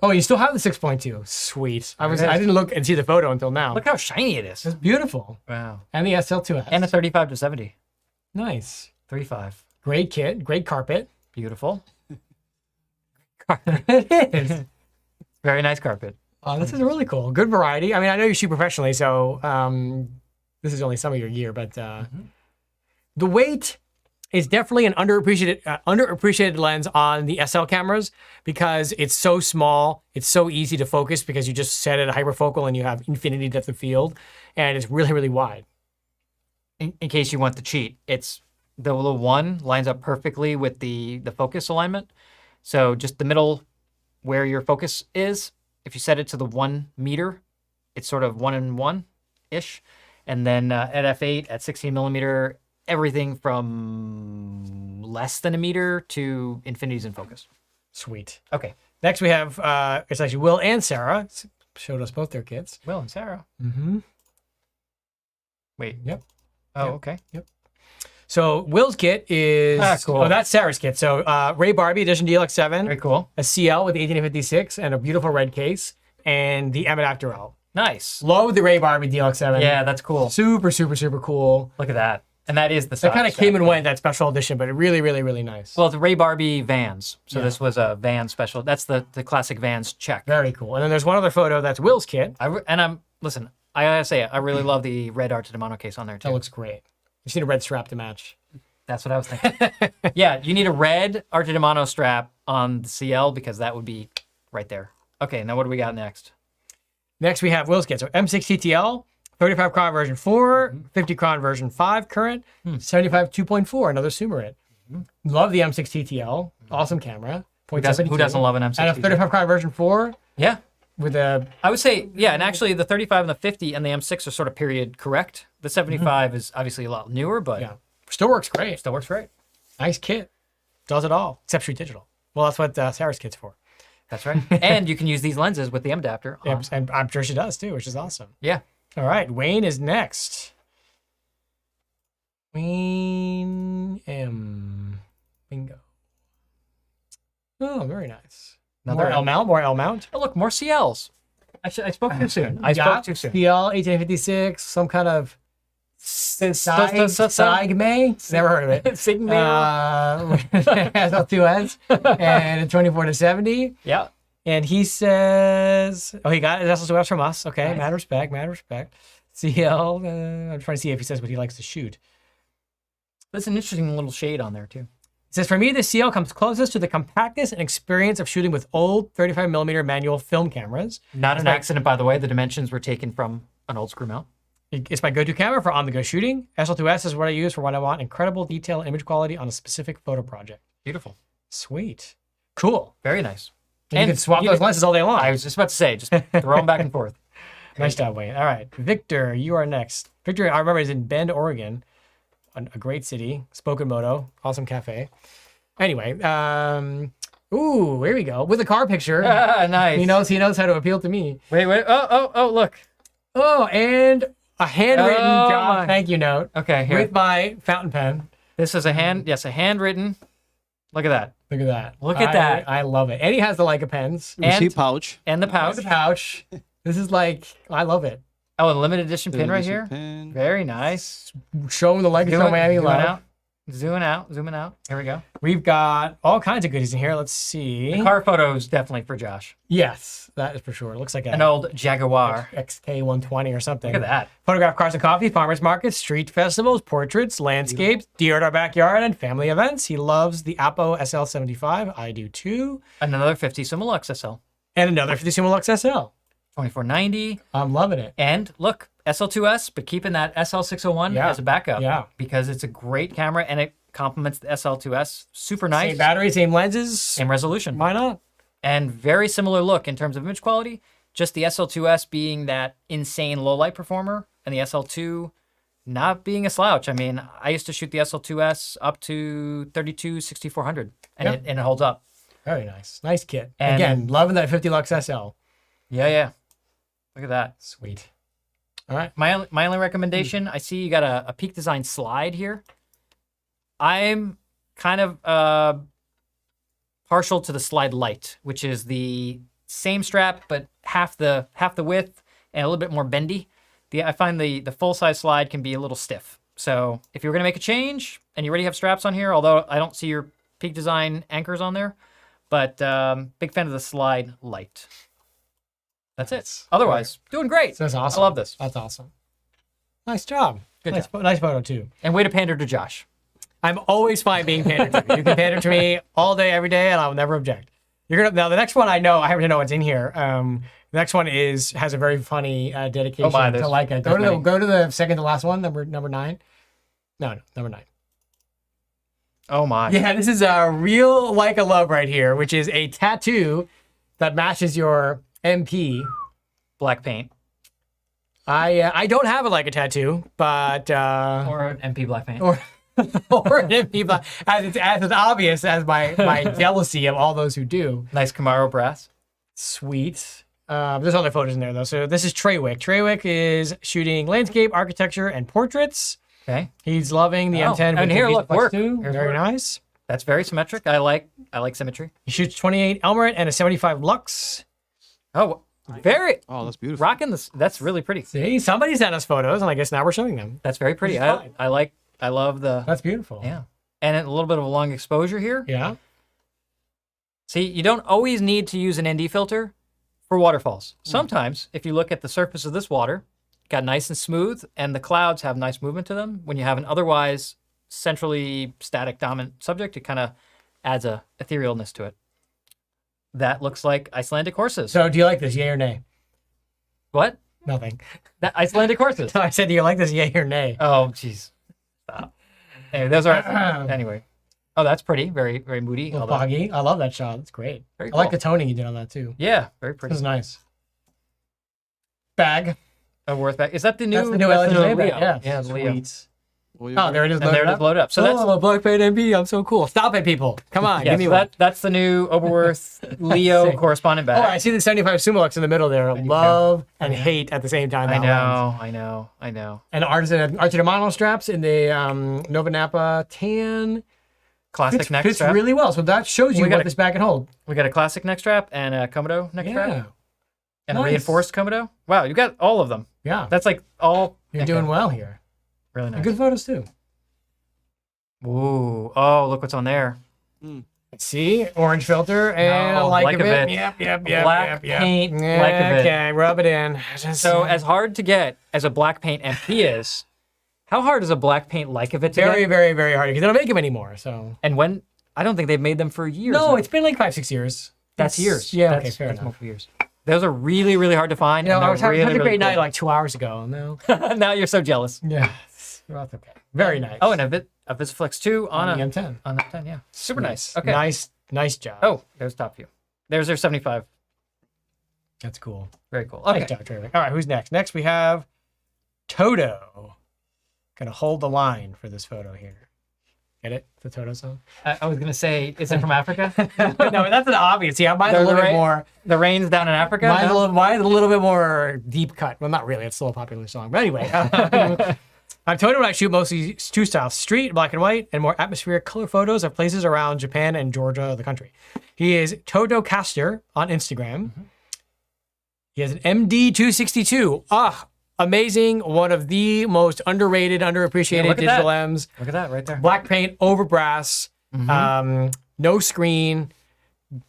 Oh, you still have the 6.2. Sweet. I didn't look and see the photo until now. Look how shiny it is. It's beautiful. Wow. And the SL2S. And a 35 to 70. Nice. 35. Great kit. Great carpet. Beautiful. It is. Very nice carpet. Oh, this is really cool. Good variety. I mean, I know you shoot professionally, so this is only some of your gear, but the weight is definitely an underappreciated lens on the SL cameras because it's so small, it's so easy to focus because you just set it at hyperfocal and you have infinity depth of field, and it's really, really wide. In case you want to cheat, it's the little one lines up perfectly with the focus alignment. So just the middle where your focus is, if you set it to the 1 meter, it's sort of 1 and 1-ish. And then at f8, at 16 millimeter, everything from less than a meter to infinities in focus. Sweet. Okay. Next we have, it's actually Will and Sarah. Showed us both their kits. Will and Sarah. Mm-hmm. Wait. Yep. Oh, Yep. okay. Yep. So Will's kit is, cool. oh, that's Sarah's kit. So Ray Barbie Edition DLX7, Very cool. a CL with the 1856 and a beautiful red case, and the M adapter out. Nice. Love the Ray Barbie DLX7. Yeah, that's cool. Super, super, super cool. Look at that. And that is the That kind of came and went, that special edition, but really, really, really nice. Well, it's Ray Barbie Vans. So Yeah. this was a Van special. That's the classic Vans check. Very cool. And then there's one other photo that's Will's kit. Listen, I gotta say, I really love the red Artidemano case on there too. That looks great. You just need a red strap to match. That's what I was thinking. Yeah, you need a red Artidemano strap on the CL because that would be right there. Okay, now what do we got next? Next we have Will's kit. So M6 TTL, 35 Cron version 4, 50 Cron version 5 current, 75 2.4, another Sumerit. Love the M6 TTL. Awesome camera. Who doesn't love an M60? And a 35 Cron version 4 Yeah. with a... I would say, yeah, and actually the 35 and the 50 and the M6 are sort of period correct. The 75 is obviously a lot newer, but Yeah. Still works great. still works great. Nice kit. Does it all, except shoot digital. Well, that's what Sarah's kit's for. That's right. And you can use these lenses with the M adapter. Yep, and I'm sure she does too, which is awesome. Yeah. All right, Wayne is next. Wayne M. Bingo. Oh, very nice. Another More L mount, more L mount. Oh, look, more CLs. I spoke too soon. I spoke too soon. PL 1856, some kind of Sigme. Never heard of it. Sigme. SL2S and a 24 to 70. Yeah. And he says, oh, he got his SL2S from us. Okay, Nice. mad respect, mad respect. CL, I'm trying to see if he says what he likes to shoot. There's an interesting little shade on there, too. It says, for me, the CL comes closest to the compactness and experience of shooting with old 35mm manual film cameras. Not an accident, by the way. The dimensions were taken from an old screw mount. It's my go-to camera for on-the-go shooting. SL2S is what I use for when I want incredible detail and image quality on a specific photo project. Beautiful. Sweet. Cool. Very nice. And you can swap those lenses all day long. I was just about to say, just throw them back and forth. Nice job, Wayne. All right, Victor, you are next. Victor, I remember, is in Bend, Oregon, a great city. Spoken Moto, awesome cafe. Anyway, ooh, here we go with a car picture. Nice. He knows how to appeal to me. Wait. Oh, look. Oh, and a handwritten Oh, job my. thank you note Okay, here. with my fountain pen. This is a handwritten. Look at that. Look at that. Look at that. I love it. And he has the Leica pens. Receipt pouch. And the pouch. The pouch. This is like, I love it. Oh, a limited edition pin right here. Pen. Very nice. Showing the Leica so Miami love. Zooming out. Here we go. We've got all kinds of goodies in here. Let's see. The car photo is definitely for Josh. Yes, that is for sure. It looks like An old Jaguar. XK120 or something. Look at that. Photograph cars and coffee, farmers markets, street festivals, portraits, landscapes, deer at our backyard, and family events. He loves the Apo SL75. I do too. Another 50 Similux SL. And another 50 Similux SL. 2490. I'm loving it. And look, SL2S, but keeping that SL601 Yeah. as a backup. Yeah. Because it's a great camera and it complements the SL2S. Super nice. Same battery, same lenses. Same resolution. Why not? And very similar look in terms of image quality. Just the SL2S being that insane low light performer and the SL2 not being a slouch. I mean, I used to shoot the SL2S up to 32, 6400 and, Yeah. it holds up. Very nice. Nice kit. And- Again, loving that 50 Lux SL. Yeah. Look at that. Sweet. All right. My only recommendation, I see you got a Peak Design slide here. I'm kind of part partial to the Slide Lite, which is the same strap but half the width and a little bit more bendy. I find the full size Slide can be a little stiff. So if you're gonna make a change and you already have straps on here, although I don't see your Peak Design anchors on there, but big fan of the Slide Lite. That's it. Otherwise, doing great. That's awesome. I love this. That's awesome. Nice job. Good job. Nice photo too. And way to pander to Josh. I'm always fine being pandered to. You can pander to me all day, every day, and I'll never object. Now the next one I happen to know what's in here. The next one has a very funny dedication to Leica. Go to the second to last one, number 9. No, number 9. Oh my. Yeah, this is a real Leica love right here, which is a tattoo that matches your MP. Black paint. I don't have a Leica tattoo, but Or an MP black paint. or an MP black, as it's obvious as my jealousy of all those who do. Nice Camaro brass. Sweet. There's other photos in there though. So this is Treywick. Treywick is shooting landscape, architecture, and portraits. Okay. He's loving the M10. And here, look, work. Too. Here's Very work. nice. That's very symmetric. I like symmetry. He shoots 28 Elmerate and a 75 Lux. Oh, very Oh, that's beautiful. rocking this. That's really pretty. See, somebody sent us photos, and I guess now we're showing them. That's very pretty. Which is fine. I love the That's beautiful. yeah, and a little bit of a long exposure here. Yeah. See, you don't always need to use an ND filter for waterfalls. Sometimes, if you look at the surface of this water, got nice and smooth, and the clouds have nice movement to them. When you have an otherwise centrally static dominant subject, it kind of adds a etherealness to it. That looks like Icelandic horses. So, do you like this? Yay or nay? What? Nothing. That Icelandic horses. I said, do you like this? Yay or nay? Oh, jeez. Stop. Anyway, those are anyway. Oh, that's pretty. Very, very moody. A little although- foggy. I love that shot. That's great. Very I like cool. the toning you did on that too. Yeah, very This pretty. is nice. Bag. A worth back. Is that the new? That's the new that's LG Leo. bag. Yeah. Yeah, the Leo. Sweet. Well, you Oh, there it is. And there it is loaded up. So that's oh, black paint MB. I'm so cool. Stop it, people. Come on. yeah, give me so one. that's the new Oberworth Leo Sick. correspondent Oh, I bag. see the 75 Sumolux in the middle there. Love and hate at the same time. I that one. I know. And Artigiano straps in the Nova Napa tan. Classic neck Fits strap. really well. So that shows you We got what a- this bag can hold. We got a classic neck strap and a Komodo neck Yeah. strap and a Nice. reinforced Komodo. Wow, you got all of them. Yeah. That's like all. You're okay, doing well here. Really And nice. good photos too. Ooh. Oh, look what's on there. See, orange filter and No, a like like of of it. it. Yep. Black paint, Yeah, like of it. Okay, rub it in. So as hard to get as a black paint MP is, how hard is a black paint like of it to very, get? very, very hard because they don't make them anymore. So And when I don't think they've made them for years. no, now. it's been like 5-6 years. That's It's- years. Yeah, that's, okay, fair that's enough. multiple years. Those are really, really hard to find. You know, and I was they're having really, a great really night cool. like 2 hours ago. No. Now you're so jealous. Yeah. Well, that's okay. Very nice. Oh, and a Visiflex 2 on on the a M10. on that 10, yeah. Super nice. Okay. Nice job. Oh, there's top view. There's their 75. That's cool. Very cool. Okay. Nice job, Trevor. All right, who's next? Next we have Toto. Gonna hold the line for this photo here. Get it? The Toto song? I was gonna say, is it from Africa? No, that's an obvious. Yeah, mine's a There's little the bit ra- more. The rain's down in Africa. No? Mine's a little bit more deep cut. Well, not really. It's still a popular song. But anyway, Toto and I shoot mostly two styles: street, black and white, and more atmospheric color photos of places around Japan and Georgia, the country. He is Toto Caster on Instagram. He has an MD262. Amazing. One of the most underrated, underappreciated look at digital that. M's. Look at that right there. Black paint over brass. No screen.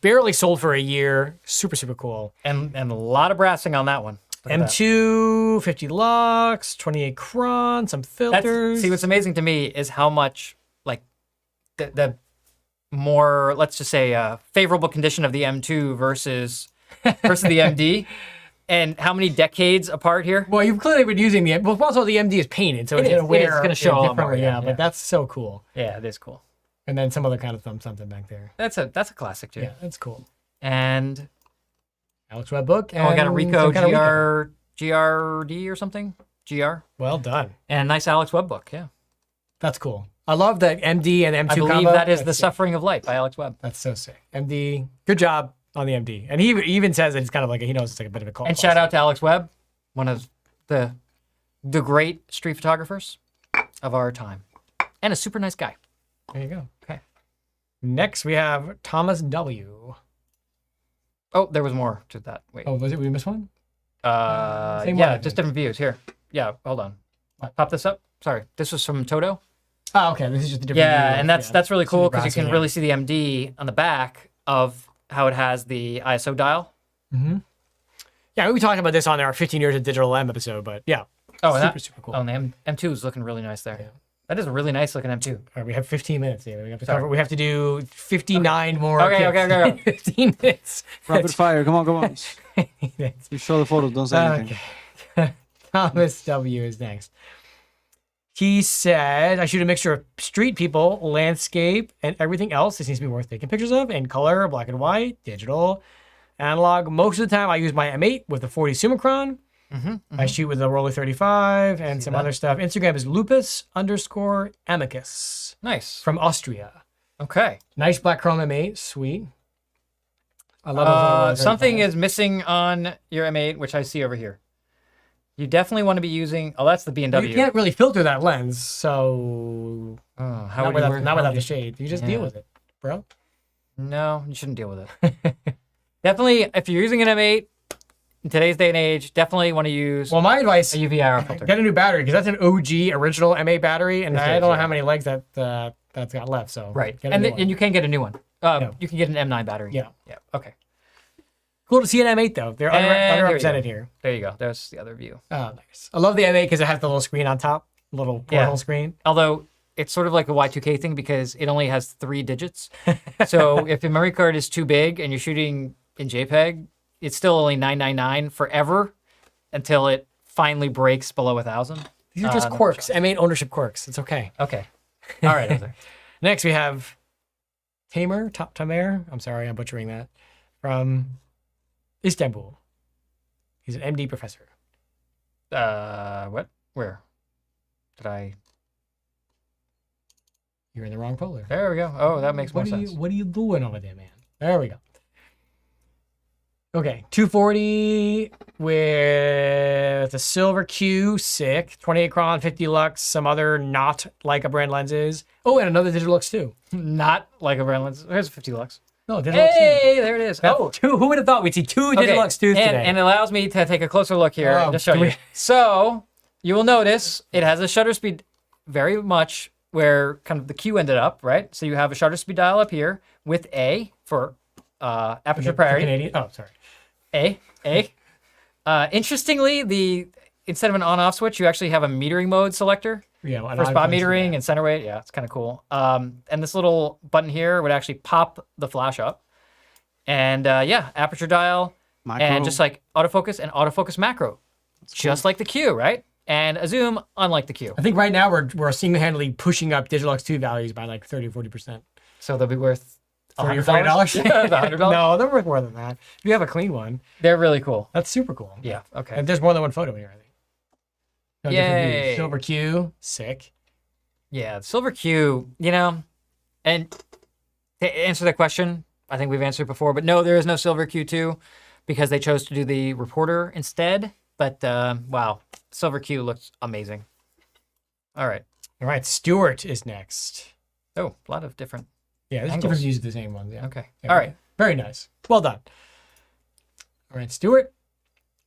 Barely sold for a year. Super, super cool. And a lot of brassing on that one. Look at that. M2, 50 lux, 28 cron, some filters. See, what's amazing to me is how much like the more, let's just say, favorable condition of the M2 versus the MD, and how many decades apart here. Well, you've clearly been using the. Well, also the MD is painted, so it's is, gonna wear. it's gonna show a lot more, differently, yeah, But yeah. that's so cool. Yeah, it is cool. And then some other kind of something back there. That's a classic too. Yeah, that's cool. And Alex Webb book. oh, I got a and Ricoh some kind of GRD or something. GR. Well done. And a nice Alex Webb book. Yeah. That's cool. I love the MD and M2 I believe combo. that is The That's sick. Suffering of Light by Alex Webb. That's so sick. MD, good job on the MD. And he even says that it's kind of like he knows it's like a bit of a cult. And shout out to Alex Webb, one of the great street photographers of our time, and a super nice guy. There you go. Okay. Next, we have Thomas W. Oh, there was more to that. Wait. Oh, was it? We missed one? Same Yeah, one, I just think. different views. Here. Yeah, hold on. Pop this up. Sorry, this was from Toto. Oh, okay. This is just a different Yeah, view. and that's really cool because you brassing, can really see the MD on the back of how it has the ISO dial. Yeah, we talked about this on our 15 years of digital M episode, but yeah. Oh, and super cool. Oh, and the M2 is looking really nice there. That is a really nice looking M2. All right, we have 15 minutes, David. We have to do 59 more. Okay, kits. okay. 15 minutes. Rapid fire. Come on. You show the photos. Don't say anything. Okay. Thomas W is next. He said, I shoot a mixture of street people, landscape, and everything else. This seems to be worth taking pictures of in color, black and white, digital, analog. Most of the time, I use my M8 with the 40 Summicron. I shoot with the Roller 35 and some other stuff. Instagram is lupus_amicus Nice. from Austria. Okay. Nice black chrome M8. Sweet. I love something is missing on your M8, which I see over here. You definitely want to be using. Oh, that's the B&W. You can't really filter that lens, so How not would without, you not without the shade. You just deal Yeah. with it, bro. No, you shouldn't deal with it. Definitely, if you're using an M8 in today's day and age, definitely want to use Well, my advice: a UV IR filter. get a new battery because that's an OG original M8 battery, and It I is, don't know yeah. how many legs that's got left. So Right, get a and new th- one. and you can get a new one. Yeah. You can get an M9 battery. Yeah. Yeah. Okay. Cool to see an M8 though. They're And here we underrepresented go. here. There you go. There's the other view. Oh, nice. I love the M8 because it has the little screen on top, little porthole screen. Although it's sort of like a Y2K thing because it only has 3 digits. So if your memory card is too big and you're shooting in JPEG, it's still only 999 forever until it finally breaks below 1,000. These are just quirks, M8 ownership quirks. It's okay. Okay. All right. Jose. Next we have Tamer. I'm sorry, I'm butchering that. From Istanbul. He's an MD professor. What? Where? Did I? You're in the wrong folder. There we go. Oh, that makes more sense. What are you doing over there, man? There we go. Okay, 240 with a silver Q, sick. 28 chron, 50 lux, some other not Leica brand lenses. Oh, and another Digilux too. Not like a brand lens. Here's a 50 lux. No, Digilux Hey, there it is. two. Two. Who would have thought we'd see two Digilux 2s today? And it allows me to take a closer look here and just show you. So you will notice it has a shutter speed very much where kind of the Q ended up, right? So you have a shutter speed dial up here with A for aperture priority. Canadian. Oh, sorry. A. Interestingly, instead of an on-off switch, you actually have a metering mode selector Yeah, well, for spot metering and center weight. Yeah, it's kind of cool. And this little button here would actually pop the flash up. And aperture dial Macro. and just like autofocus and autofocus macro, just like the Q, right? And a zoom, unlike the Q. I think right now we're single-handedly pushing up Digilux 2 values by like 30 or 40%. So they'll be worth $30 or $100. $40? Yeah, $100. No, they're worth more than that. If you have a clean one, They're really cool. that's super cool. Yeah. Okay. And there's more than one photo here, I think. No, different views. Yay. Silver Q, sick. Yeah, Silver Q, and to answer that question, I think we've answered before, but no, there is no Silver Q2 because they chose to do the reporter instead. But wow, Silver Q looks amazing. All right. All right, Stuart is next. Oh, a lot of different. Yeah, there's Angles. different views of the same ones. Yeah. Okay. Yeah, All right. Very nice. Well done. All right, Stuart,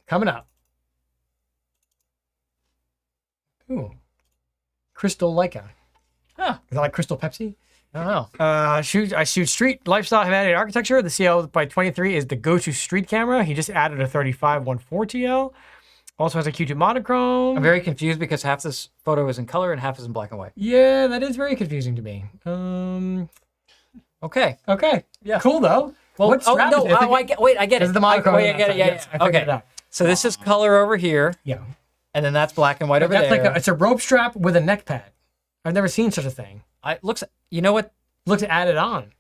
coming up. Ooh. Crystal Leica. Huh. Is that like Crystal Pepsi? I don't know. I shoot street lifestyle humanity and architecture. The CL by 23 is the go-to street camera. He just added a 35 1.4 TL. Also has a Q2 monochrome. I'm very confused because half this photo is in color and half is in black and white. Yeah, that is very confusing to me. Okay. Okay. Yeah. Cool though. Well, What strap is it? I get it. This is the monochrome. I get it. Yeah. Yes, I figured it out. So this is color over here, Yeah. and then that's black and white over That's there. like it's a rope strap with a neck pad. I've never seen such a thing. Looks. You know what? Looks added on.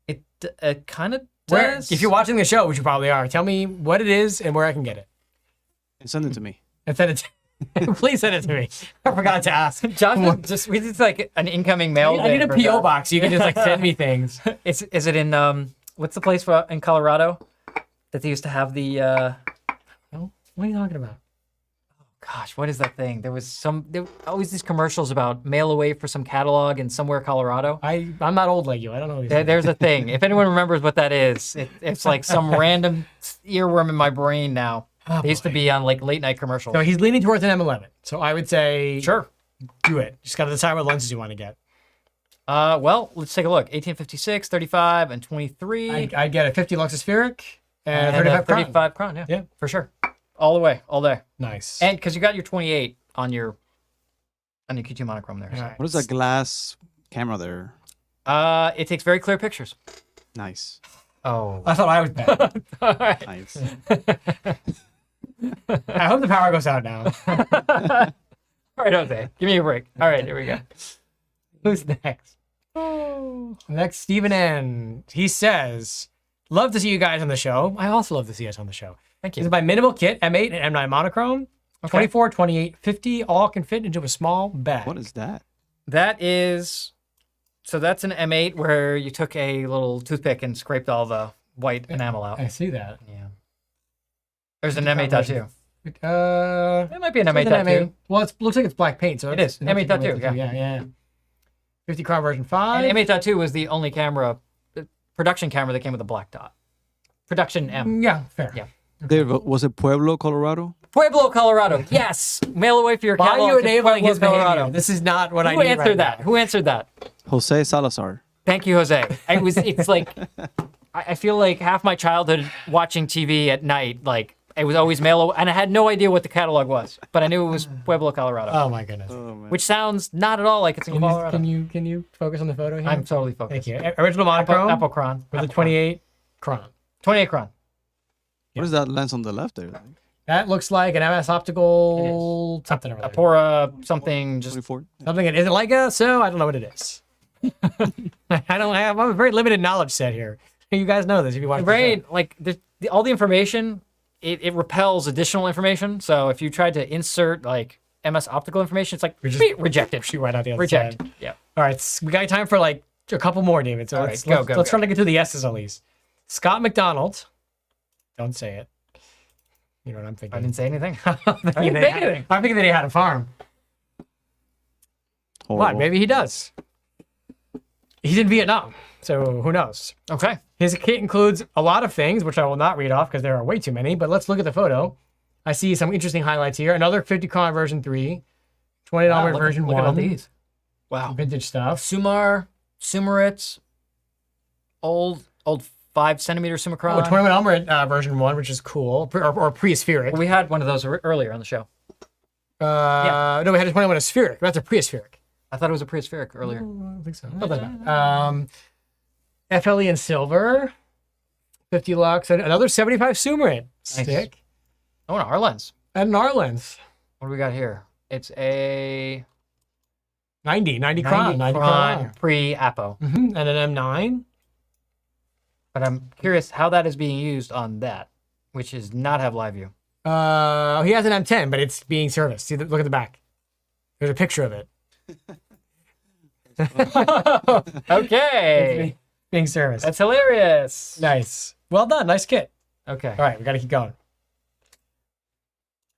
It kind of Where, does. if you're watching the show, which you probably are, tell me what it is and where I can get it. And send it to me. And send it to please send it to me. I forgot to ask. Josh, we did like an incoming mail. I need a for PO that. box. You can just like send me things. Is it in what's the place in Colorado that they used to have the Oh, what are you talking about? gosh, what is that thing? There were always these commercials about mail away for some catalog in somewhere Colorado. I'm not old like you. I don't know. There's a thing. If anyone remembers what that is, it's like some random earworm in my brain now. They used to be on like late night commercials. So he's leaning towards an M11. So I would say, Sure. do it. Just got to decide what lenses you want to get. Well, let's take a look. 1856, 35, and 23. I'd get a 50 lux spheric and, and 35 crown. 35 crown, yeah. Yeah. For sure. All the way, all day. Nice. And because you got your 28 on your Q2 monochrome there. So. Alright. What is that glass camera there? It takes very clear pictures. Nice. Oh. I thought I was bad. All right. Nice. I hope the power goes out now. All right, Jose. Give me a break. All right, here we go. Who's next? Next, Stephen N. He says, love to see you guys on the show. I also love to see us on the show. Thank This you. is my minimal kit, M8 and M9 monochrome. 24, 28, 50, all can fit into a small bag. What is that? That's an M8 where you took a little toothpick and scraped all the white enamel out. I see that. Yeah. There's an M8 tattoo. It It might be an M8 tattoo. Well, it looks like it's black paint, so It is. M8 tattoo, yeah. Yeah. 50 crown version 5. And M8 tattoo was the only production camera that came with a black dot. Production M. Yeah, fair. Yeah. Dave, was it Pueblo, Colorado? Pueblo, Colorado. Yes. Mail away for your Why are catalog you to enabling Pueblo, his behavior? Colorado. This is not what I Who need answered right that? now. Who answered that? Jose Salazar. Thank you, Jose. It's like, I feel like half my childhood watching TV at night, like, it was always mail, and I had no idea what the catalog was, but I knew it was Pueblo, Colorado, Oh my goodness. Oh, man. which sounds not at all like it's in Colorado. Can you focus on the photo here? I'm totally focused. Thank you. Original monochrome Apple Cron. with a Apple 28 crown. Cron. 28 Cron. What is that lens on the left there? That looks like an MS optical something over there. Apora something, just 24? Something it isn't Leica, so I don't know what it is. I have a very limited knowledge set here. You guys know this if you watch. very, like, all the information, it repels additional information. So if you tried to insert, like, MS optical information, it's like, rejected. Shoot right out the other Reject. side. Yeah. All right, we got time for like a couple more, David. So All let's right, go, let's go. try to get through the S's at least. Scott McDonald. Don't say it. You know what I'm thinking. I didn't say anything. I'm thinking that he had a farm. What? Horrible. Maybe he does. He's in Vietnam, so who knows? Okay. His kit includes a lot of things, which I will not read off because there are way too many, but let's look at the photo. I see some interesting highlights here. Another 50 crown version 3, $20 Wow, version look 1. at all these. Wow. Vintage stuff. Sumaritz, old 5-centimeter Summicron. Oh, 21 Elmer version 1, which is cool. Or pre-spheric. We had one of those earlier on the show. No, we had a 21 spheric. That's a pre-spheric. I thought it was a prehistoric earlier. I don't think so. Not that bad. FLE in silver, 50 lux, and another 75 Sumarit stick, Oh, an R lens. and an R lens. What do we got here? It's a 90 crown. 90 crown. pre-Apo. And an M9. But I'm curious how that is being used on that, which is not have live view. He has an M10, but it's being serviced. See, look at the back. There's a picture of it. Okay. Being serviced. That's hilarious. Nice. Well done. Nice kit. Okay. All right, we got to keep going.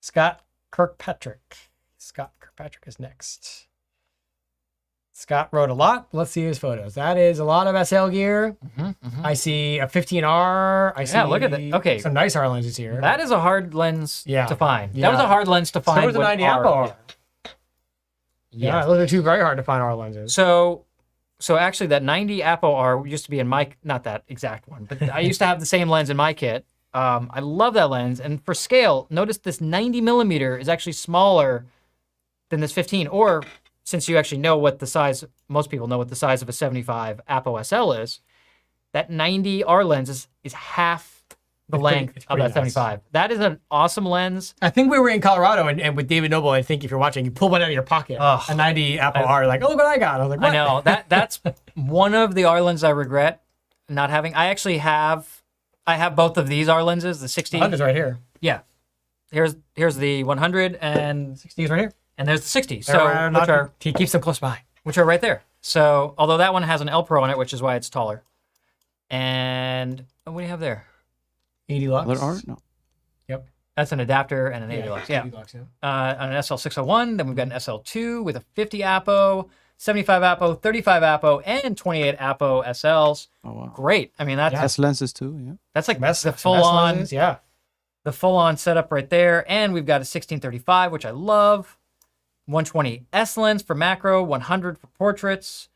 Scott Kirkpatrick. Scott Kirkpatrick is next. Scott wrote a lot. Let's see his photos. That is a lot of SL gear. I see a 15R. I see look at that. Okay. some nice R lenses here. That is a hard lens Yeah. to find. Yeah. That was a hard lens to find. so was the with 90 R. Apple R. Yeah. Yeah, those are two very hard to find R lenses. So actually that 90 Apo R used to be in my, not that exact one, but I used to have the same lens in my kit. I love that lens. And for scale, notice this 90 millimeter is actually smaller than this 15. Or since you actually know what the size, most people know what the size of a 75 Apo SL is, that 90 R lens is half the length it's of pretty that 75. That is an awesome lens. I think we were in Colorado and with David Noble, I think if you're watching, you pull one out of your pocket, Ugh. a 90 Apple R, like, oh, look what I got. I was like, what? I know that's one of the R lenses I regret not having. I actually have both of these R lenses, the 60. 100's right here. Yeah. Here's the 100 and 60's right here. there's the 60. So He keeps them close by. which are right there. So although that one has an L Pro on it, which is why it's taller. And what do you have there? 80 lux. Other art? No. Yep. That's an adapter and an 80 lux. Yeah. On an SL601, then we've got an SL2 with a 50 APO, 75 APO, 35 APO, and 28 APO SLs. Oh wow. Great. I mean, that's Has lenses too. Yeah. that's like Best, the full on lenses, yeah. the full on setup right there. And we've got a 1635, which I love. 120 S lens for macro, 100 for portraits.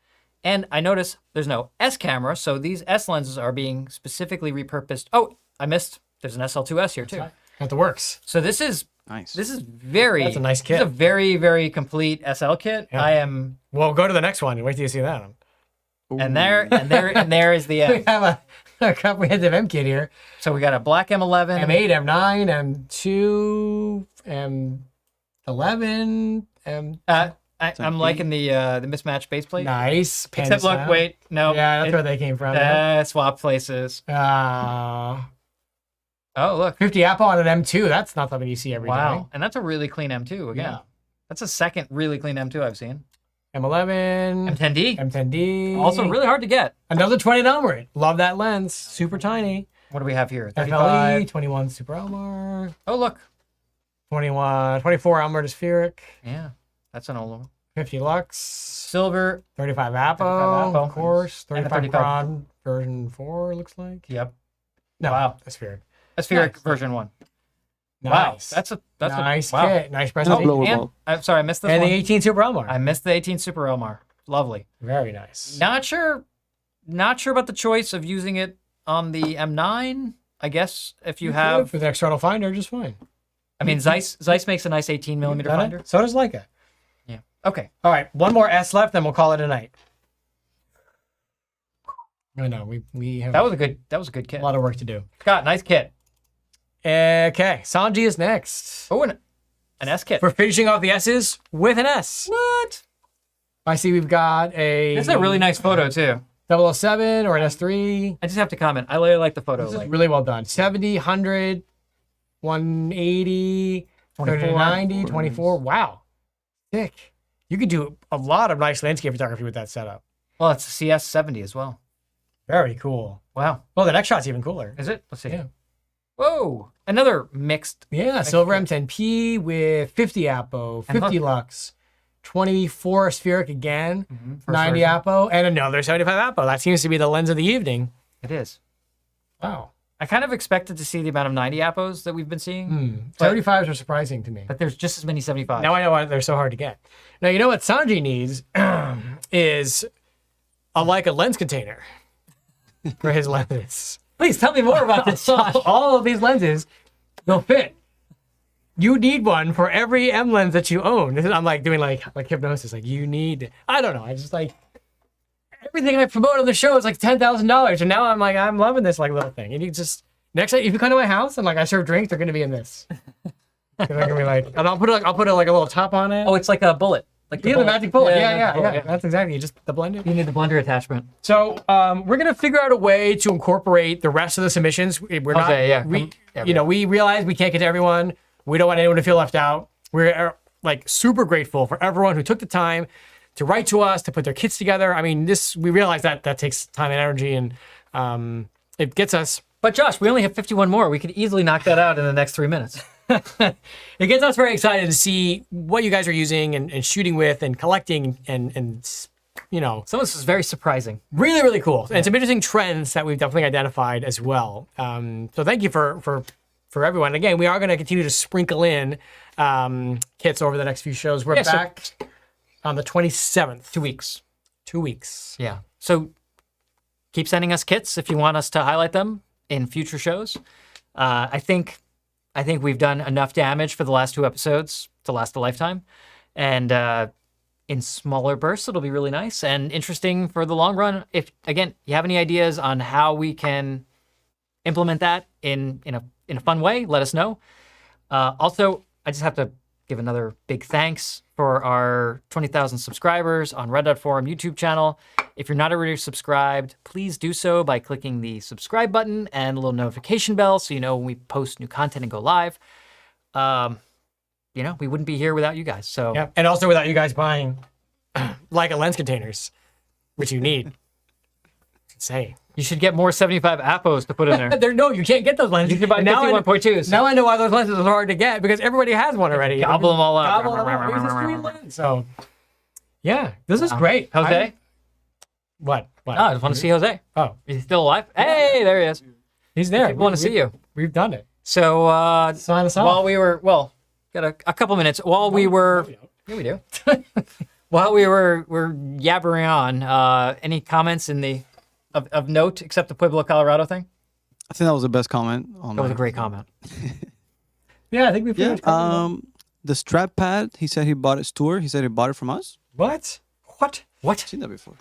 And I notice there's no S camera, so these S lenses are being specifically repurposed. Oh, I missed. There's an SL2S here too. Got the works. So this is Nice. very. That's a nice This is kit. a very, very complete SL kit. Yeah. I am, Well, go to the next one and wait till you see that. and there is the We M. have a comprehensive M kit here. So we got a black M11. M8, M9, M2, M11, M. I'm liking the mismatched base plate. Nice. Panda Except look, style. wait, no. Yeah, that's where they came from. Yeah. Swap places. Oh, Oh, look. 50 Apple on an M2. That's not something you see every Wow. day. And that's a really clean M2 again. Yeah. That's a second really clean M2 I've seen. M11, M10D. M10D. Also really hard to get. Another 20 number. Love that lens. Super tiny. What do we have here? FLE, 35. 21 Super Elmar, Oh, look. 24 Elmar to Spheric, Yeah. That's an old one. 50 Lux, Silver. 35 Apple, 35 Apple. of course, And a 35 35. Cron version 4 looks like. Yep. No, Wow. a Spheric. Aspheric Nice. version 1. Nice. Wow. That's nice wow. kit. Nice Oh, presentation. blower And bulb. I'm sorry, I missed this And one. the 18 Super Elmar. I missed the 18 Super Elmar. Lovely. Very nice. Not sure about the choice of using it on the M9. I guess if you have, for the external finder, just fine. I mean, Zeiss makes a nice 18 millimeter Got it? finder. So does Leica. Yeah. Okay. All right, one more S left, then we'll call it a night. I know we have That was a good a kit. lot of work to do. Scott, nice kit. Okay, Sanji is next. Oh, an S kit. We're finishing off the S's with an S. What? I see we've got a This is a really nice photo too. 007 or an S3. I just have to comment. I really like the photo. This is Like, really well done. 70, 100, 180, 30 to 90, 24. Wow. Sick. You could do a lot of nice landscape photography with that setup. well, it's a CS70 as well. Very cool. Wow. Well, the next shot's even cooler. Is it? Let's see. Yeah. Whoa. Another mixed. Yeah, silver M10P with 50 Apo, And 50 look. Lux, 24 Spheric again, first 90 version. Apo, and another 75 Apo. That seems to be the lens of the evening. It is. Wow. I kind of expected to see the amount of 90 Apos that we've been seeing, 75s are surprising to me. but there's just as many 75s. Now I know why they're so hard to get. Now, you know what Sanji needs is a Leica lens container for his lenses. Please tell me more about this, Josh. All of these lenses will fit. You need one for every M lens that you own. This is, I'm like doing like hypnosis. Like you need. I don't know. I just like everything I promote on the show is like $10,000, and now I'm like I'm loving this like little thing. And you just next time if you come to my house and like I serve drinks, they're gonna be in this. They're gonna be like, and I'll put like a little top on it. Oh, it's like a bullet. Like Yeah, the magic bullet. Yeah. bullet, That's exactly. You just the blender. You need the blender attachment. So we're gonna figure out a way to incorporate the rest of the submissions. We're not. Okay, yeah, We, yeah, you know, we realize we can't get to everyone. We don't want anyone to feel left out. We're like super grateful for everyone who took the time to write to us, to put their kits together. I mean, we realize that takes time and energy, and it gets us. But Josh, we only have 51 more. We could easily knock that out in the next 3 minutes. It gets us very excited to see what you guys are using and shooting with and collecting and you know. Some of this is very surprising. Really, really cool. And some interesting trends that we've definitely identified as well. So thank you for everyone. Again, we are going to continue to sprinkle in kits over the next few shows. We're Yeah, so- back on the 27th. 2 weeks. 2 weeks. Yeah. So keep sending us kits if you want us to highlight them in future shows. I think we've done enough damage for the last 2 episodes to last a lifetime. And in smaller bursts, it'll be really nice and interesting for the long run. If, again, you have any ideas on how we can implement that in a fun way, let us know. Also, I just have to give another big thanks for our 20,000 subscribers on Red Forum YouTube channel. If you're not already subscribed, please do so by clicking the subscribe button and a little notification bell so you know when we post new content and go live. We wouldn't be here without you guys. So Yeah. And also without you guys buying Leica lens containers, which you need. insane. You should get more 75 Appos to put in there. No, you can't get those lenses. You should buy And now 51.2s. Now I know why those lenses are hard to get because everybody has one already. Gobble them all up. Gobble them up. It's a screen lens. So, yeah, this is great. Jose? What? Oh, I just want to see Jose. Oh, Is he still alive? Hey, there he is. he's there. People want to see you. We've done it. So, Sign us off. while we were, got a couple minutes. While we were, yeah, we do. While we were yabbering on, any comments in the of note except the Pueblo, Colorado thing? I think that was the best comment. That was a great comment. Yeah, I think we Yeah. pretty much The strap pad. He said he bought it. Stuart. He said he bought it from us. What? What? Seen that before.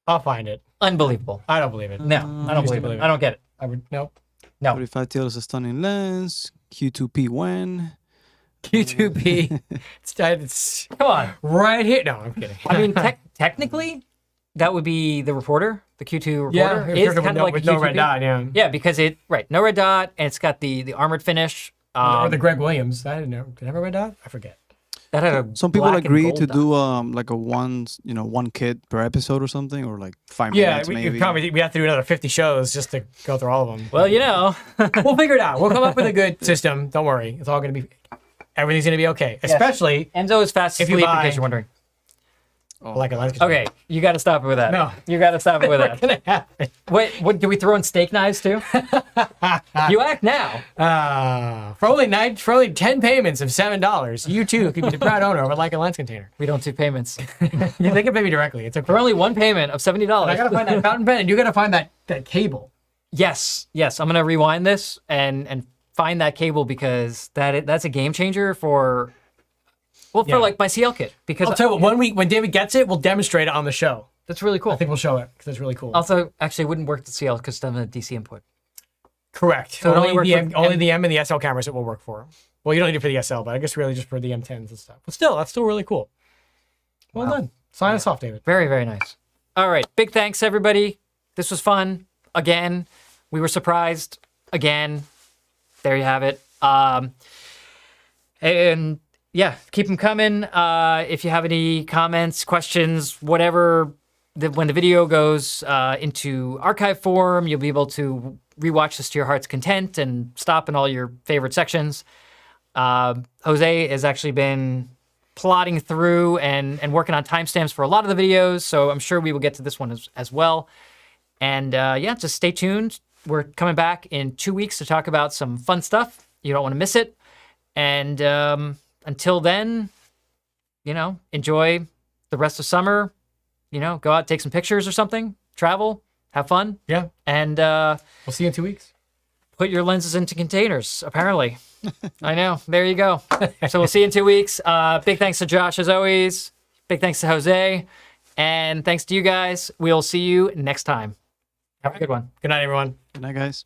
I'll find it. Unbelievable. I don't believe it. No, I don't Seriously believe it. I don't get it. I would nope. No. 45 TL is a stunning lens. Q2P when. Q2P. it's Come on. right here. No, I'm kidding. I mean, technically, that would be the reporter, the Q2 reporter. yeah, Is kind of like with a no red Q2P. dot. Yeah. Yeah, because no red dot, and it's got the armored finish. Or the Greg Williams. I didn't know. Did it have a red dot? I forget. That had a Some people black and agree gold to dot. do like a one kit per episode or something, or like 5 Yeah, minutes we maybe. probably we have to do another 50 shows just to go through all of them. Well, you know. We'll figure it out. We'll come up with a good system. Don't worry. It's all going to be. Everything's going to be okay. Especially Enzo is fast If you asleep, in buy- case you're wondering. like a lens. Okay, you got to stop it with that. No. You got to stop it with that. Gonna happen. Wait, what, do we throw in steak knives too? You act now. For only 10 payments of $7, you too could be the proud owner of a Leica lens container. We don't do payments. You they can pay me directly. It's okay. For only one payment of $70. I gotta find that fountain pen, and you gotta find that cable. Yes. I'm gonna rewind this and find that cable because that's a game changer for Yeah. like my CL kit because I'll tell you what, when David gets it, we'll demonstrate it on the show. that's really cool. I think we'll show it because it's really cool. Also, actually, it wouldn't work the CL because it doesn't have DC input. Correct. So it only works only with the M and the SL cameras it will work for. Well, you don't need it for the SL, but I guess really just for the M10s and stuff. But still, that's still really cool. Well done. Sign us off, David. Very, very nice. All right. Big thanks, everybody. This was fun. Again, we were surprised. Again, there you have it. And yeah, keep them coming. If you have any comments, questions, whatever, when the video goes into archive form, you'll be able to rewatch this to your heart's content and stop in all your favorite sections. Jose has actually been plotting through and working on timestamps for a lot of the videos, so I'm sure we will get to this one as well. And yeah, just stay tuned. We're coming back in 2 weeks to talk about some fun stuff. You don't want to miss it. And until then, enjoy the rest of summer. Go out, take some pictures or something, travel, have fun. Yeah. And We'll see you in 2 weeks. put your lenses into containers, apparently. I know. There you go. So we'll see you in 2 weeks. Big thanks to Josh, as always. Big thanks to Jose. And thanks to you guys. We'll see you next time. Have a good one. Good night, everyone. Good night, guys.